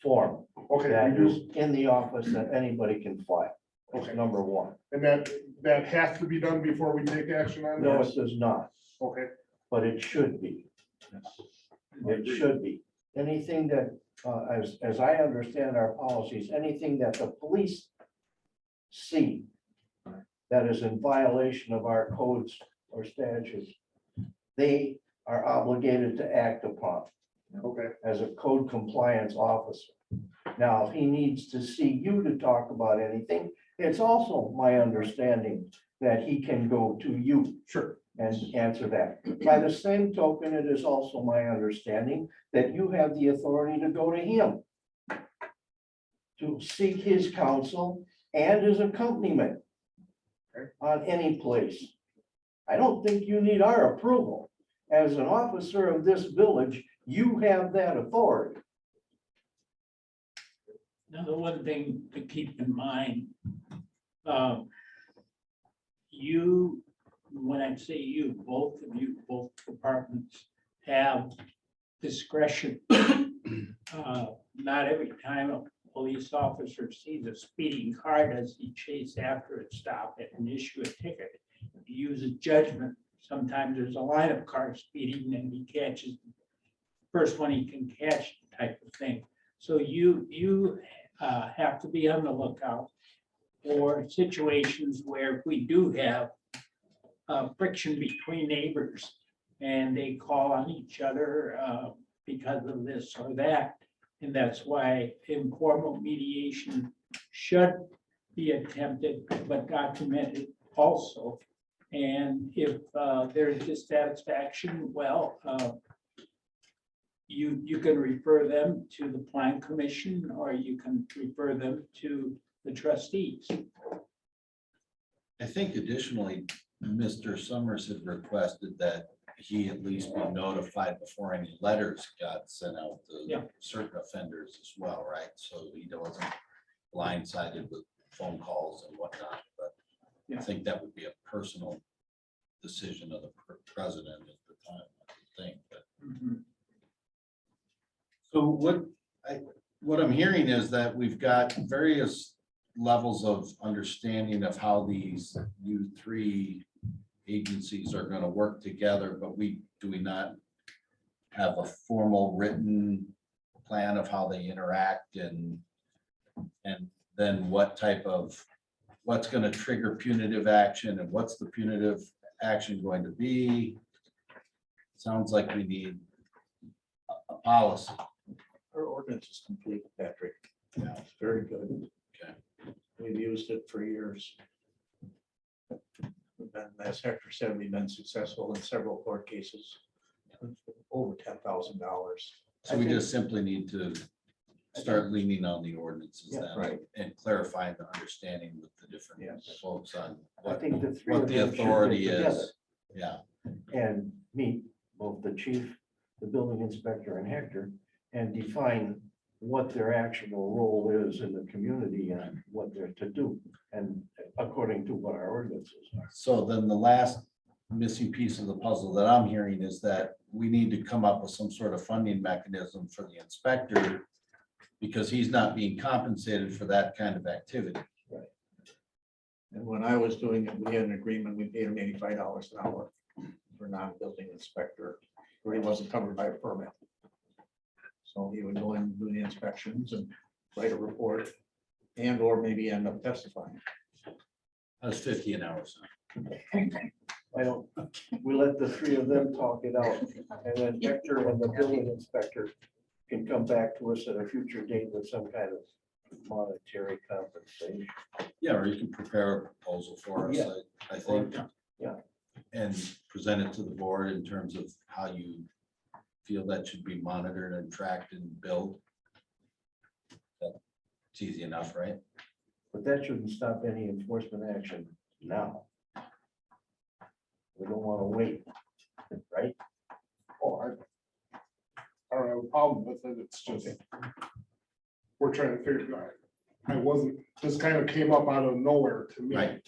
E: form
Q: Okay,
E: that
Q: we
E: is
Q: do.
E: in the office that anybody can file.
Q: Okay.
E: Number one.
Q: And that has to be done before we take action on
E: No,
Q: this?
E: it does not,
Q: Okay,
E: but it should be. It should be. Anything that, as I understand our policies, anything that the police see that is in violation of our codes or statutes, they are obligated to act upon
Q: okay,
E: as a code compliance officer. Now, if he needs to see you to talk about anything, it's also my understanding that he can go to you.
Q: Sure.
E: And answer that. By the same token, it is also my understanding that you have the authority to go to him to seek his counsel and his accompaniment on any place. I don't think you need our approval. As an officer of this village, you have that authority.
J: Now, the one thing to keep in mind, when I say you, both departments have discretion. Not every time a police officer sees a speeding car does he chase after it, stop it, and issue a ticket. He uses judgment. Sometimes there's a line of cars speeding and he catches the first one he can catch, type of thing. So you have to be on the lookout for situations where we do have friction between neighbors and they call on each other because of this or that. And that's why informal mediation should be attempted, but documented also. And if there's dissatisfaction, well, you can refer them to the plan commission, or you can refer them to the trustees.
A: I think additionally, Mr. Summers had requested that he at least be notified before any letters got sent out to certain offenders as well, right? So he wasn't blindsided with phone calls and whatnot, but I think that would be a personal decision of the president at the time, I think, but. So what I'm hearing is that we've got various levels of understanding of how these new three agencies are going to work together, but do we not have a formal written plan of how they interact and then what's going to trigger punitive action and what's the punitive action going to be? Sounds like we need a policy.
E: Our ordinance is complete, Patrick. Yeah, it's very good.
A: Okay.
M: We've used it for years. We've been, as Hector said, we've been successful in several court cases. Over $10,000.
A: So we just simply need to start leaning on the ordinances
E: Yeah,
A: then.
M: right.
A: And clarifying the understanding with the different
M: Yes.
A: folks on
E: I
A: what,
E: think the three
A: what
E: of
A: the
E: them should get
A: authority
E: together
A: is. Yeah,
E: and meet both the chief, the building inspector, and Hector, and define what their actual role is in the community and what they're to do, and according to what our ordinances are.
A: so then the last missing piece of the puzzle that I'm hearing is that we need to come up with some sort of funding mechanism for the inspector because he's not being compensated for that kind of activity.
M: And when I was doing it, we had an agreement, we paid him $85 an hour for non-building inspector, where he wasn't covered by a permit. So he would go in and do the inspections and write a report and or maybe end up testifying.
A: That's 50 an hour. son.
E: I don't, we let the three of them talk it out, and then Hector and the building inspector can come back to us at a future date with some kind of monetary compensation.
A: Yeah, or you can prepare a proposal for us,
E: Yeah.
A: I think.
E: Yeah.
A: And present it to the board in terms of how you feel that should be monitored and tracked and billed. It's easy enough, right?
E: But that shouldn't stop any enforcement action now. We don't want to wait, right?
Q: Oh, I don't have a problem with it, it's just. We're trying to figure it out. I wasn't, this kind of came up out of nowhere to me.
A: Right.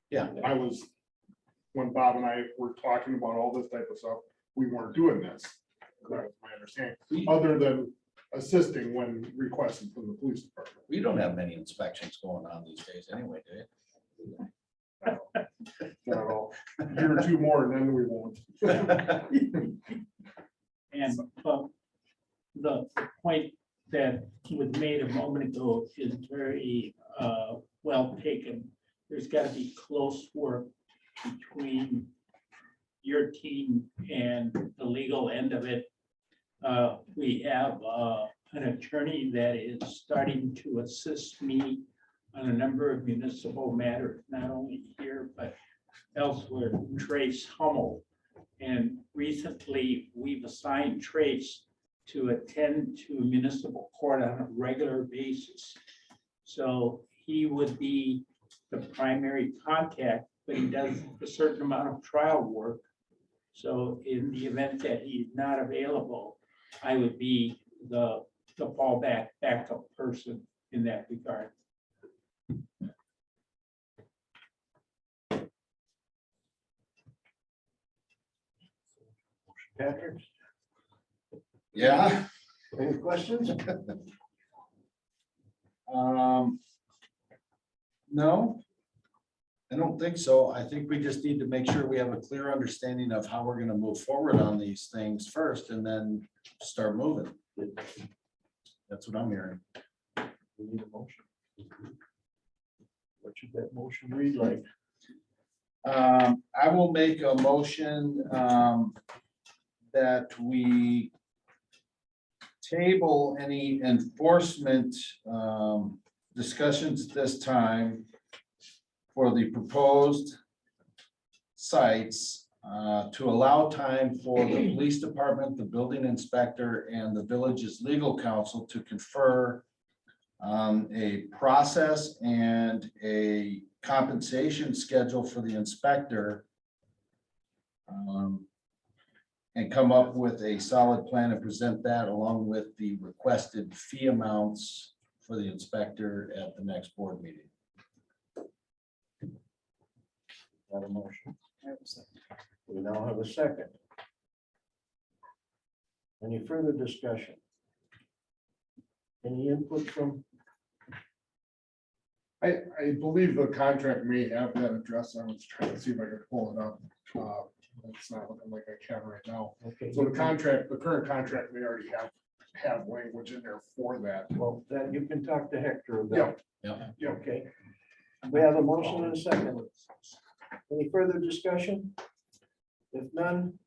A: Yeah.
Q: I was, when Bob and I were talking about all this type of stuff, we weren't doing this. That was my understanding, other than assisting when requested from the police department.
A: We don't have many inspections going on these days anyway, do you?
Q: Not at all. A year or two more and then we won't.
J: And the point that was made a moment ago is very well taken. There's got to be close work between your team and the legal end of it. We have an attorney that is starting to assist me on a number of municipal matters, not only here, but elsewhere, Trace Hummel. And recently, we've assigned Trace to attend to municipal court on a regular basis. So he would be the primary contact, but he does a certain amount of trial work. So in the event that he's not available, I would be the fallback backup person in that regard.
E: Patrick,
A: Yeah.
E: any questions?
A: No, I don't think so. I think we just need to make sure we have a clear understanding of how we're gonna move forward on these things first and then start moving. That's what I'm hearing.
E: We need a motion. What should that motion read like?
A: I will make a motion that we table any enforcement discussions at this time for the proposed sites to allow time for the police department, the building inspector, and the village's legal counsel to confer on a process and a compensation schedule for the inspector, and come up with a solid plan and present that along with the requested fee amounts for the inspector at the next board meeting.
E: Not a motion. We now have a second. Any further discussion? Any input from?
Q: I believe the contract may have that address. I was trying to see if I could pull it up. It's not looking like I can right now.
E: Okay.
Q: So the contract, the current contract may already have language in there for that.
E: Well, then you can talk to Hector about.
A: Yeah.
E: Okay. We have a motion and a second. Any further discussion? If none.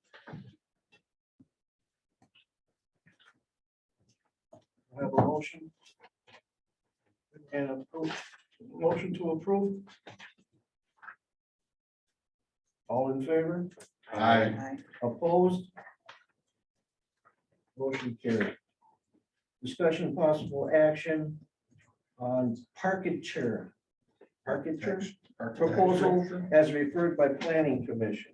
E: I have a motion. And approve Motion to approve? All in favor?
A: Aye.
E: Opposed? Motion carried. Discussion possible action on parking proposal as referred by planning commission.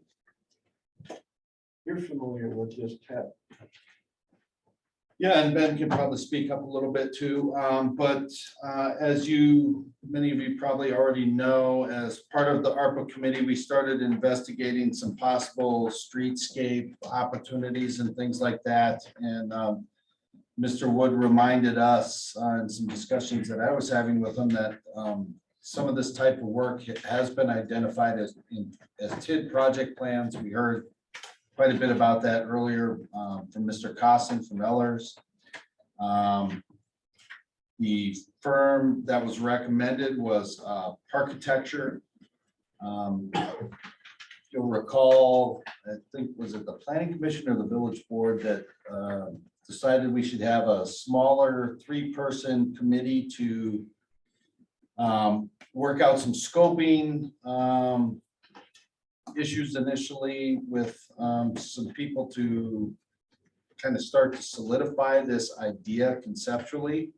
E: You're familiar with this, Ted.
A: Yeah, and Ben can probably speak up a little bit too, but as many of you probably already know, as part of the ARPA committee, we started investigating some possible streetscape opportunities and things like that. And Mr. Wood reminded us in some discussions that I was having with him that some of this type of work has been identified as TID project plans. We heard quite a bit about that earlier from Mr. Costin from Ellers. The firm that was recommended was Parkitecture. You'll recall, I think, was it the planning commission or the village board that decided we should have a smaller 3-person committee to work out some scoping issues initially with some people to kind of start to solidify this idea conceptually.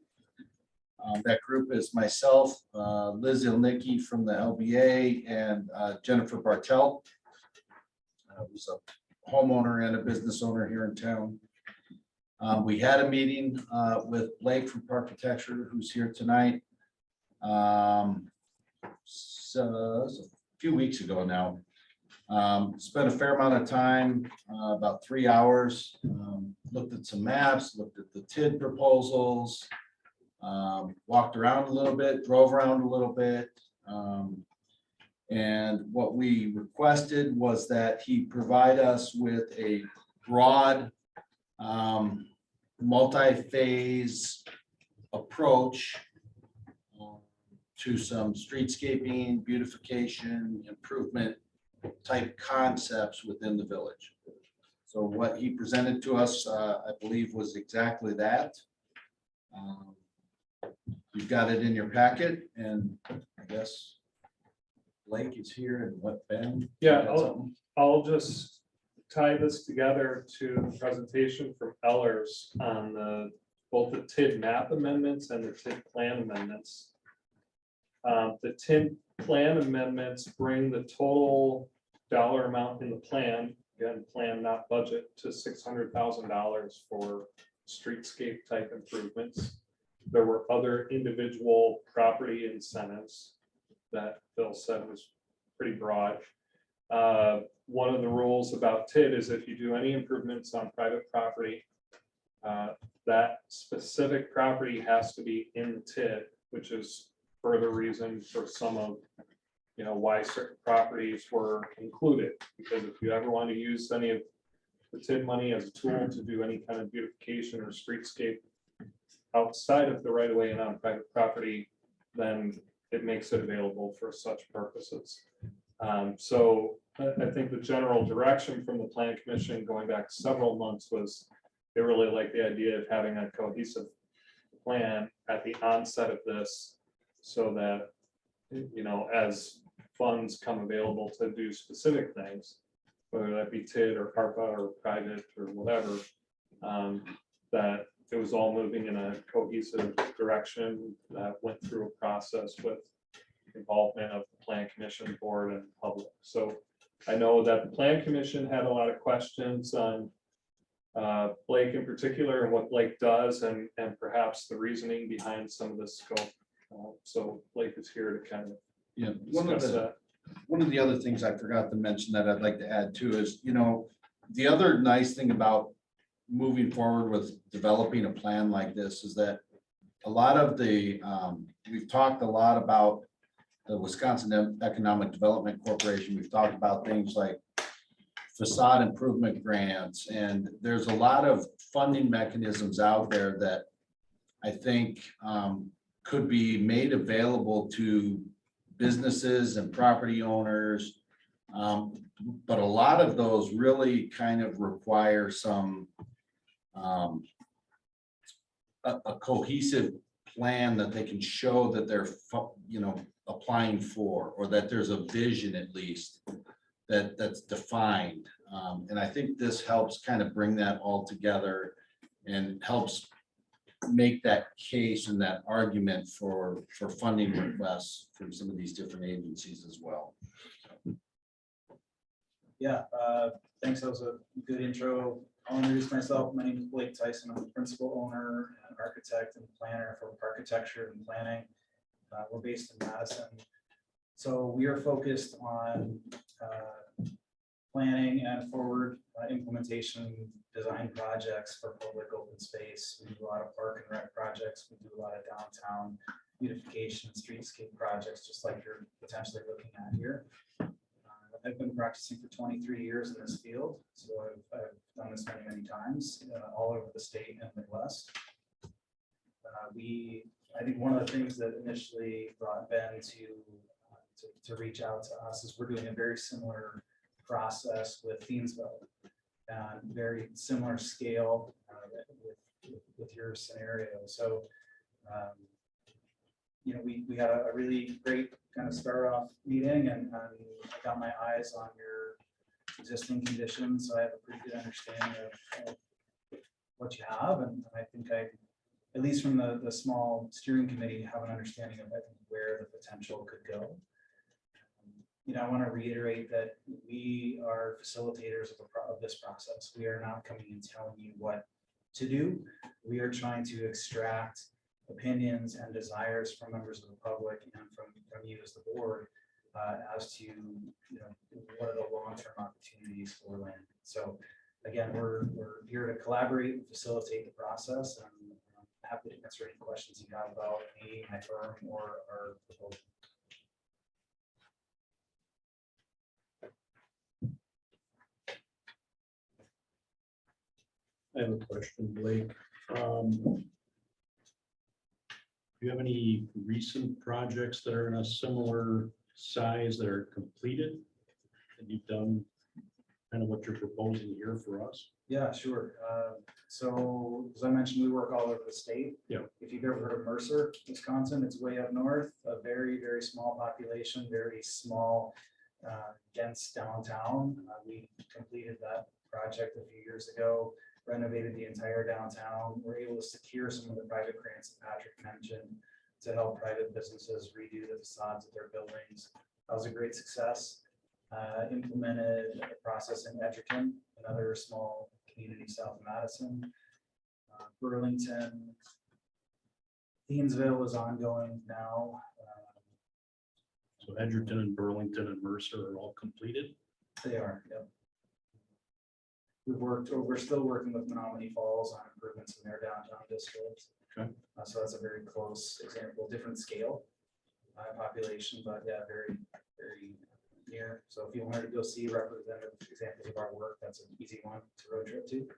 A: That group is myself, Liz Ilnicki from the LBA, and Jennifer Bartelt, who's a homeowner and a business owner here in town. We had a meeting with Blake from Parkitecture, who's here tonight. So a few weeks ago now. Spent a fair amount of time, about 3 hours, looked at some maps, looked at the TID proposals, walked around a little bit, drove around a little bit. And what we requested was that he provide us with a broad multi-phase approach to some streetscaping, beautification, improvement type concepts within the village. So what he presented to us, I believe, was exactly that. You've got it in your packet, and I guess Blake is here, and what, Ben?
L: Yeah,
A: Got something?
L: I'll just tie this together to the presentation from Ellers on both the TID map amendments and the TID plan amendments. The TID plan amendments bring the total dollar amount in the plan, again, plan not budget, to $600,000 for streetscape type improvements. There were other individual property incentives that Bill said was pretty broad. One of the rules about TID is if you do any improvements on private property, that specific property has to be in the TID, which is further reason for some of, why certain properties were included. Because if you ever want to use any of the TID money as a tool to do any kind of beautification or streetscape outside of the right of way and on private property, then it makes it available for such purposes. So I think the general direction from the Plan Commission going back several months was they really like the idea of having a cohesive plan at the onset of this, so that, as funds come available to do specific things, whether that be TID or ARPA or private or whatever, that it was all moving in a cohesive direction that went through a process with involvement of the Plan Commission board and public. So I know that the Plan Commission had a lot of questions on Blake in particular and what Blake does and perhaps the reasoning behind some of the scope. So Blake is here to kind of discuss that.
A: One of the other things I forgot to mention that I'd like to add too is, the other nice thing about moving forward with developing a plan like this is that a lot of we've talked a lot about the Wisconsin Economic Development Corporation. We've talked about things like facade improvement grants, and there's a lot of funding mechanisms out there that I think could be made available to businesses and property owners. But a lot of those really kind of require some a cohesive plan that they can show that they're, applying for, or that there's a vision at least that's defined. And I think this helps kind of bring that all together and helps make that case and that argument for funding requests from some of these different agencies as well.
R: Yeah, thanks. That was a good intro. I'll introduce myself. My name is Blake Tyson. I'm the principal owner and architect and planner for Architecture and Planning. We're based in Madison. So we are focused on planning and forward implementation design projects for public open space. We do a lot of park and rec projects. We do a lot of downtown beautification, streetscape projects, just like you're potentially looking at here. I've been practicing for 23 years in this field, so I've done this many times, all over the state and Midwest. I think one of the things that initially brought Ben to reach out to us is we're doing a very similar process with Thiensville and very similar scale with your scenario. So, we had a really great kind of start off meeting, and I got my eyes on your existing conditions, so I have a pretty good understanding of what you have, and I think at least from the small steering committee, have an understanding of where the potential could go. I want to reiterate that we are facilitators of this process. We are not coming and telling you what to do. We are trying to extract opinions and desires from members of the public and from you as the board as to what are the long-term opportunities for land. So again, we're here to collaborate and facilitate the process, and I'm happy to answer any questions you have about me, my firm, or our proposal.
D: I have a question, Blake. Do you have any recent projects that are in a similar size that are completed? Have you done kind of what you're proposing here for us?
R: Yeah, sure. So as I mentioned, we work all over the state.
D: Yeah.
R: If you've ever heard of Mercer, Wisconsin, it's way up north, a very small population, very small, dense downtown. We completed that project a few years ago, renovated the entire downtown. We're able to secure some of the private grants that Patrick mentioned to help private businesses redo the facades of their buildings. That was a great success. Implemented a process in Edgerton, another small community south of Madison. Burlington. Thiensville is ongoing now.
D: So Edgerton and Burlington and Mercer are all completed?
R: They are, yep. We're still working with Menominee Falls on improvements in their downtown district.
D: Okay.
R: So that's a very close example, different scale, population, but yeah, very near. So if you wanted to go see representative examples of our work, that's an easy one to road trip to.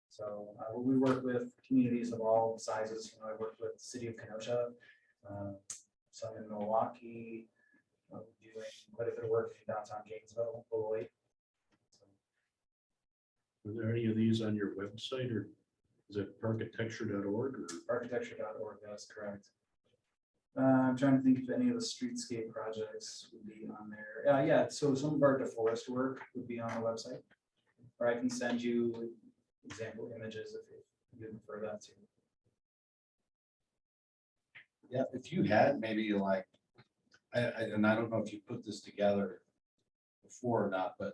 R: So we work with communities of all sizes. I work with the city of Kenosha, some in Milwaukee, doing quite a bit of work in downtown Gainesville, Beloit.
D: Are there any of these on your website, or is it architecture.org?
R: Architecture.org, that's correct. I'm trying to think if any of the streetscape projects would be on there. Yeah, so some of our deforest work would be on the website, or I can send you example images if you prefer that too.
A: Yeah, if you had maybe like, and I don't know if you put this together before or not, but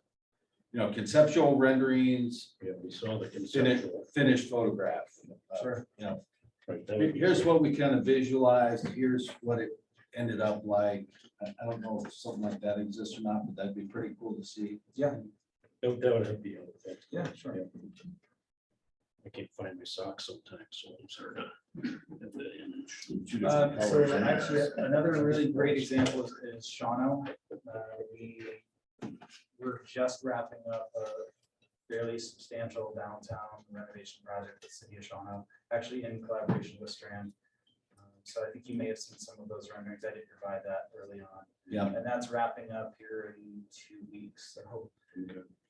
A: conceptual renderings.
D: Yeah, we saw the conceptual.
A: Finished photograph.
R: Sure.
D: Right, that would be
A: Here's what we kind of visualized. Here's what it ended up like. I don't know if something like that exists or not, but that'd be pretty cool to see.
R: Yeah.
D: That would be.
R: Yeah, sure.
D: I can't find my socks sometimes, so it's hard to have that image.
R: So actually, another really great example is Shawano. We're just wrapping up a fairly substantial downtown renovation project with the city of Shawano, actually in collaboration with Strand. So I think you may have seen some of those renderings. I did provide that early on.
A: Yeah.
R: And that's wrapping up here in 2 weeks. So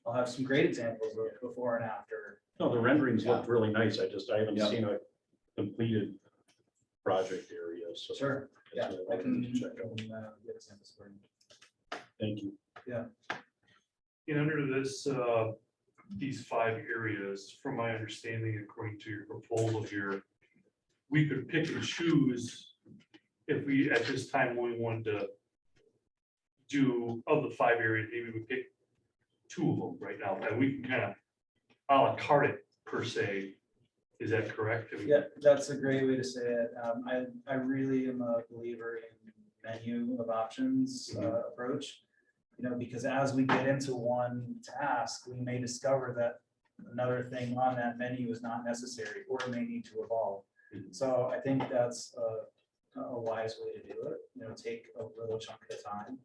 R: I'll have some great examples of before and after.
D: No, the renderings look really nice. I haven't
A: Yeah.
D: seen a completed project area, so.
R: Sure, yeah,
D: that's what
R: I
D: wanted
R: can,
D: to check out.
R: get a sample for you.
D: Thank you.
K: And under this, these 5 areas, from my understanding, according to your proposal here, we could pick and choose if we, at this time, only wanted to do, of the 5 areas, maybe we pick 2 of them right now, and we can kind of a la carte it per se. Is that correct?
R: Yeah, that's a great way to say it. I really am a believer in menu of options approach. You know, because as we get into one task, we may discover that another thing on that menu is not necessary or may need to evolve. So I think that's a wise way to do it, you know, take a little chunk at a time.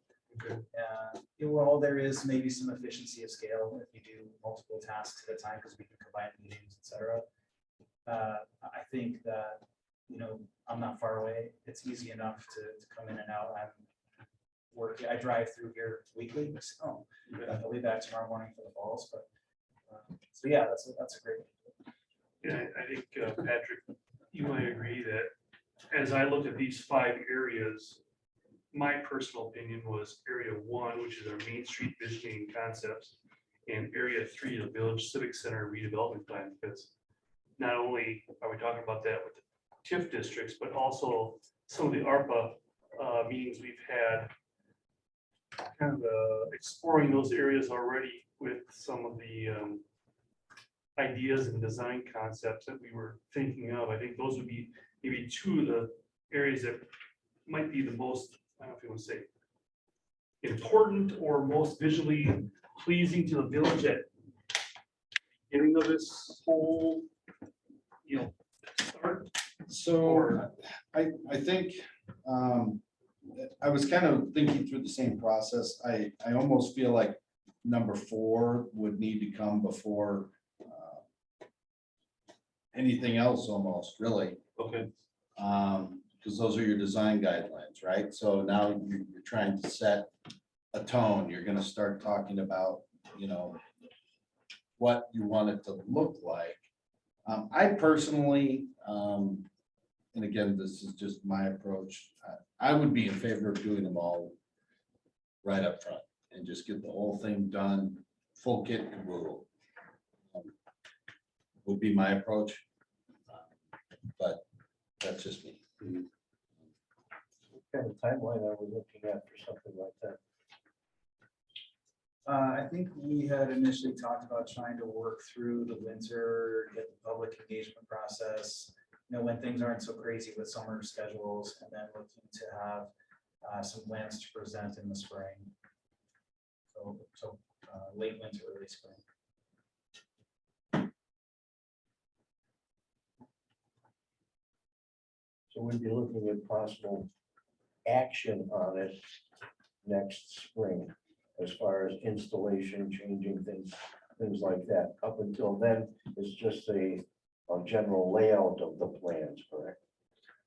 R: And while there is maybe some efficiency of scale if you do multiple tasks at a time, because we can combine meetings, etc. I think that, you know, I'm not far away. It's easy enough to come in and out. I'm working, I drive through here weekly, so I'll be back tomorrow morning for the falls, but so yeah, that's a great.
K: Yeah, I think, Patrick, you might agree that as I look at these 5 areas, my personal opinion was area 1, which is our Main Street visioning concepts, and area 3, the Village Civic Center redevelopment plan, because not only are we talking about that with the TIF districts, but also some of the ARPA meetings we've had, kind of exploring those areas already with some of the ideas and design concepts that we were thinking of. I think those would be maybe 2 of the areas that might be the most, I don't know if you want to say, important or most visually pleasing to the village at beginning of this whole, you know, start.
A: So I think I was kind of thinking through the same process. I almost feel like number 4 would need to come before anything else almost, really.
K: Okay.
A: Because those are your design guidelines, right? So now you're trying to set a tone. You're gonna start talking about, you know, what you want it to look like. I personally, and again, this is just my approach, I would be in favor of doing them all right up front and just get the whole thing done, full kit and caboodle. Would be my approach. But that's just me.
E: What kind of timeline are we looking at for something like that?
R: I think we had initially talked about trying to work through the winter, get the public engagement process, you know, when things aren't so crazy with summer schedules, and then looking to have some plans to present in the spring. So late winter, early spring.
E: So we'd be looking at possible action on it next spring, as far as installation, changing things like that. Up until then, it's just a general layout of the plans, correct?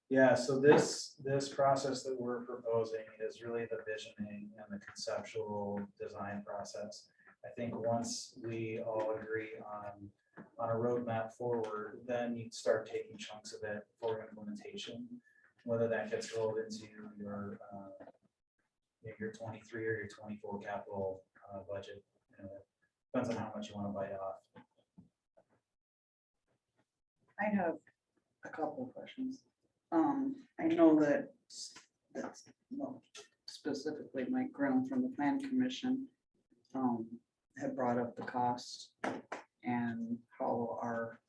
R: Yeah, so this process that we're proposing is really the visioning and the conceptual design process. I think once we all agree on a roadmap forward, then you start taking chunks of it for implementation, whether that gets rolled into your 23 or your 24 capital budget. Depends on how much you want to bite off.
P: I have a couple of questions. I know that's well, specifically Mike Grimm from the Plan Commission had brought up the cost and how our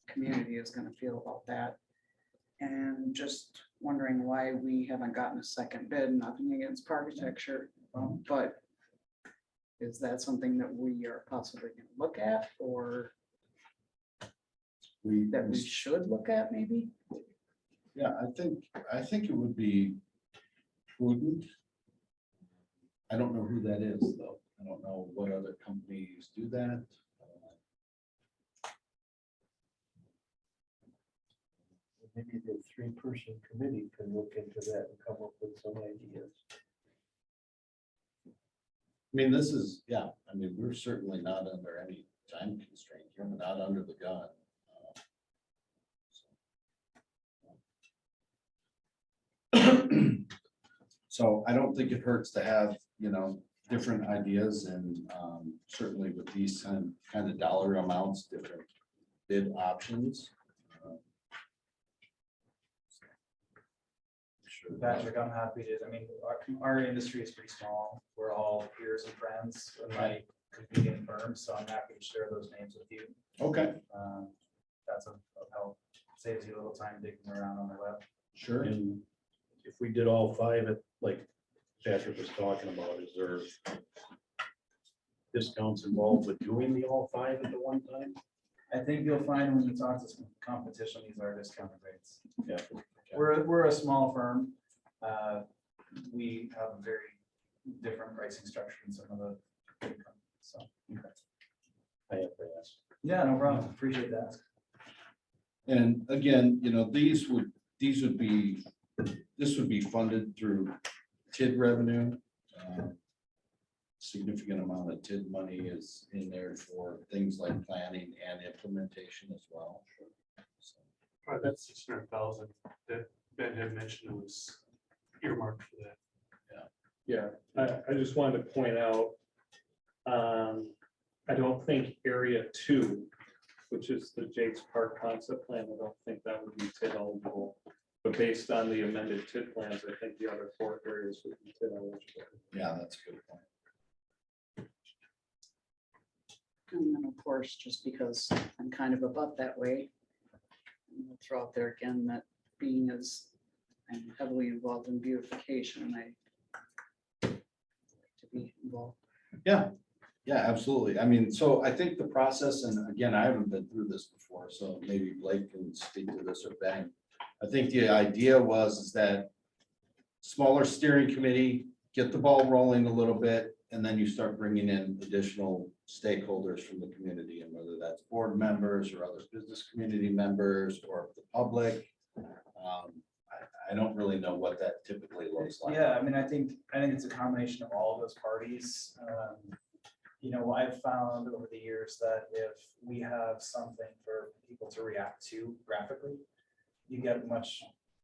P: community is going to feel about that. And just wondering why we haven't gotten a second bid, nothing against architecture, but is that something that we are possibly going to look at, or that we should look at maybe?
A: Yeah, I think it would be prudent. I don't know who that is, though. I don't know what other companies do that.
E: Maybe the 3-person committee can look into that and come up with some ideas.
A: I mean, this is, yeah, I mean, we're certainly not under any time constraint. You're not under the gun. So I don't think it hurts to have, different ideas and certainly with these kind of dollar amounts, different bid options. Sure.
R: Patrick, I'm happy to, our industry is pretty small. We're all peers and friends in my competing firms, so I'm happy to share those names with you.
A: Okay,
R: That's of help. Saves you a little time digging around on the web.
A: sure.
D: And if we did all five, like Patrick was talking about, is there discounts involved with doing the all five at the one time?
R: I think you'll find when you talk to some competition, these are discounted rates.
D: Yeah.
R: We're a small firm. We have a very different pricing structure than some of the big companies, so.
D: I have to ask.
R: Yeah, no problem. Appreciate that.
A: And again, this would be funded through TID revenue. Significant amount of TID money is in there for things like planning and implementation as well. So,
K: That 600,000 that Ben had mentioned was earmarked for that.
L: Yeah, I just wanted to point out, I don't think area 2, which is the Jakes Park concept plan, I don't think that would be TID eligible. But based on the amended TID plans, I think the other 4 areas would be TID eligible.
A: yeah, that's a good point.
P: And then, of course, just because I'm kind of about that way, I'll throw out there again that being as I'm heavily involved in beautification, I like to be involved.
A: Yeah, absolutely. So I think the process, and again, I haven't been through this before, so maybe Blake can speak to this or Ben. I think the idea is that smaller steering committee, get the ball rolling a little bit, and then you start bringing in additional stakeholders from the community, and whether that's board members or other business community members or the public. I don't really know what that typically looks like.
R: Yeah, I think it's a combination of all of those parties. I've found over the years that if we have something for people to react to graphically, you get much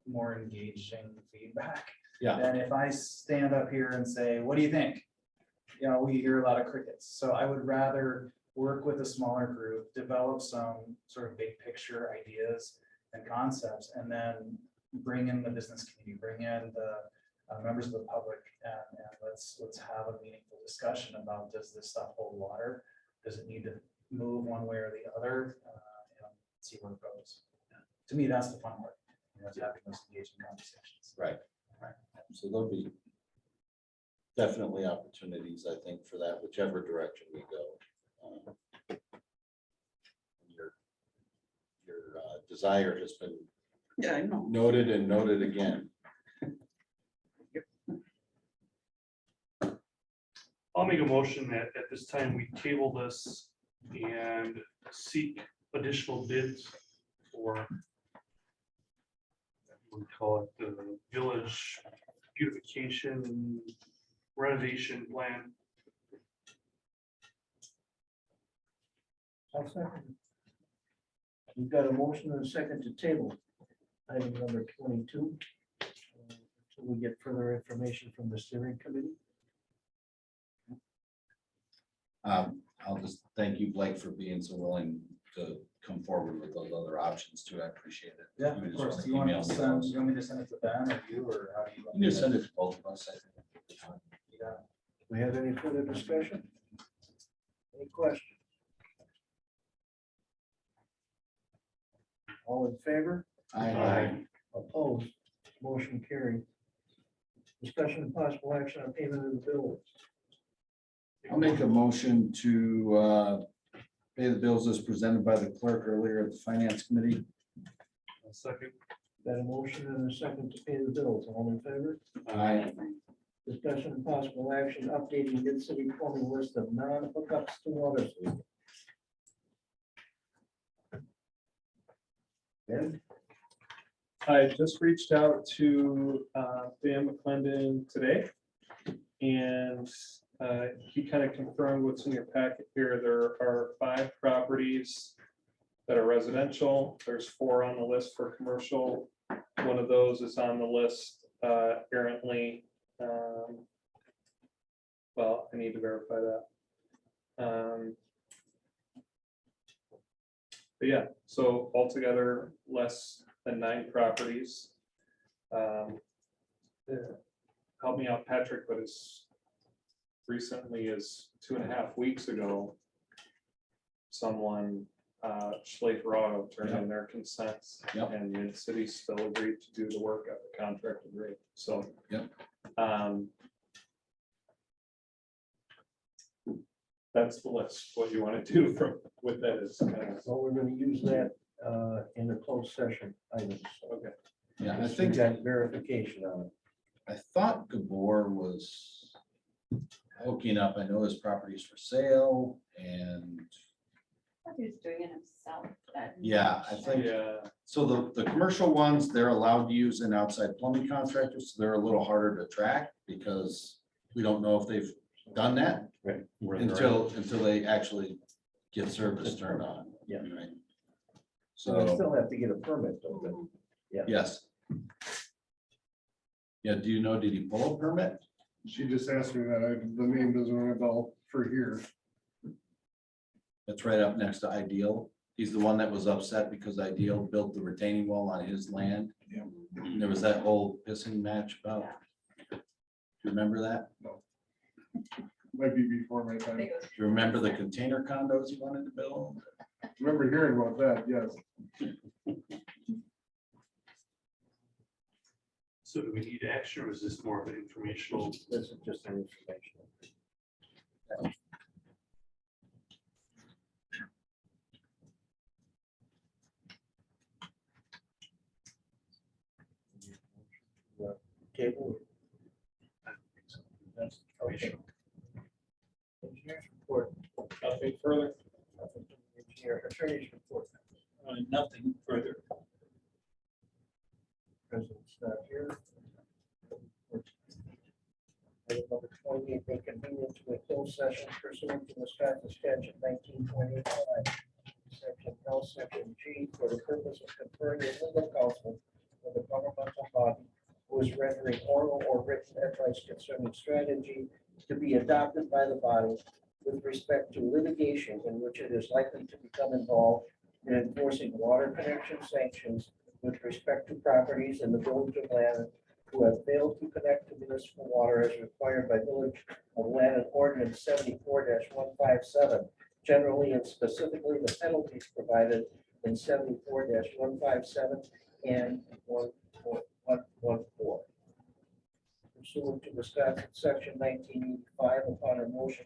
R: more engaging feedback.
A: Yeah.
R: Than if I stand up here and say, what do you think? We hear a lot of crickets. So I would rather work with a smaller group, develop some sort of big picture ideas and concepts, and then bring in the business community, bring in the members of the public, and let's have a meaningful discussion about, does this stuff hold water? Does it need to move one way or the other? See where it goes. To me, that's the fun part, is having those engaging conversations.
A: Right. So there'll be definitely opportunities, I think, for that, whichever direction we go. Your desire has been
P: Yeah, I know.
A: noted and noted again.
K: I'll make a motion that at this time we table this and seek additional bids for, we call it the village beautification renovation plan.
E: I'll second. We've got a motion and a second to table item number 22. Until we get further information from the steering committee.
A: I'll just thank you, Blake, for being so willing to come forward with those other options too. I appreciate it.
R: Yeah,
A: You
R: of
A: just
R: course.
A: wanna
R: Do you want
A: email
R: me
A: me
R: to send,
A: those.
R: you want me to send it to Ben or you, or how do you? want
A: You
R: me
A: can
R: to-
A: send it to both of us. I think.
R: You got it.
E: We have any further discussion? Any questions? All in favor?
A: Aye.
E: Opposed? Motion carried. Discussion and possible action on payment of the bills.
A: I'll make a motion to pay the bills as presented by the clerk earlier at the finance committee.
K: A second.
E: Got a motion and a second to pay the bills. All in favor?
A: Aye.
E: Discussion and possible action updating mid-city plumbing list of non-hookups to water. service. Ben?
L: I just reached out to Dan McClendon today. And he kind of confirmed what's in your packet here. There are 5 properties that are residential. There's 4 on the list for commercial. One of those is on the list errantly. Well, I need to verify that. But yeah, so altogether, less than 9 properties. Yeah. Help me out, Patrick, but as recently as 2.5 weeks ago, someone, Schlafer Auto turned in their consents.
A: Yep.
L: And Mid-City still agreed to do the work at the contracted rate, so.
A: Yep.
L: That's the list. What you want to do from, with that is kind of,
E: So we're gonna use that in the closed session items.
L: okay.
A: Yeah, I
E: We
A: think,
E: got verification on it.
A: I thought Gabor was hooking up, I know his property's for sale, and
N: I thought he was doing it himself.
A: yeah, I think,
L: Yeah,
A: so the commercial ones, they're allowed to use an outside plumbing contractor, so they're a little harder to track because we don't know if they've done that
D: Right. Where they're at.
A: until they actually get service turned on.
E: Yeah.
A: Right.
E: So they
A: So,
E: still have to get a permit, don't they?
A: yes. Yeah, do you know, did he pull a permit?
Q: She just asked me that, the name doesn't ring a bell for here.
A: That's right up next to Ideal. He's the one that was upset because Ideal built the retaining wall on his land.
Q: Yeah.
A: And there was that whole pissing match about. Do you remember that?
Q: Might be before my time.
A: Do you remember the container condos he wanted to build?
Q: Remember hearing about that, yes.
K: So do we need action or is this more of an informational?
E: This is just an information. Cable. That's okay. Engineers report.
J: Nothing further,
E: Nothing from the engineer. Attorney's report.
J: nothing further.
E: President's not here. Item number 28, may convene into a closed session pursuant to Wisconsin statute 19.85, section L, section G, for the purpose of conferring with legal counsel with a governmental body who is rendering oral or written advice concerning strategy to be adopted by the body with respect to litigation in which it is likely to become involved in enforcing water connection sanctions with respect to properties in the village of Lannon who have failed to connect to municipal water as required by Village of Lannon Ordinance 74-157, generally and specifically the penalties provided in 74-157 and 1.114. Pursuant to Wisconsin section 1985, upon a motion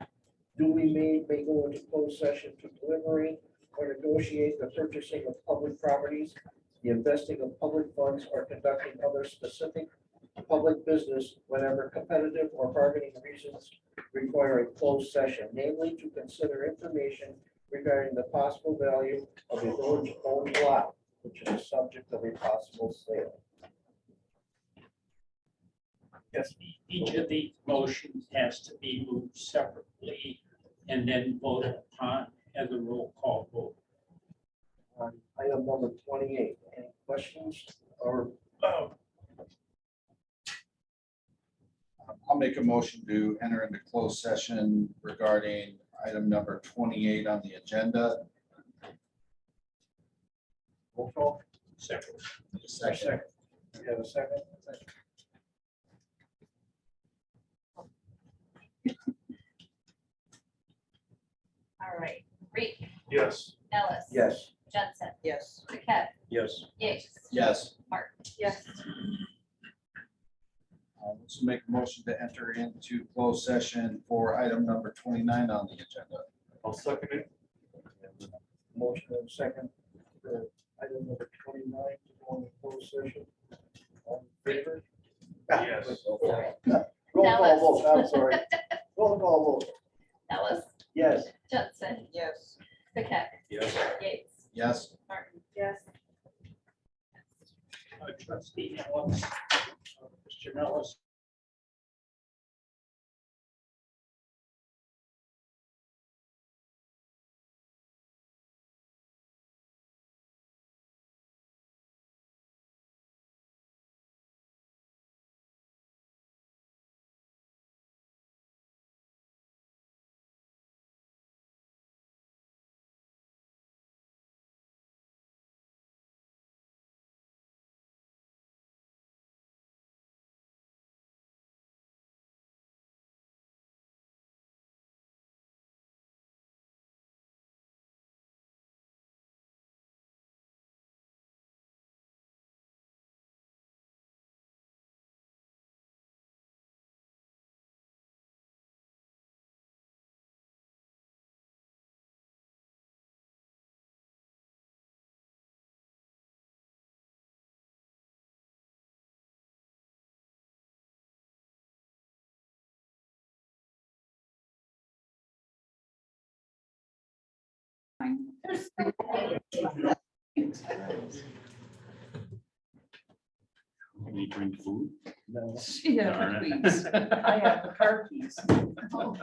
E: duly made, may go into closed session to deliberate or negotiate the purchasing of public properties, the investing of public funds, or conducting other specific public business whenever competitive or bargaining reasons require a closed session, namely to consider information regarding the possible value of a village-owned lot, which is the subject of a possible sale.
J: Yes, each of these motions has to be moved separately and then voted upon as a roll call vote.
E: On item number 28, any questions or
A: I'll make a motion to enter into closed session regarding item number 28 on the agenda.
E: roll call?
J: Second.
A: Second.
E: You have a second?
N: All right, Reed,
K: Yes.
N: Ellis.
E: Yes.
N: Jensen,
C: Yes.
N: Paquette,
D: Yes.
N: Yates,
A: Yes.
N: Martin.
C: Yes.
A: Let's make a motion to enter into closed session for item number 29 on the agenda.
K: I'll second it.
E: Motion and second for item number 29 to go into closed session. All in favor?
K: Yes.
E: Roll call vote, I'm sorry. Roll call vote.
N: Ellis,
E: Yes.
N: Jensen,
C: Yes.
N: Paquette,
K: Yes.
N: Yates,
A: Yes.
N: Martin.
C: Yes.
J: Trustee Ellis, Mr. Ellis.
D: Can you bring food?
E: No.
P: She had the keys. I have the car keys.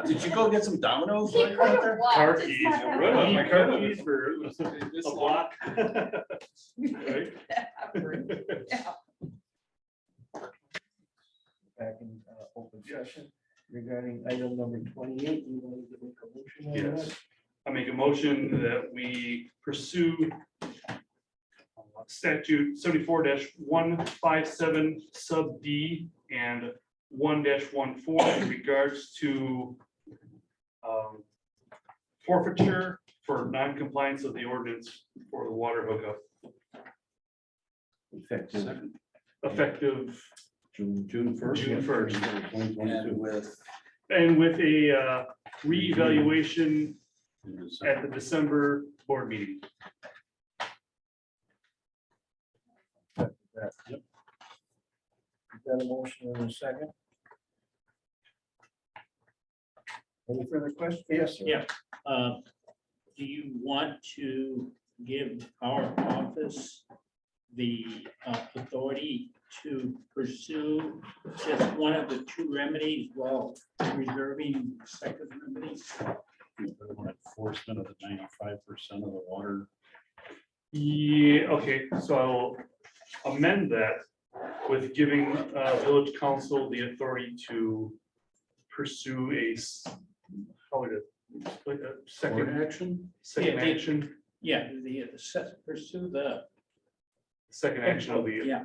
A: Did you go get some Domino's?
N: He could have walked.
K: Car
N: It's
K: keys,
N: not that
K: right on, my
N: bad.
K: car keys for a block. Right?
P: Yeah.
E: Back in open session regarding item number 28. You wanted to make a motion on that?
K: Yes, I make a motion that we pursue statute 74-157 sub D and 1-14 in regards to forfeiture for non-compliance of the ordinance for the water hookup, effective
D: June 1st.
K: June 1st.
D: 2022.
A: And with,
K: and with a reevaluation at the December board meeting.
E: Yep. Got a motion in a second. Any further questions? Yes, sir.
J: Yeah. Do you want to give our office the authority to pursue just one of the two remedies while reserving the second remedy?
D: Enforcement of the 95% of the water.
K: Yeah, okay, so I'll amend that with giving village council the authority to pursue how would it, like a second
D: action?
K: second
J: Yeah,
K: action,
J: Pursue the.
K: second action of the
J: Yeah,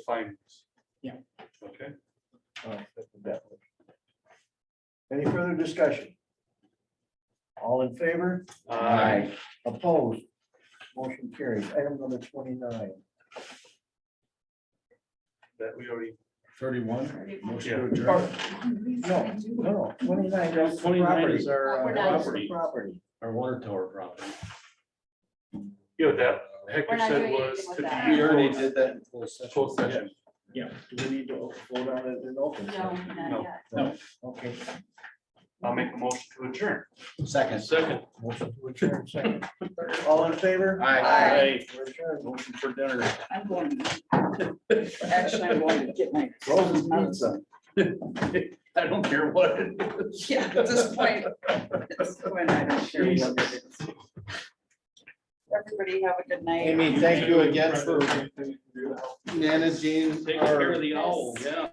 K: findings.
J: Yeah.
K: Okay.
E: Definitely. Any further discussion? All in favor?
K: Aye.
E: Opposed? Motion carries. Item number 29.
K: That we already,
A: 31.
K: Yeah.
E: No, 29. That's the
D: 29
E: property.
D: is our
N: We're not-
E: Property.
D: Our water tower property.
K: yeah, that
N: We're
K: Hector
N: not
K: said
N: doing
K: was
N: anything with
K: to
N: that.
K: be
A: We already
K: closed-
A: did that in closed session.
K: closed session.
J: yeah.
E: Do we need to vote on it in open?
N: No,
E: session?
K: No.
N: not yet.
J: No.
E: Okay.
K: I'll make a motion to adjourn.
A: Second.
E: Motion to adjourn, second. All in favor?
A: Aye.
E: We're adjourned.
D: Motion for dinner.
P: I'm going, actually, I'm going to get my
E: Frozen
P: medicine.
D: I don't care what it is.
P: Yeah, at this point, it's when I don't care what it is. Everybody have a good night.
A: Amy, thank you again for managing
J: Take
A: our
J: care of the owl, yeah.